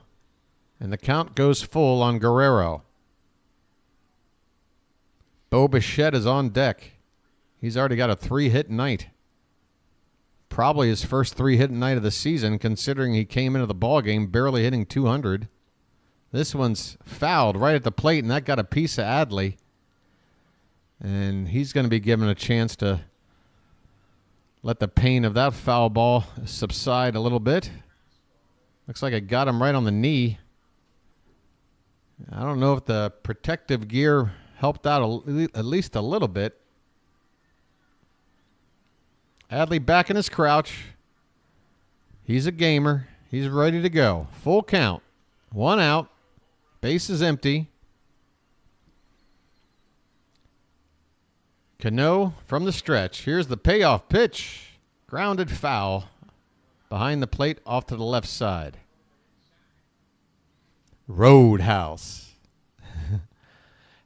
And the count goes full on Guerrero. Bo Bichette is on deck. He's already got a 3-hit night. Probably his first 3-hit night of the season, considering he came into the ball game barely hitting 200. This one's fouled right at the plate, and that got a piece of Adley. And he's going to be given a chance to let the pain of that foul ball subside a little bit. Looks like it got him right on the knee. I don't know if the protective gear helped out at least a little bit. Adley back in his crouch. He's a gamer. He's ready to go. Full count. 1 out. Base is empty. Cano from the stretch. Here's the payoff pitch. Grounded foul. Behind the plate off to the left side. Roadhouse.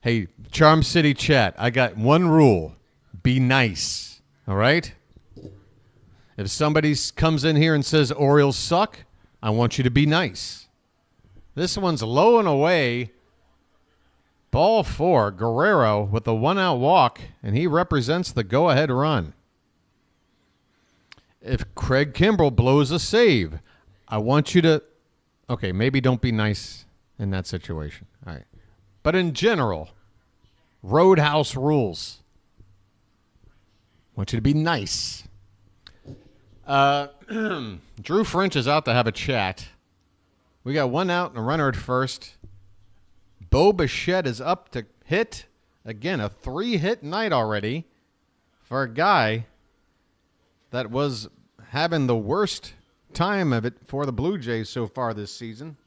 Hey, Charm City chat, I got one rule. Be nice. All right? If somebody comes in here and says Orioles suck, I want you to be nice. This one's low and away. Ball 4. Guerrero with a 1-out walk, and he represents the go-ahead run. If Craig Kimbrell blows a save, I want you to... Okay, maybe don't be nice in that situation. All right. But in general, Roadhouse rules. I want you to be nice. Drew French is out to have a chat. We got 1 out and a runner at first. Bo Bichette is up to hit. Again, a 3-hit night already for a guy that was having the worst time of it for the Blue Jays so far this season.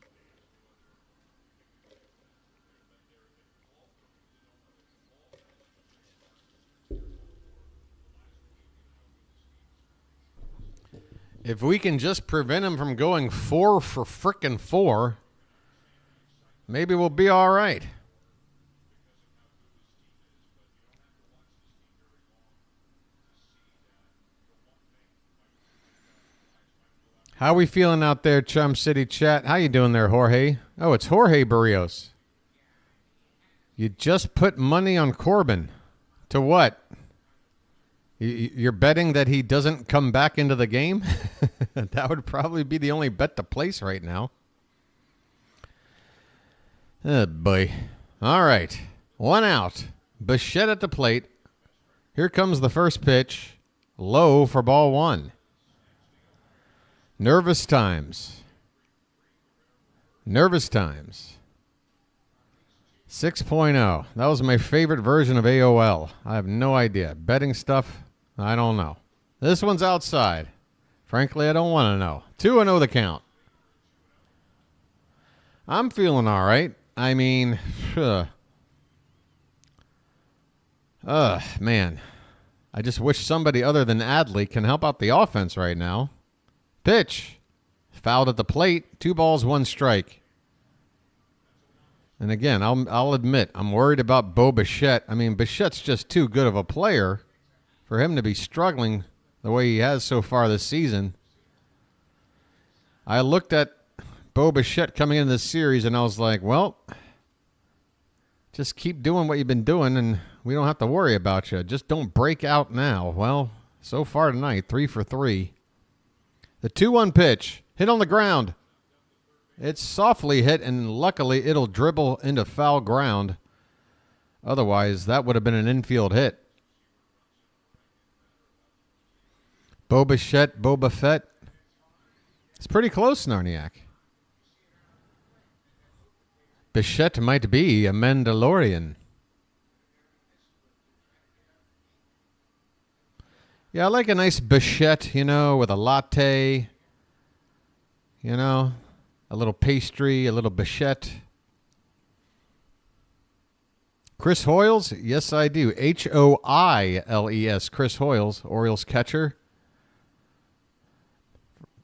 If we can just prevent him from going 4 for frickin' 4, maybe we'll be all right. How we feeling out there, Chum City chat? How you doing there, Jorge? Oh, it's Jorge Berrios. You just put money on Corbin. To what? You're betting that he doesn't come back into the game? That would probably be the only bet to place right now. Oh, boy. All right. 1 out. Bichette at the plate. Here comes the first pitch. Low for ball 1. Nervous times. Nervous times. 6.0. That was my favorite version of AOL. I have no idea. Betting stuff, I don't know. This one's outside. Frankly, I don't want to know. 2-0 the count. I'm feeling all right. I mean, man. I just wish somebody other than Adley can help out the offense right now. Pitch. Fouled at the plate. 2 balls, 1 strike. And again, I'll admit, I'm worried about Bo Bichette. I mean, Bichette's just too good of a player for him to be struggling the way he has so far this season. I looked at Bo Bichette coming into this series, and I was like, well, just keep doing what you've been doing, and we don't have to worry about you. Just don't break out now. Well, so far tonight, 3 for 3. The 2-1 pitch, hit on the ground. It's softly hit, and luckily it'll dribble into foul ground. Otherwise, that would have been an infield hit. Bo Bichette, Boba Fett. It's pretty close, Narniak. Bichette might be a Mandalorian. Yeah, I like a nice Bichette, with a latte, a little pastry, a little Bichette. Chris Hoiles? Yes, I do. Hoiles. Chris Hoiles, Orioles catcher.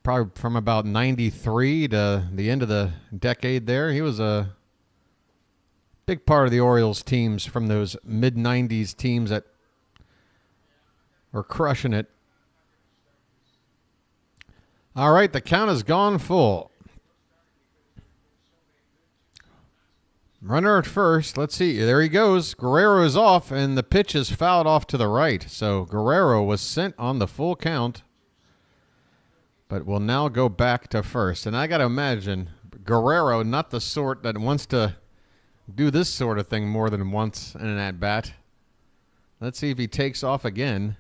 Probably from about 93 to the end of the decade there. He was a big part of the Orioles teams from those mid-90s teams that were crushing it. All right, the count has gone full. Runner at first. Let's see. There he goes. Guerrero is off, and the pitch is fouled off to the right. So Guerrero was sent on the full count, but will now go back to first. And I got to imagine Guerrero, not the sort that wants to do this sort of thing more than once in an at-bat. Let's see if he takes off again.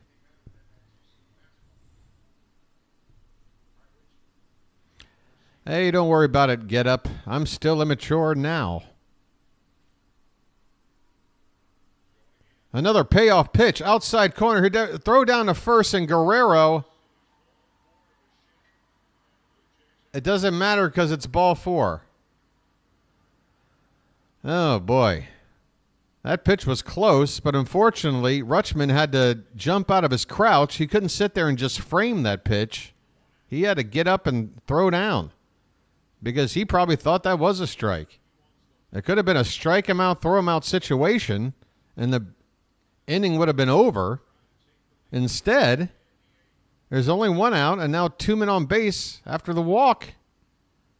Hey, don't worry about it, get up. I'm still immature now. Another payoff pitch, outside corner. Throw down to first, and Guerrero. It doesn't matter because it's ball 4. Oh, boy. That pitch was close, but unfortunately, Rutschman had to jump out of his crouch. He couldn't sit there and just frame that pitch. He had to get up and throw down because he probably thought that was a strike. It could have been a strike him out, throw him out situation, and the inning would have been over. Instead, there's only 1 out, and now 2 men on base after the walk.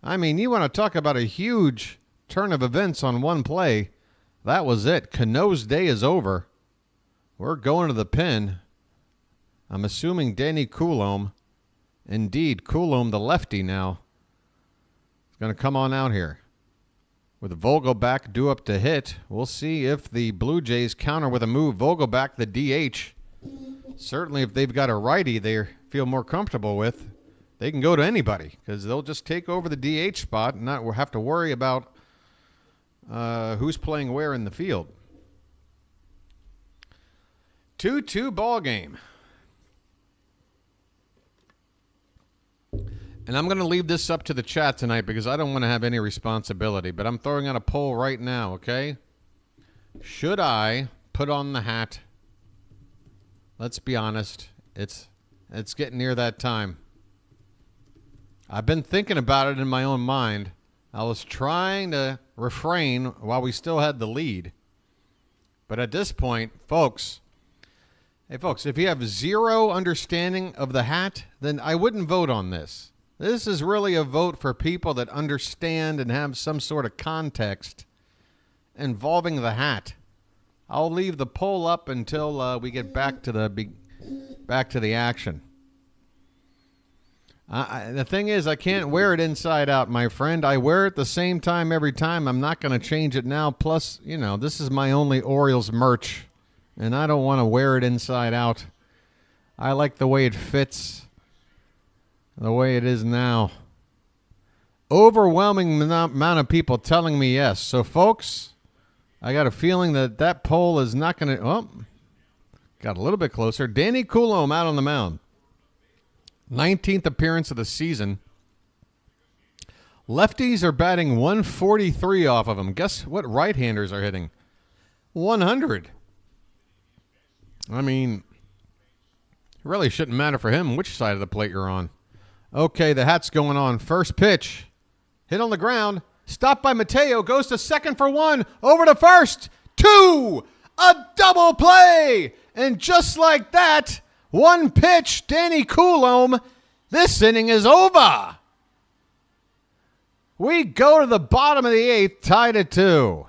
I mean, you want to talk about a huge turn of events on one play. That was it. Cano's day is over. We're going to the pen. I'm assuming Danny Coulombe. Indeed, Coulombe, the lefty now, is going to come on out here. With Vogelbach due up to hit, we'll see if the Blue Jays counter with a move. Vogelbach, the DH. Certainly if they've got a righty they feel more comfortable with, they can go to anybody because they'll just take over the DH spot and not have to worry about who's playing where in the field. 2-2 ball game. And I'm going to leave this up to the chat tonight because I don't want to have any responsibility, but I'm throwing out a poll right now, okay? Should I put on the hat? Let's be honest. It's getting near that time. I've been thinking about it in my own mind. I was trying to refrain while we still had the lead. But at this point, folks, if you have zero understanding of the hat, then I wouldn't vote on this. This is really a vote for people that understand and have some sort of context involving the hat. I'll leave the poll up until we get back to the action. The thing is, I can't wear it inside out, my friend. I wear it the same time every time. I'm not going to change it now. Plus, this is my only Orioles merch, and I don't want to wear it inside out. I like the way it fits. the way it is now. Overwhelming amount of people telling me yes. So, folks, I got a feeling that poll is not going to... Oh, got a little bit closer. Danny Coulombe out on the mound. 19th appearance of the season. Lefties are batting 143 off of him. Guess what right-handers are hitting? 100. I mean, it really shouldn't matter for him which side of the plate you're on. Okay, the hat's going on. First pitch. Hit on the ground. Stopped by Mateo. Goes to second for one. Over to first. Two. A double play. And just like that, one pitch, Danny Coulombe. This inning is over. We go to the bottom of the eighth, tied at 2.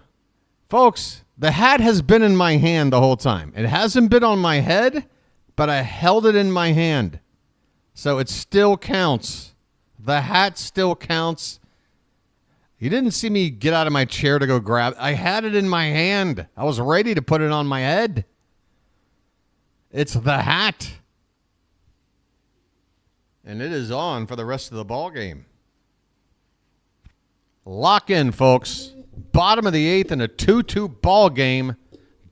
Folks, the hat has been in my hand the whole time. It hasn't been on my head, but I held it in my hand. So it still counts. The hat still counts. You didn't see me get out of my chair to go grab it. I had it in my hand. I was ready to put it on my head. It's the hat. And it is on for the rest of the ball game. Lock in, folks. Bottom of the eighth in a 2-2 ball game.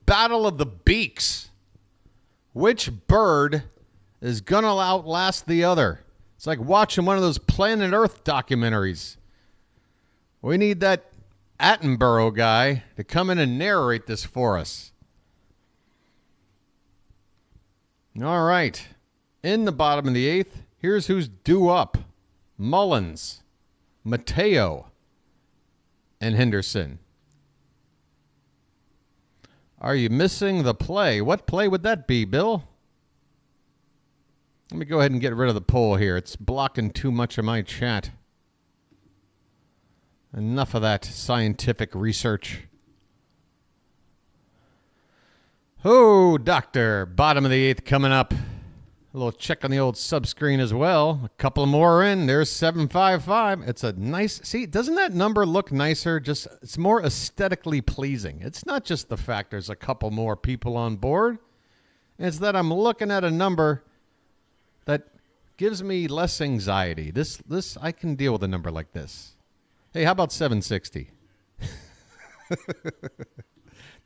Battle of the beaks. Which bird is going to outlast the other? It's like watching one of those Planet Earth documentaries. We need that Attenborough guy to come in and narrate this for us. All right. In the bottom of the eighth, here's who's due up. Mullins, Mateo, and Henderson. Are you missing the play? What play would that be, Bill? Let me go ahead and get rid of the poll here. It's blocking too much of my chat. Enough of that scientific research. Oh, doctor. Bottom of the eighth coming up. A little check on the old subscreen as well. A couple more in. There's 755. It's a nice... See, doesn't that number look nicer? Just it's more aesthetically pleasing. It's not just the fact there's a couple more people on board. It's that I'm looking at a number that gives me less anxiety. This I can deal with a number like this. Hey, how about 760?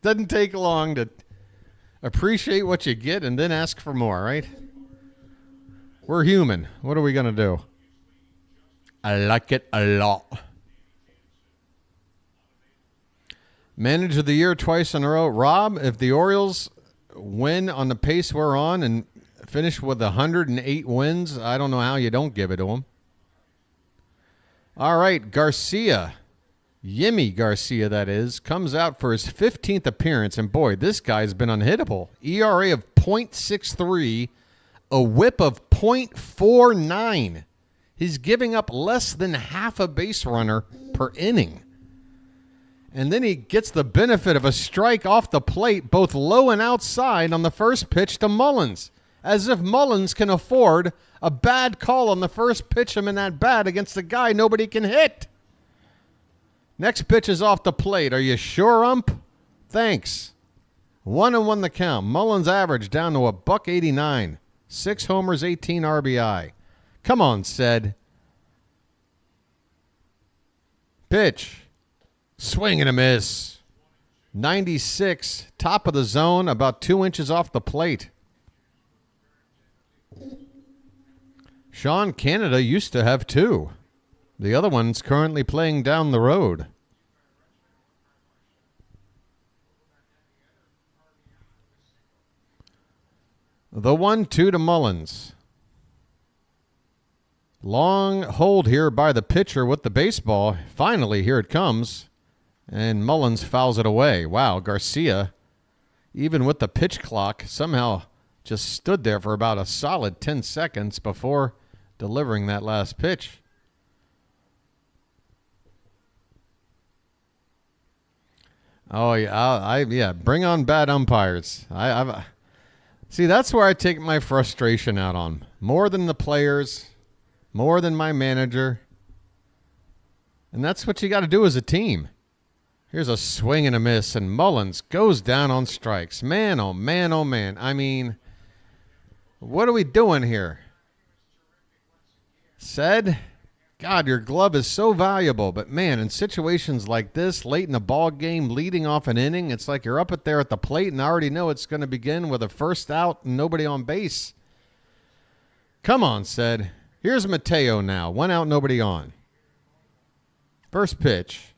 Doesn't take long to appreciate what you get and then ask for more, right? We're human. What are we going to do? I like it a lot. Manager of the year twice in a row. Rob, if the Orioles win on the pace we're on and finish with 108 wins, I don't know how you don't give it to them. All right, Garcia, Yimmy Garcia, that is, comes out for his 15th appearance. And, boy, this guy's been unhittable. ERA of .63, a whip of .49. He's giving up less than half a base runner per inning. And then he gets the benefit of a strike off the plate, both low and outside, on the first pitch to Mullins. As if Mullins can afford a bad call on the first pitch him in that bat against a guy nobody can hit. Next pitch is off the plate. Are you sure, ump? Thanks. 1-1 the count. Mullins average down to $1.89. 6 homers, 18 RBI. Come on, Ced. Pitch. Swing and a miss. 96. Top of the zone, about 2 inches off the plate. Sean Canada used to have 2. The other one's currently playing down the road. The 1-2 to Mullins. Long hold here by the pitcher with the baseball. Finally, here it comes. And Mullins fouls it away. Wow, Garcia, even with the pitch clock, somehow just stood there for about a solid 10 seconds before delivering that last pitch. Oh, yeah, bring on bad umpires. See, that's where I take my frustration out on. More than the players, more than my manager. And that's what you got to do as a team. Here's a swing and a miss, and Mullins goes down on strikes. Man, oh man, oh man. I mean, what are we doing here? Said, God, your glove is so valuable. But, man, in situations like this, late in the ball game, leading off an inning, it's like you're up there at the plate and I already know it's going to begin with a first out and nobody on base. Come on, Said. Here's Mateo now. 1 out, nobody on. First pitch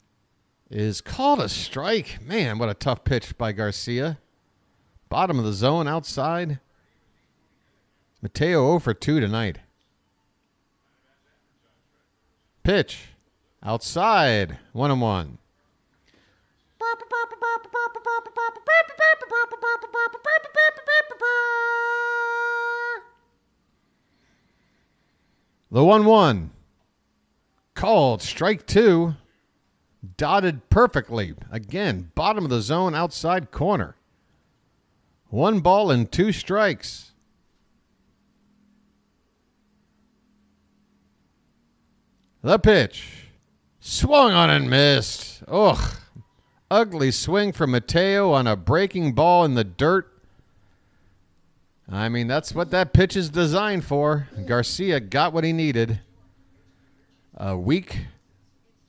is called a strike. Man, what a tough pitch by Garcia. Bottom of the zone, outside. Mateo 0 for 2 tonight. Pitch. Outside. 1-1. The 1-1. Called strike 2. Dotted perfectly. Again, bottom of the zone, outside corner. 1 ball and 2 strikes. The pitch. Swung on and missed. Ugh. Ugly swing from Mateo on a breaking ball in the dirt. I mean, that's what that pitch is designed for. Garcia got what he needed. A weak,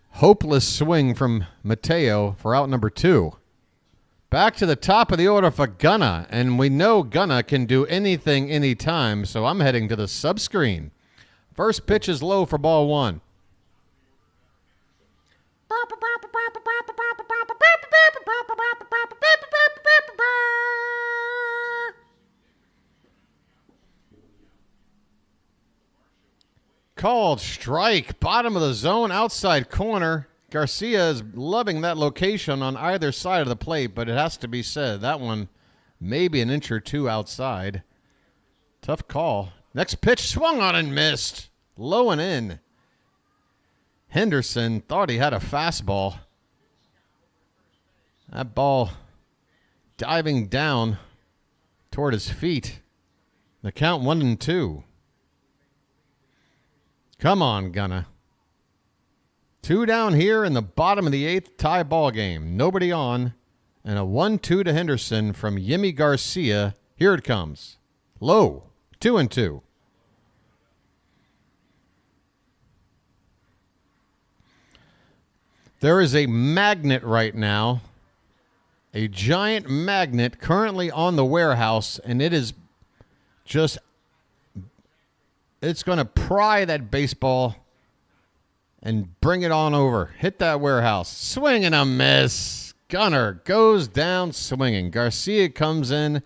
hopeless swing from Mateo for out number 2. Back to the top of the order for Gunna, and we know Gunna can do anything anytime, so I'm heading to the subscreen. First pitch is low for ball 1. Called strike, bottom of the zone, outside corner. Garcia is loving that location on either side of the plate, but it has to be said, that one maybe an inch or 2 outside. Tough call. Next pitch swung on and missed. Low and in. Henderson thought he had a fastball. That ball diving down toward his feet. The count 1-2. Come on, Gunna. 2 down here in the bottom of the 8th, tie ball game. Nobody on. And a 1-2 to Henderson from Yimmy Garcia. Here it comes. Low. 2-2. There is a magnet right now. A giant magnet currently on the warehouse, and it is just, it's going to pry that baseball and bring it on over. Hit that warehouse. Swing and a miss. Gunner goes down swinging. Garcia comes in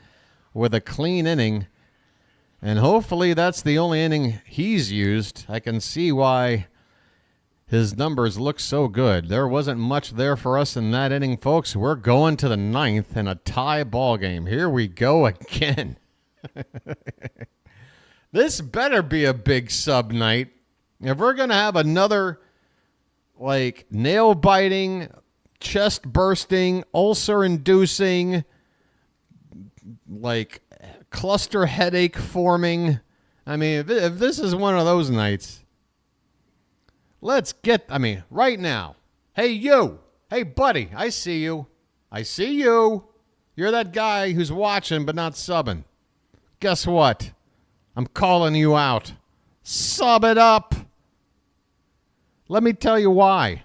with a clean inning, and hopefully that's the only inning he's used. I can see why his numbers look so good. There wasn't much there for us in that inning, folks. We're going to the 9th in a tie ball game. Here we go again. This better be a big sub night. If we're going to have another, like, nail-biting, chest-bursting, ulcer-inducing, like, cluster headache-forming, I mean, if this is one of those nights, let's get, right now. Hey, you. Hey, buddy, I see you. I see you. You're that guy who's watching but not subbing. Guess what? I'm calling you out. Sub it up. Let me tell you why.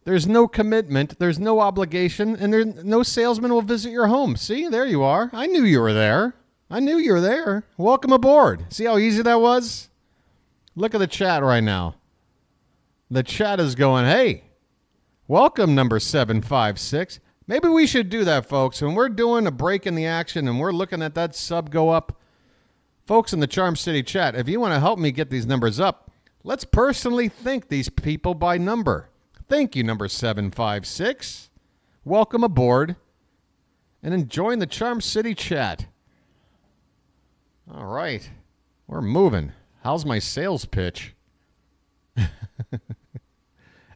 There's no commitment, there's no obligation, and no salesman will visit your home. See, there you are. I knew you were there. I knew you were there. Welcome aboard. See how easy that was? Look at the chat right now. The chat is going, hey, welcome number 756. Maybe we should do that, folks. When we're doing a break in the action and we're looking at that sub go up, folks in the Charm City chat, if you want to help me get these numbers up, let's personally thank these people by number. Thank you, number 756. Welcome aboard and join the Charm City chat. All right. We're moving. How's my sales pitch?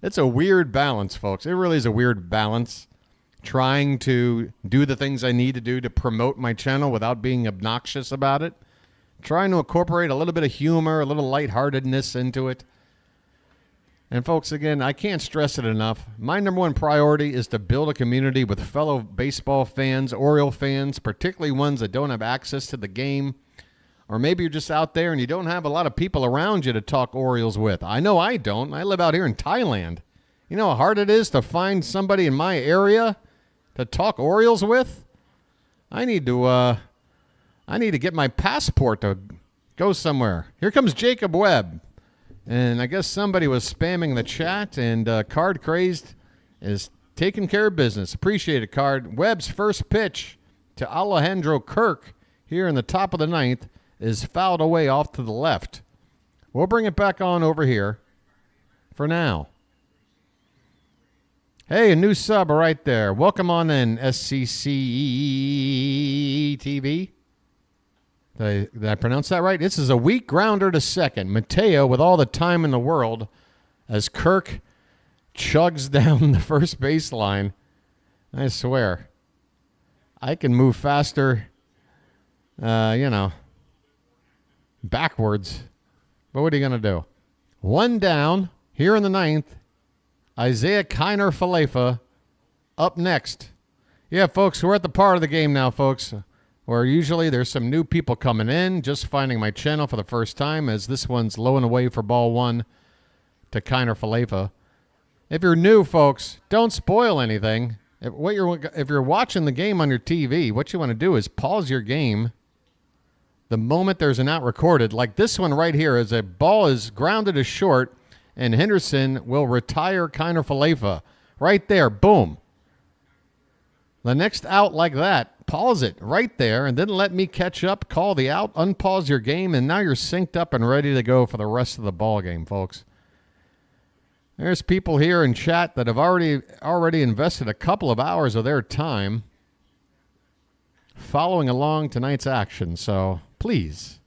It's a weird balance, folks. It really is a weird balance. Trying to do the things I need to do to promote my channel without being obnoxious about it. Trying to incorporate a little bit of humor, a little lightheartedness into it. And folks, again, I can't stress it enough. My number one priority is to build a community with fellow baseball fans, Oriole fans, particularly ones that don't have access to the game Or maybe you're just out there and you don't have a lot of people around you to talk Orioles with. I know I don't. I live out here in Thailand. You know how hard it is to find somebody in my area to talk Orioles with? I need to get my passport to go somewhere. Here comes Jacob Webb. And I guess somebody was spamming the chat, and Card Crazed is taking care of business. Appreciate it, Card. Webb's first pitch to Alejandro Kirk here in the top of the ninth is fouled away off to the left. We'll bring it back on over here for now. Hey, a new sub right there. Welcome on in, SCC TV. Did I pronounce that right? This is a weak grounder to second. Mateo with all the time in the world as Kirk chugs down the first baseline. I swear. I can move faster, backwards. But what are you going to do? One down here in the ninth. Isaiah Kiner Falefa up next. Yeah, folks, we're at the part of the game now, folks, where usually there's some new people coming in, just finding my channel for the first time, as this one's low and away for ball one to Kiner Falefa. If you're new, folks, don't spoil anything. If you're watching the game on your TV, what you want to do is pause your game the moment there's an out recorded. Like this one right here, as a ball is grounded to short, and Henderson will retire Kiner Falefa. Right there, boom. The next out like that, pause it right there, and then let me catch up, call the out, unpause your game, and now you're synced up and ready to go for the rest of the ball game, folks. There's people here in chat that have already invested a couple of hours of their time following along tonight's action, so please,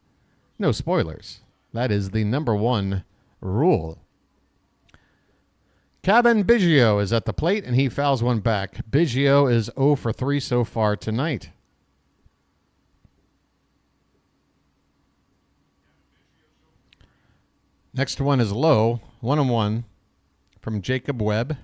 no spoilers. That is the number one rule. Kevin Biggio is at the plate, and he fouls one back. Biggio is 0 for 3 so far tonight. Next one is low, 1-1 from Jacob Webb.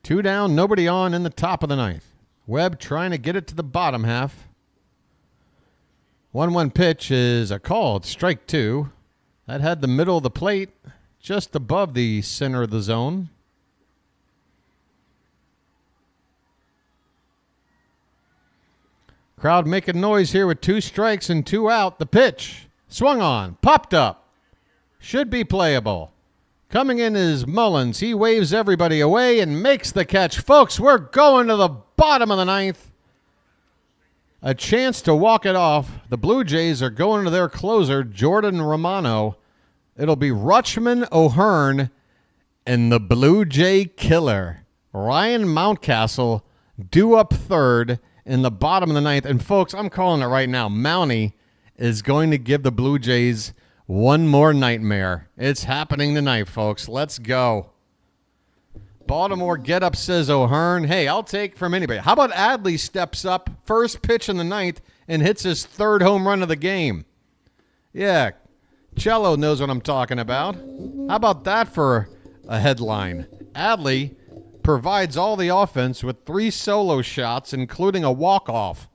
2 down, nobody on in the top of the ninth. Webb trying to get it to the bottom half. 1-1 pitch is a called strike 2. That had the middle of the plate just above the center of the zone. Crowd making noise here with 2 strikes and 2 out. The pitch swung on, popped up. Should be playable. Coming in is Mullins. He waves everybody away and makes the catch. Folks, we're going to the bottom of the ninth. A chance to walk it off. The Blue Jays are going to their closer, Jordan Romano. It'll be Rutschman O'Hearn and the Blue Jay killer, Ryan Mountcastle, due up third in the bottom of the ninth. And, folks, I'm calling it right now. Mountie is going to give the Blue Jays one more nightmare. It's happening tonight, folks. Let's go. Baltimore get up, says O'Hearn. Hey, I'll take from anybody. How about Adley steps up, first pitch in the ninth, and hits his 3rd home run of the game? Yeah, Cello knows what I'm talking about. How about that for a headline? Adley provides all the offense with 3 solo shots, including a walk-off.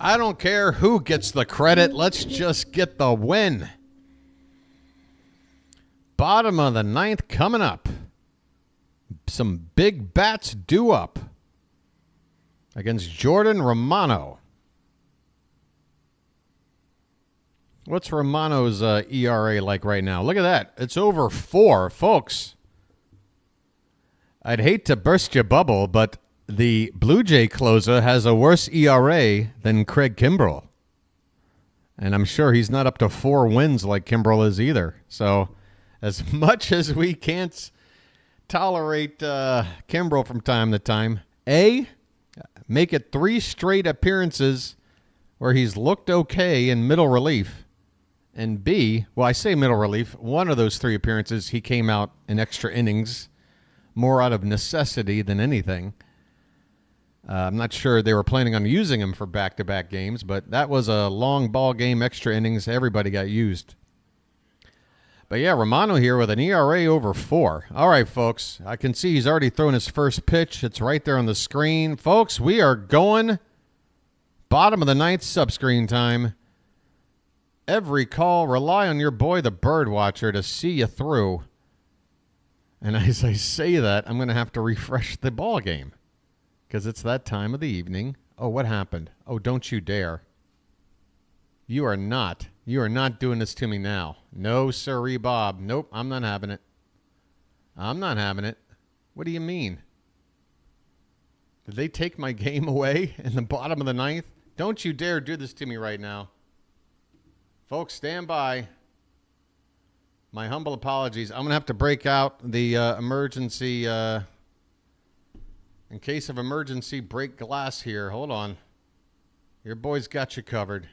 I don't care who gets the credit. Let's just get the win. Bottom of the ninth coming up. Some big bats due up against Jordan Romano. What's Romano's ERA like right now? Look at that. It's over 4, folks. I'd hate to burst your bubble, but the Blue Jay closer has a worse ERA than Craig Kimbrell. And I'm sure he's not up to 4 wins like Kimbrell is either. So as much as we can't tolerate Kimbrell from time to time, A, make it 3 straight appearances where he's looked okay in middle relief. And B, well, I say middle relief, one of those 3 appearances he came out in extra innings, more out of necessity than anything. I'm not sure they were planning on using him for back-to-back games, but that was a long ball game, extra innings. Everybody got used. But yeah, Romano here with an ERA over 4. All right, folks. I can see he's already thrown his first pitch. It's right there on the screen. Folks, we are going bottom of the ninth, subscreen time. Every call, rely on your boy, the BirdWatcher, to see you through. And as I say that, I'm going to have to refresh the ball game because it's that time of the evening. Oh, what happened? Oh, don't you dare. You are not doing this to me now. No, sirree, Bob. Nope, I'm not having it. I'm not having it. What do you mean? Did they take my game away in the bottom of the ninth? Don't you dare do this to me right now. Folks, stand by. My humble apologies. I'm going to have to break out the emergency, in case of emergency, break glass here. Hold on. Your boy's got you covered.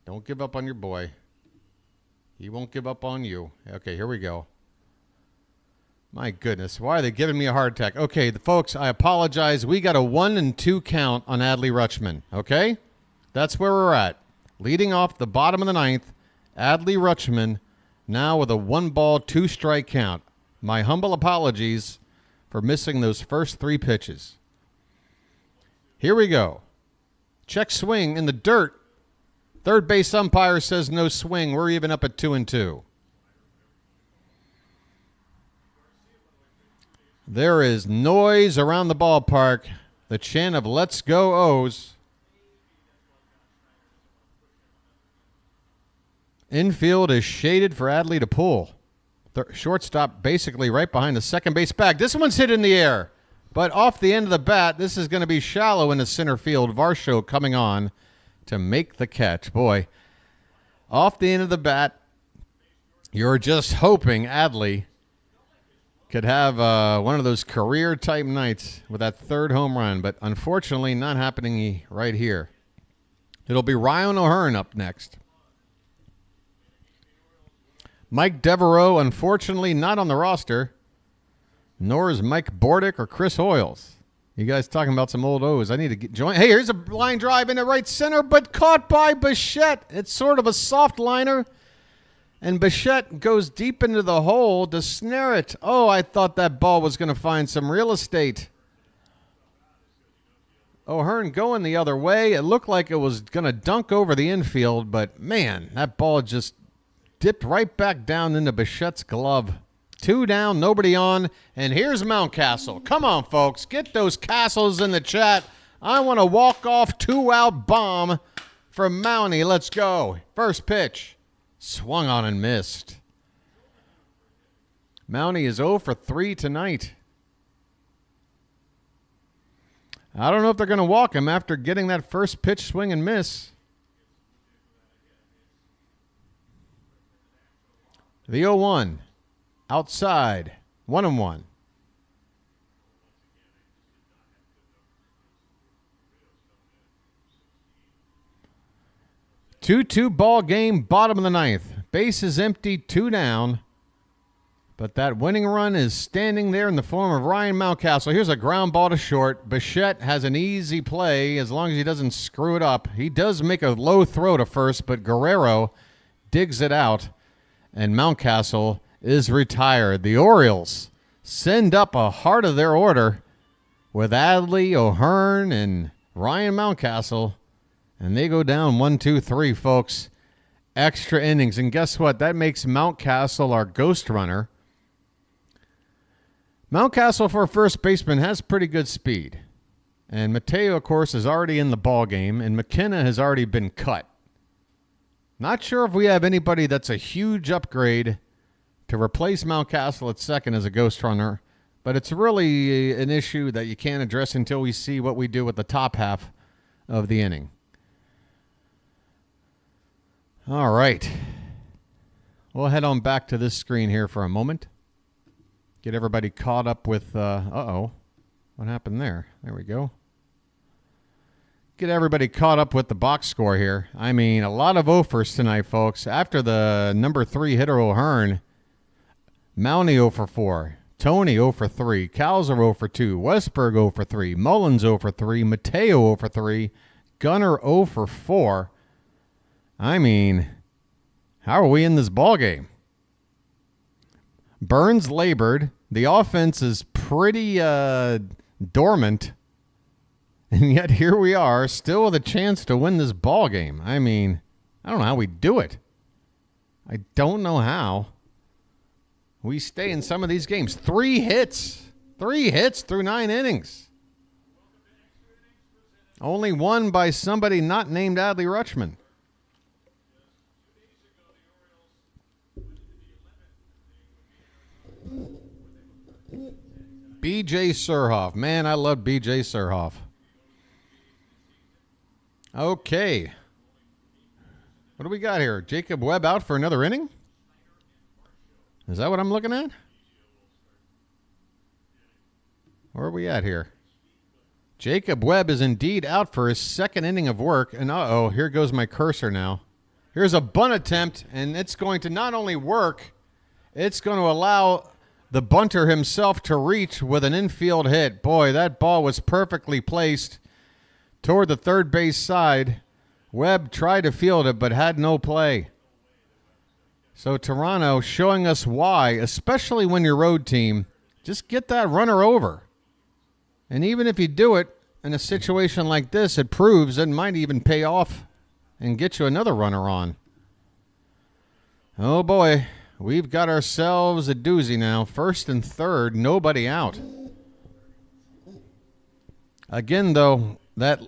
Don't give up on your boy. He won't give up on you. Okay, here we go. My goodness. Why are they giving me a heart attack? Okay, folks, I apologize. We got a 1-2 count on Adley Rutschman. Okay? That's where we're at. Leading off the bottom of the ninth, Adley Rutschman now with a 1-ball, 2-strike count. My humble apologies for missing those first 3 pitches. Here we go. Check swing in the dirt. Third base umpire says no swing. We're even up at 2-2. There is noise around the ballpark. The chant of "Let's go O's." Infield is shaded for Adley to pull. Shortstop basically right behind the second base bag. This one's hit in the air, but off the end of the bat. This is going to be shallow in the center field. Varsho coming on to make the catch. Boy, off the end of the bat, you're just hoping Adley could have one of those career-type nights with that third home run, but unfortunately not happening right here. It'll be Ryan O'Hearn up next. Mike Devereaux, unfortunately, not on the roster, nor is Mike Bordick or Chris Hoyles. You guys talking about some old O's. I need to join. Hey, here's a line drive into right center, but caught by Bichette. It's sort of a soft liner, and Bichette goes deep into the hole to snare it. Oh, I thought that ball was going to find some real estate. O'Hearn going the other way. It looked like it was going to dunk over the infield, but, man, that ball just dipped right back down into Bichette's glove. 2 down, nobody on, and here's Mountcastle. Come on, folks. Get those castles in the chat. I want a walk-off 2-out bomb from Mountie. Let's go. First pitch. Swung on and missed. Mountie is 0 for 3 tonight. I don't know if they're going to walk him after getting that first pitch swing and miss. The 0-1. Outside. 1-1. 2-2 ball game, bottom of the ninth. Base is empty, 2 down. But that winning run is standing there in the form of Ryan Mountcastle. Here's a ground ball to short. Bichette has an easy play as long as he doesn't screw it up. He does make a low throw to first, but Guerrero digs it out, and Mountcastle is retired. The Orioles send up a heart of their order with Adley, O'Hearn, and Ryan Mountcastle, and they go down 1-2-3, folks. Extra innings, and guess what? That makes Mountcastle our ghost runner. Mountcastle, for a first baseman, has pretty good speed. And Mateo, of course, is already in the ball game, and McKenna has already been cut. Not sure if we have anybody that's a huge upgrade to replace Mountcastle at second as a ghost runner, but it's really an issue that you can't address until we see what we do with the top half of the inning. All right. We'll head on back to this screen here for a moment. Get everybody caught up with, uh-oh, what happened there? There we go. Get everybody caught up with the box score here. I mean, a lot of offers tonight, folks. After the number 3 hitter O'Hearn, Mountie 0 for 4, Tony 0 for 3, Cowser 0 for 2, Westberg 0 for 3, Mullins 0 for 3, Mateo 0 for 3, Gunnar 0 for 4. I mean, how are we in this ball game? Burns labored. The offense is pretty dormant. And yet here we are, still with a chance to win this ball game. I mean, I don't know how we do it. I don't know how we stay in some of these games. 3 hits. 3 hits through 9 innings. Only one by somebody not named Adley Rutschman. B.J. Surhoff. Man, I love B.J. Surhoff. Okay. What do we got here? Jacob Webb out for another inning? Is that what I'm looking at? Where are we at here? Jacob Webb is indeed out for his 2nd inning of work. And uh-oh, here goes my cursor now. Here's a bunt attempt, and it's going to not only work, it's going to allow the bunter himself to reach with an infield hit. Boy, that ball was perfectly placed toward the third base side. Webb tried to field it but had no play. So Toronto showing us why, especially when your road team, just get that runner over. And even if you do it in a situation like this, it proves it might even pay off and get you another runner on. Oh boy, we've got ourselves a doozy now. 1st and 3rd, nobody out. Again, though, that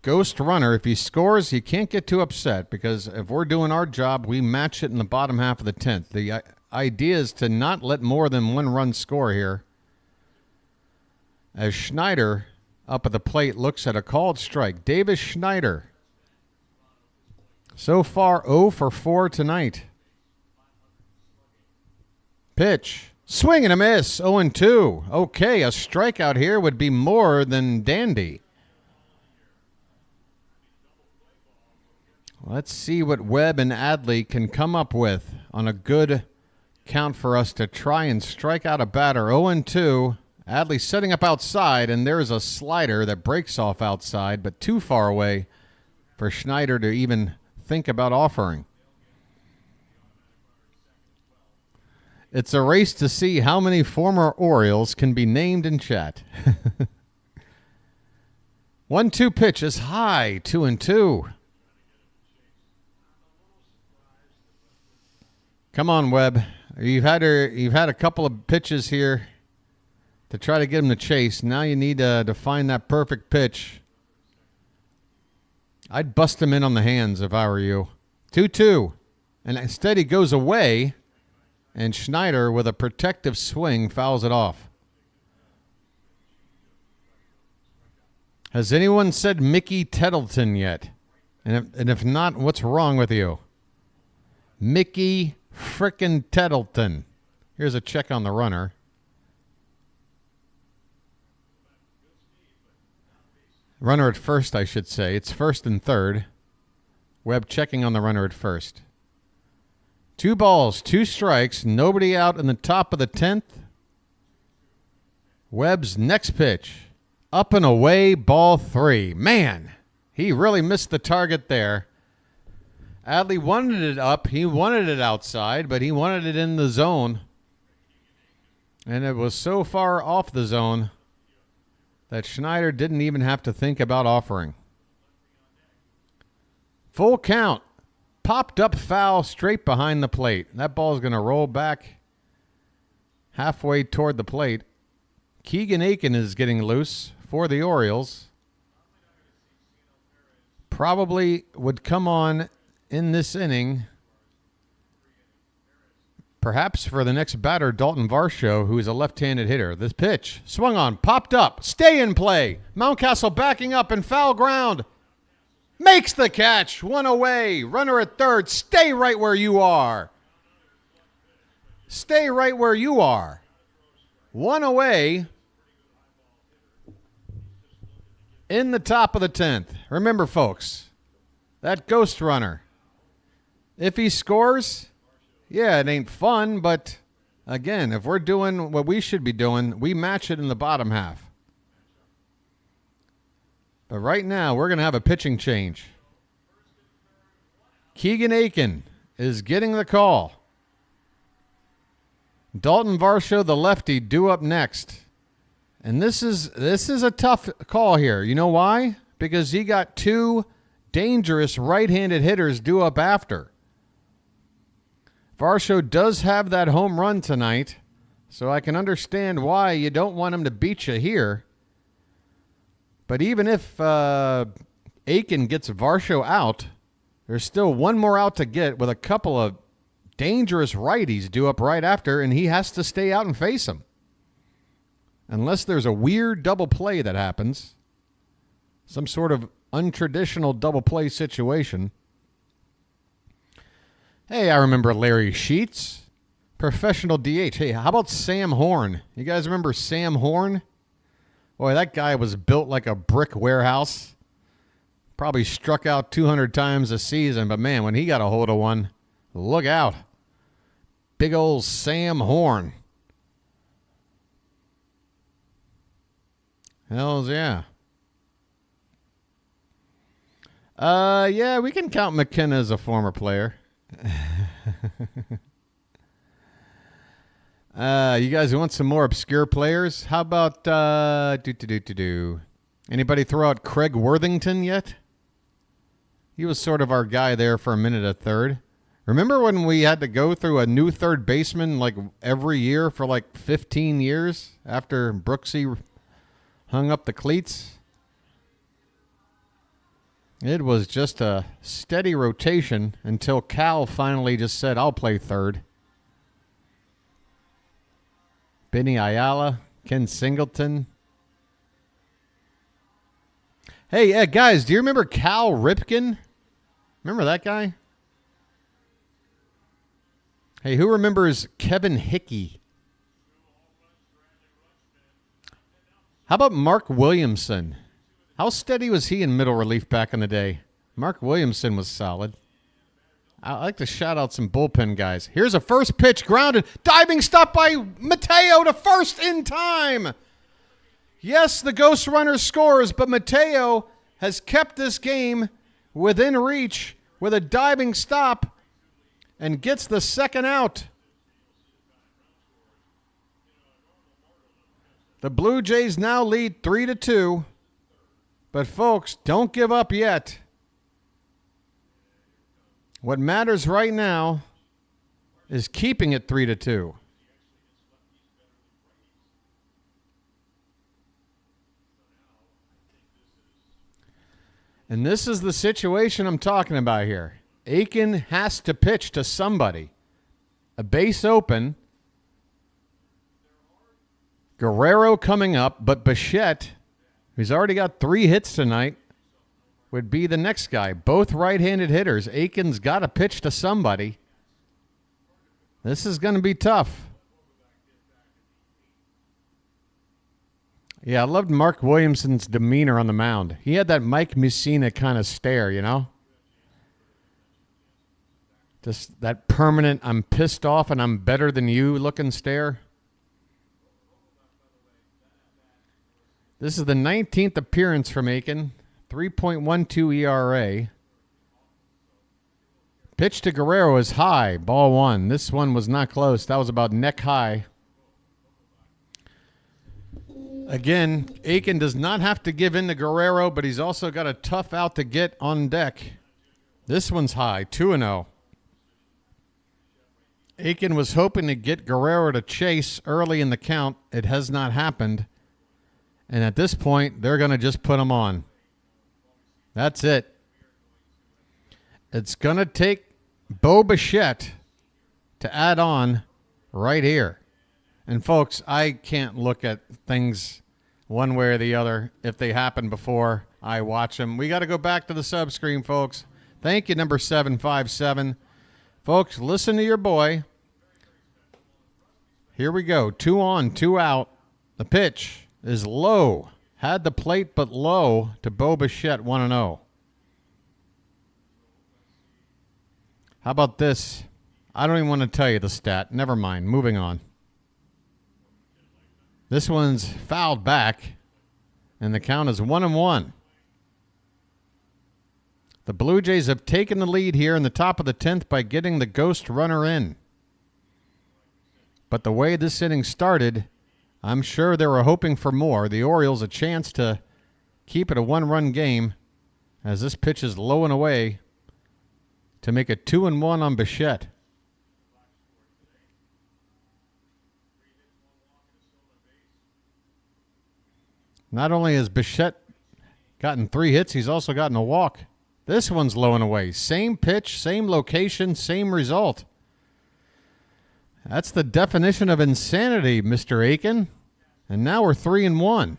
ghost runner, if he scores, he can't get too upset because if we're doing our job, we match it in the bottom half of the 10th. The idea is to not let more than 1 run score here. As Schneider up at the plate looks at a called strike. Davis Schneider. So far 0 for 4 tonight. Pitch. Swing and a miss. 0-2. Okay, a strikeout here would be more than dandy. Let's see what Webb and Adley can come up with on a good count for us to try and strike out a batter. 0-2. Adley setting up outside, and there's a slider that breaks off outside, but too far away for Schneider to even think about offering. It's a race to see how many former Orioles can be named in chat. 1-2 pitch is high, 2-2. Come on, Webb. You've had a couple of pitches here to try to get him to chase. Now you need to find that perfect pitch. I'd bust him in on the hands if I were you. 2-2. And instead he goes away, and Schneider, with a protective swing, fouls it off. Has anyone said Mickey Tettleton yet? And if not, what's wrong with you? Mickey frickin' Tettleton. Here's a check on the runner. Runner at first, I should say. It's 1st and 3rd. Webb checking on the runner at first. 2 balls, 2 strikes, nobody out in the top of the 10th. Webb's next pitch. Up and away, ball 3. Man, he really missed the target there. Adley wanted it up. He wanted it outside, but he wanted it in the zone. And it was so far off the zone that Schneider didn't even have to think about offering. Full count. Popped up foul straight behind the plate. That ball is going to roll back halfway toward the plate. Keegan Aiken is getting loose for the Orioles. Probably would come on in this inning, perhaps for the next batter, Dalton Varsho, who is a left-handed hitter. This pitch, swung on, popped up, stay in play. Mountcastle backing up and foul ground. Makes the catch, 1 away. Runner at 3rd, stay right where you are. Stay right where you are. 1 away in the top of the 10th. Remember, folks, that ghost runner, if he scores, yeah, it ain't fun, but again, if we're doing what we should be doing, we match it in the bottom half. But right now, we're going to have a pitching change. Keegan Aiken is getting the call. Dalton Varsho, the lefty, due up next. And this is a tough call here. You know why? Because he got two dangerous right-handed hitters due up after. Varsho does have that home run tonight, so I can understand why you don't want him to beat you here. But even if Aiken gets Varsho out, there's still one more out to get with a couple of dangerous righties due up right after, and he has to stay out and face him. Unless there's a weird double play that happens, some sort of untraditional double play situation. Hey, I remember Larry Sheets, professional DH. Hey, how about Sam Horn? You guys remember Sam Horn? Boy, that guy was built like a brick warehouse. Probably struck out 200 times a season, but man, when he got a hold of one, look out. Big old Sam Horn. Hells yeah. Yeah, we can count McKenna as a former player. You guys want some more obscure players? How about anybody throw out Craig Worthington yet? He was sort of our guy there for a minute at third. Remember when we had to go through a new third baseman like every year for like 15 years after Brooksy hung up the cleats? It was just a steady rotation until Cal finally just said, I'll play third. Benny Ayala, Ken Singleton. Hey, guys, do you remember Cal Ripken? Remember that guy? Hey, who remembers Kevin Hickey? How about Mark Williamson? How steady was he in middle relief back in the day? Mark Williamson was solid. I like to shout out some bullpen guys. Here's a first pitch grounded. Diving stop by Mateo to first in time. Yes, the Ghost Runner scores, but Mateo has kept this game within reach with a diving stop and gets the second out. The Blue Jays now lead 3-2. But folks, don't give up yet. What matters right now is keeping it 3-2. And this is the situation I'm talking about here. Aiken has to pitch to somebody. A base open. Guerrero coming up, but Bichette, who's already got 3 hits tonight, would be the next guy. Both right-handed hitters. Aiken's got to pitch to somebody. This is going to be tough. Yeah, I loved Mark Williamson's demeanor on the mound. He had that Mike Mussina kind of stare, you know? Just that permanent, I'm pissed off and I'm better than you looking stare. This is the 19th appearance from Aiken. 3.12 ERA. Pitch to Guerrero is high. Ball 1. This one was not close. That was about neck high. Again, Aiken does not have to give in to Guerrero, but he's also got a tough out to get on deck. This one's high. 2-0. Aiken was hoping to get Guerrero to chase early in the count. It has not happened. And at this point, they're going to just put him on. That's it. It's going to take Bo Bichette to add on right here. And folks, I can't look at things one way or the other if they happen before I watch them. We got to go back to the sub screen, folks. Thank you, number 757. Folks, listen to your boy. Here we go. 2 on, 2 out. The pitch is low. Had the plate, but low to Bo Bichette, 1-0. How about this? I don't even want to tell you the stat. Never mind. Moving on. This one's fouled back, and the count is 1-1. The Blue Jays have taken the lead here in the top of the 10th by getting the ghost runner in. But the way this inning started, I'm sure they were hoping for more. The Orioles a chance to keep it a one-run game as this pitch is low and away to make it 2-1 on Bichette. Not only has Bichette gotten 3 hits, he's also gotten a walk. This one's low and away. Same pitch, same location, same result. That's the definition of insanity, Mr. Aiken. And now we're 3-1.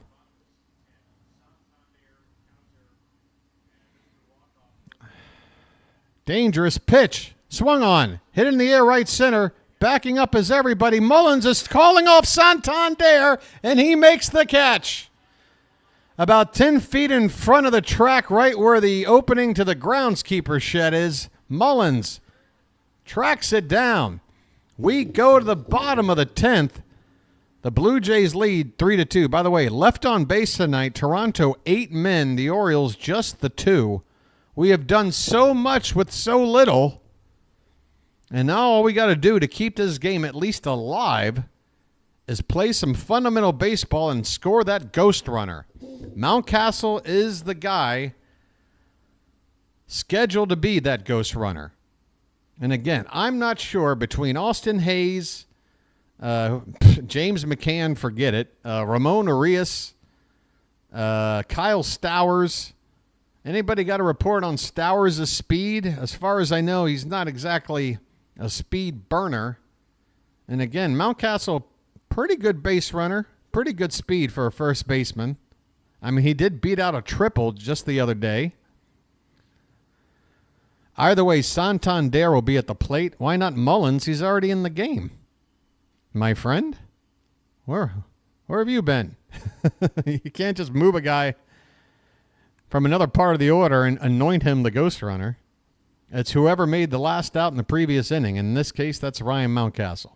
Dangerous pitch. Swung on. Hit in the air right center. Backing up is everybody. Mullins is calling off Santander, and he makes the catch. About 10 feet in front of the track, right where the opening to the groundskeeper shed is, Mullins tracks it down. We go to the bottom of the 10th. The Blue Jays lead 3-2. By the way, left on base tonight, Toronto 8 men, the Orioles just the 2. We have done so much with so little, and now all we got to do to keep this game at least alive is play some fundamental baseball and score that ghost runner. Mountcastle is the guy scheduled to be that ghost runner. And again, I'm not sure between Austin Hayes, James McCann, forget it, Ramon Arias, Kyle Stowers. Anybody got a report on Stowers' speed? As far as I know, he's not exactly a speed burner. And again, Mountcastle, pretty good base runner, pretty good speed for a first baseman. I mean, he did beat out a triple just the other day. Either way, Santander will be at the plate. Why not Mullins? He's already in the game. My friend, where have you been? You can't just move a guy from another part of the order and anoint him the ghost runner. It's whoever made the last out in the previous inning. In this case, that's Ryan Mountcastle.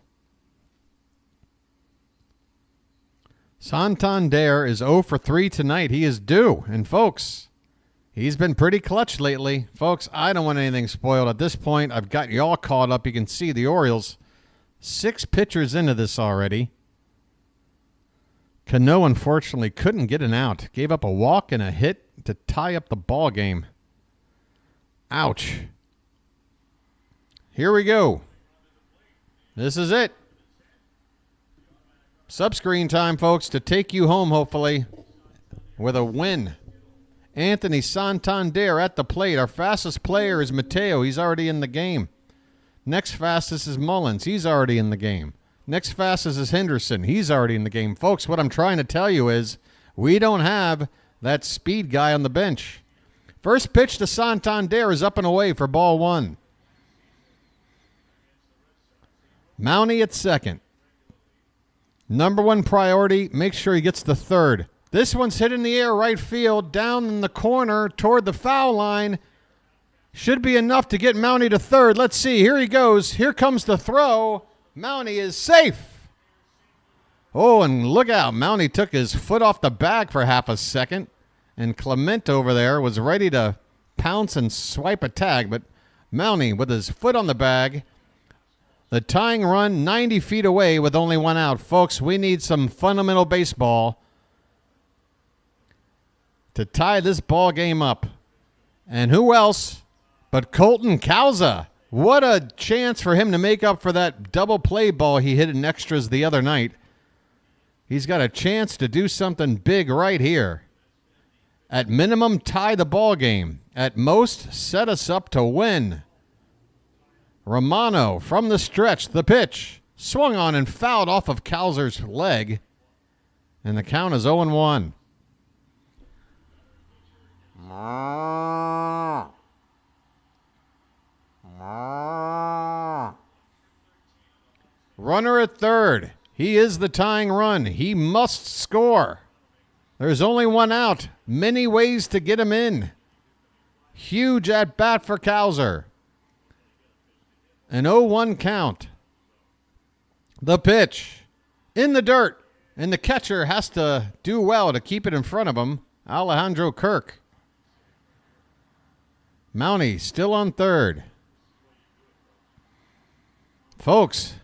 Santander is 0 for 3 tonight. He is due. And folks, he's been pretty clutch lately. Folks, I don't want anything spoiled at this point. I've got you all caught up. You can see the Orioles 6 pitchers into this already. Cano, unfortunately, couldn't get an out. Gave up a walk and a hit to tie up the ball game. Ouch. Here we go. This is it. Subscreen time, folks, to take you home, hopefully, with a win. Anthony Santander at the plate. Our fastest player is Mateo. He's already in the game. Next fastest is Mullins. He's already in the game. Next fastest is Henderson. He's already in the game. Folks, what I'm trying to tell you is we don't have that speed guy on the bench. First pitch to Santander is up and away for ball 1. Mountie at second. Number 1 priority, make sure he gets the third. This one's hit in the air right field, down in the corner toward the foul line. Should be enough to get Mountie to third. Let's see. Here he goes. Here comes the throw. Mountie is safe. Oh, and look out. Mountie took his foot off the bag for half a second, and Clement over there was ready to pounce and swipe a tag, but Mountie with his foot on the bag. The tying run 90 feet away with only 1 out. Folks, we need some fundamental baseball to tie this ball game up. And who else but Colton Causa? What a chance for him to make up for that double play ball he hit in extras the other night. He's got a chance to do something big right here. At minimum, tie the ball game. At most, set us up to win. Romano from the stretch, the pitch. Swung on and fouled off of Causer's leg. And the count is 0-1. Runner at third. He is the tying run. He must score. There's only 1 out. Many ways to get him in. Huge at bat for Causer. An 0-1 count. The pitch. In the dirt. And the catcher has to do well to keep it in front of him. Alejandro Kirk. Mountie still on third. Folks,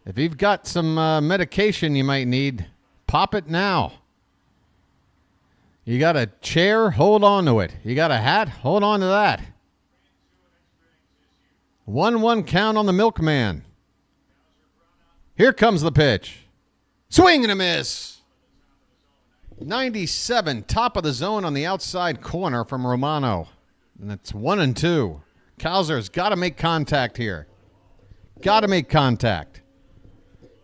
If you've got some medication you might need, pop it now. You got a chair? Hold on to it. You got a hat? Hold on to that. 1-1 count on the milkman. Here comes the pitch. Swing and a miss. 97, top of the zone on the outside corner from Romano. And it's 1-2. Cowser's got to make contact here. Got to make contact.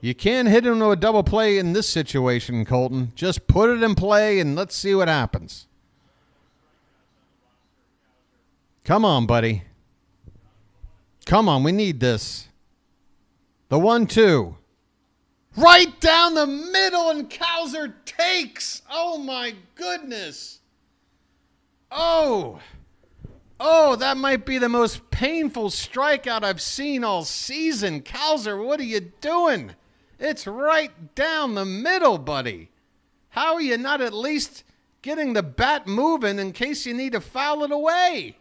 You can't hit into a double play in this situation, Colton. Just put it in play and let's see what happens. Come on, buddy. Come on, we need this. The 1-2. Right down the middle, and Cowser takes. Oh, my goodness. Oh, that might be the most painful strikeout I've seen all season. Cowser, what are you doing? It's right down the middle, buddy. How are you not at least getting the bat moving in case you need to foul it away?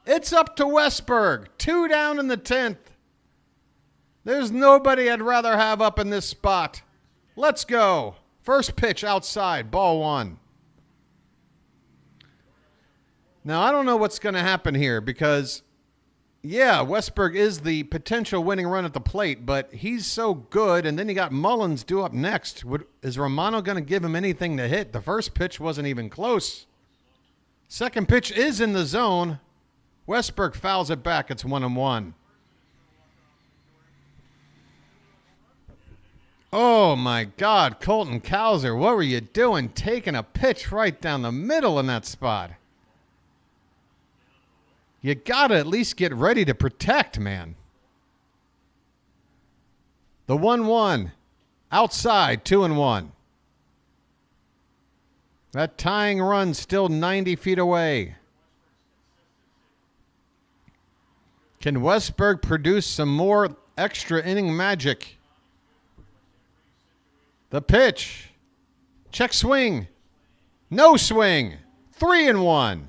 It's up to Westburg. 2 down in the 10th. There's nobody I'd rather have up in this spot. Let's go. First pitch outside, ball 1. Now, I don't know what's going to happen here because, yeah, Westburg is the potential winning run at the plate, but he's so good, and then you got Mullins due up next. Is Romano going to give him anything to hit? The first pitch wasn't even close. Second pitch is in the zone. Westburg fouls it back. It's 1-1. Oh, my God. Colton Cowser, what were you doing taking a pitch right down the middle in that spot? You got to at least get ready to protect, man. The 1-1. Outside, 2-1. That tying run still 90 feet away. Can Westburg produce some more extra inning magic? The pitch. Check swing. No swing. 3-1.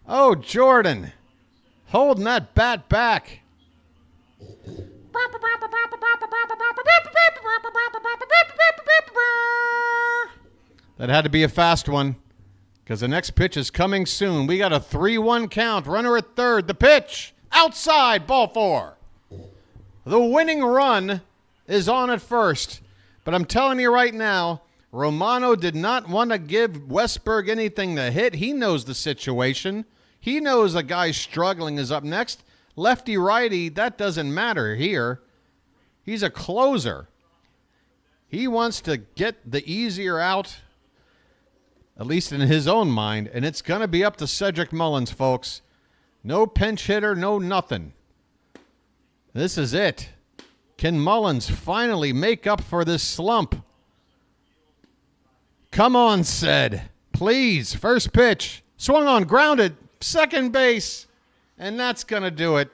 Oh, Jordan. Holding that bat back. That had to be a fast one because the next pitch is coming soon. We got a 3-1 count. Runner at third. The pitch. Outside. Ball 4. The winning run is on at first. But I'm telling you right now, Romano did not want to give Westburg anything to hit. He knows the situation. He knows a guy struggling is up next. Lefty, righty, that doesn't matter here. He's a closer. He wants to get the easier out, at least in his own mind, and it's going to be up to Cedric Mullins, folks. No pinch hitter, no nothing. This is it. Can Mullins finally make up for this slump? Come on, Ced. Please. First pitch. Swung on, grounded. Second base. And that's going to do it.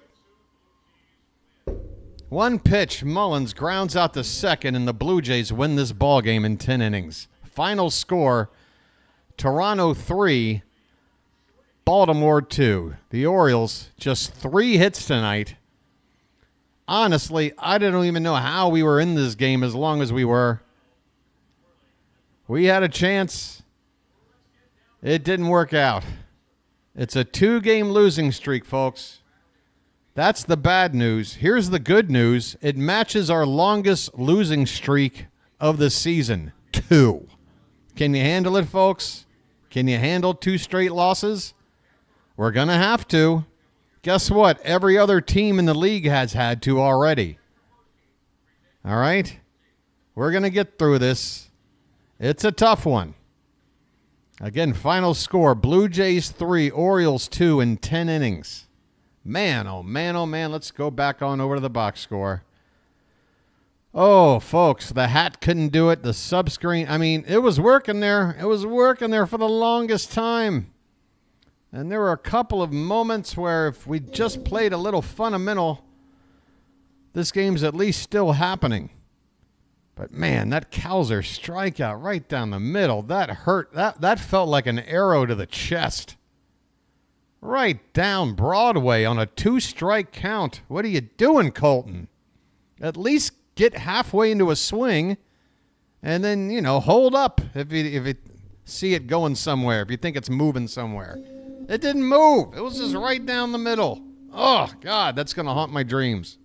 One pitch. Mullins grounds out to second, and the Blue Jays win this ball game in 10 innings. Final score, Toronto 3, Baltimore 2. The Orioles, just 3 hits tonight. Honestly, I don't even know how we were in this game as long as we were. We had a chance. It didn't work out. It's a 2-game losing streak, folks. That's the bad news. Here's the good news. It matches our longest losing streak of the season, 2. Can you handle it, folks? Can you handle 2 straight losses? We're going to have to. Guess what? Every other team in the league has had to already. All right? We're going to get through this. It's a tough one. Again, final score, Blue Jays 3, Orioles 2 in 10 innings. Man, oh man, oh man. Let's go back on over to the box score. Oh, folks, the hat couldn't do it. The sub-screen, I mean, it was working there. It was working there for the longest time. And there were a couple of moments where if we just played a little fundamental, this game's at least still happening. But, man, that Cowser strikeout right down the middle, that hurt. That felt like an arrow to the chest. Right down Broadway on a 2-strike count. What are you doing, Colton? At least get halfway into a swing and then, hold up if you see it going somewhere, if you think it's moving somewhere. It didn't move. It was just right down the middle. Oh, God, that's going to haunt my dreams.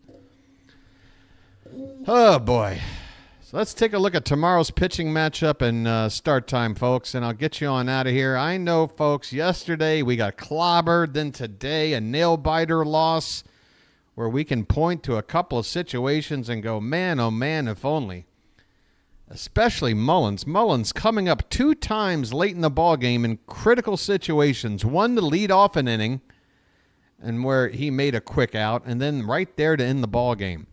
Oh, boy. So let's take a look at tomorrow's pitching matchup and start time, folks, and I'll get you on out of here. I know, folks, yesterday we got clobbered, then today a nail-biter loss where we can point to a couple of situations and go, man, oh, man, if only. Especially Mullins. Mullins coming up 2 times late in the ballgame in critical situations. One to lead off an inning and where he made a quick out, and then right there to end the ballgame.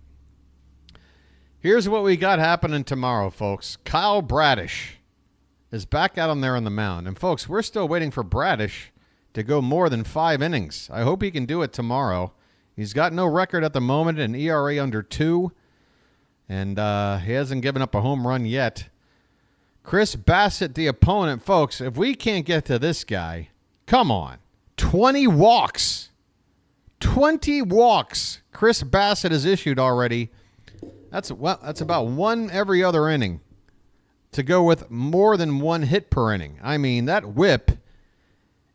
Here's what we got happening tomorrow, folks. Kyle Bradish is back out on there on the mound. And, folks, we're still waiting for Bradish to go more than 5 innings. I hope he can do it tomorrow. He's got no record at the moment, an ERA under 2, and he hasn't given up a home run yet. Chris Bassett, the opponent. Folks, if we can't get to this guy, come on. 20 walks. 20 walks Chris Bassett has issued already. That's about 1 every other inning to go with more than 1 hit per inning. I mean, that whip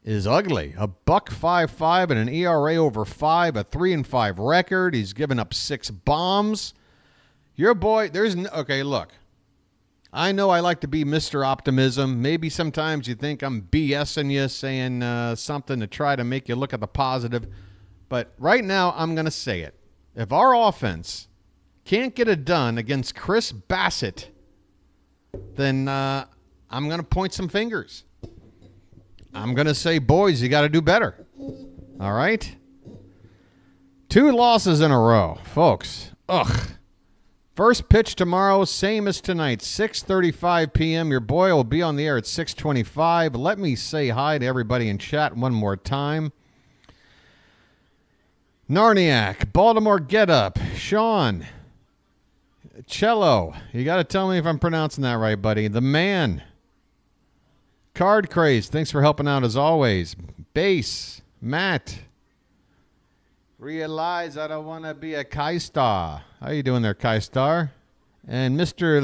is ugly. A .55 and an ERA over 5, a 3-5 record. He's given up 6 bombs. Your boy, okay, look. I know I like to be Mr. Optimism. Maybe sometimes you think I'm BSing you, saying something to try to make you look at the positive. But right now, I'm going to say it. If our offense can't get it done against Chris Bassett, then I'm going to point some fingers. I'm going to say, boys, you got to do better. All right? 2 losses in a row. Folks, ugh. First pitch tomorrow, same as tonight, 6:35 p.m. Your boy will be on the air at 6:25. Let me say hi to everybody in chat one more time. Narniak, Baltimore Get Up, Sean, Cello. You got to tell me if I'm pronouncing that right, buddy. The Man. Card Craze, thanks for helping out as always. Base, Matt. Realize I don't want to be a Kai-Star. How you doing there, Kai-Star? And Mr.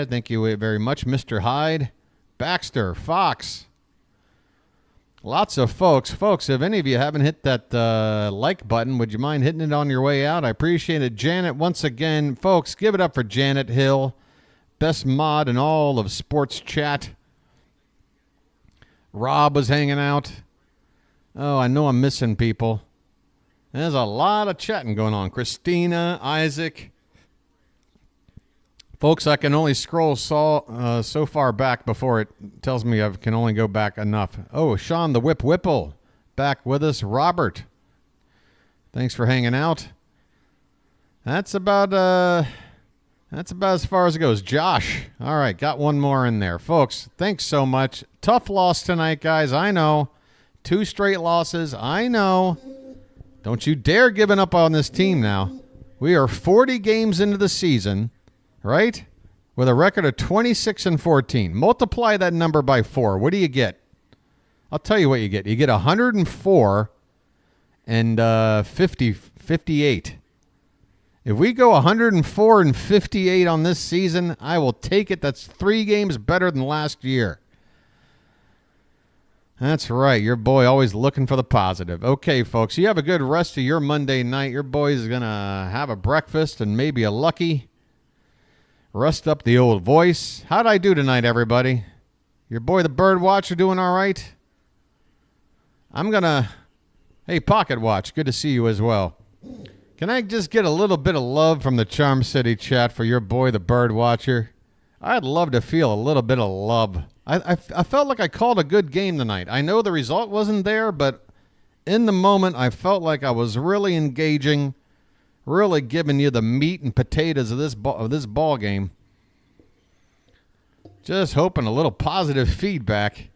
Thank you very much, Mr. Hyde. Baxter, Fox. Lots of folks. Folks, if any of you haven't hit that like button, would you mind hitting it on your way out? I appreciate it. Janet, once again, folks, give it up for Janet Hill. Best mod in all of sports chat. Rob was hanging out. Oh, I know I'm missing people. There's a lot of chatting going on. Christina, Isaac. Folks, I can only scroll so far back before it tells me I can only go back enough. Oh, Sean the Whip Whipple back with us. Robert, thanks for hanging out. That's about as far as it goes. Josh, all right, got one more in there. Folks, thanks so much. Tough loss tonight, guys. I know. 2 straight losses. I know. Don't you dare giving up on this team now. We are 40 games into the season, right? With a record of 26-14. Multiply that number by 4. What do you get? I'll tell you what you get. You get 104 and 58. If we go 104 and 58 on this season, I will take it. That's 3 games better than last year. That's right. Your boy always looking for the positive. Okay, folks, you have a good rest of your Monday night. Your boy's going to have a breakfast and maybe a Lucky. Rest up the old voice. How'd I do tonight, everybody? Your boy, the BirdWatcher, doing all right? I'm going to... Hey, Pocket Watch, good to see you as well. Can I just get a little bit of love from the Charm City chat for your boy, the BirdWatcher? I'd love to feel a little bit of love. I felt like I called a good game tonight. I know the result wasn't there, but in the moment, I felt like I was really engaging, really giving you the meat and potatoes of this ball game. Just hoping a little positive feedback.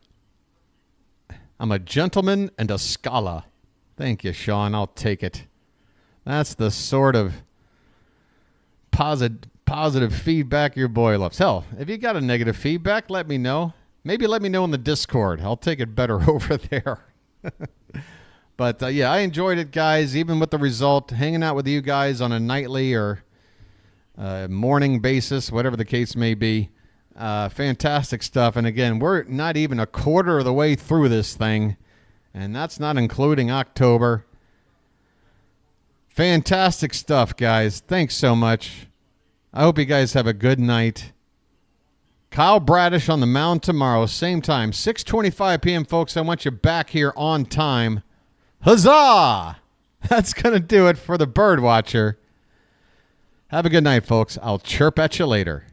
I'm a gentleman and a scholar. Thank you, Sean. I'll take it. That's the sort of positive feedback your boy loves. Hell, if you got a negative feedback, let me know. Maybe let me know in the Discord. I'll take it better over there. But, yeah, I enjoyed it, guys, even with the result. Hanging out with you guys on a nightly or morning basis, whatever the case may be. Fantastic stuff. And, again, we're not even a quarter of the way through this thing, and that's not including October. Fantastic stuff, guys. Thanks so much. I hope you guys have a good night. Kyle Bradish on the mound tomorrow, same time, 6:25 p.m., folks. I want you back here on time. Huzzah! That's going to do it for the BirdWatcher. Have a good night, folks. I'll chirp at you later.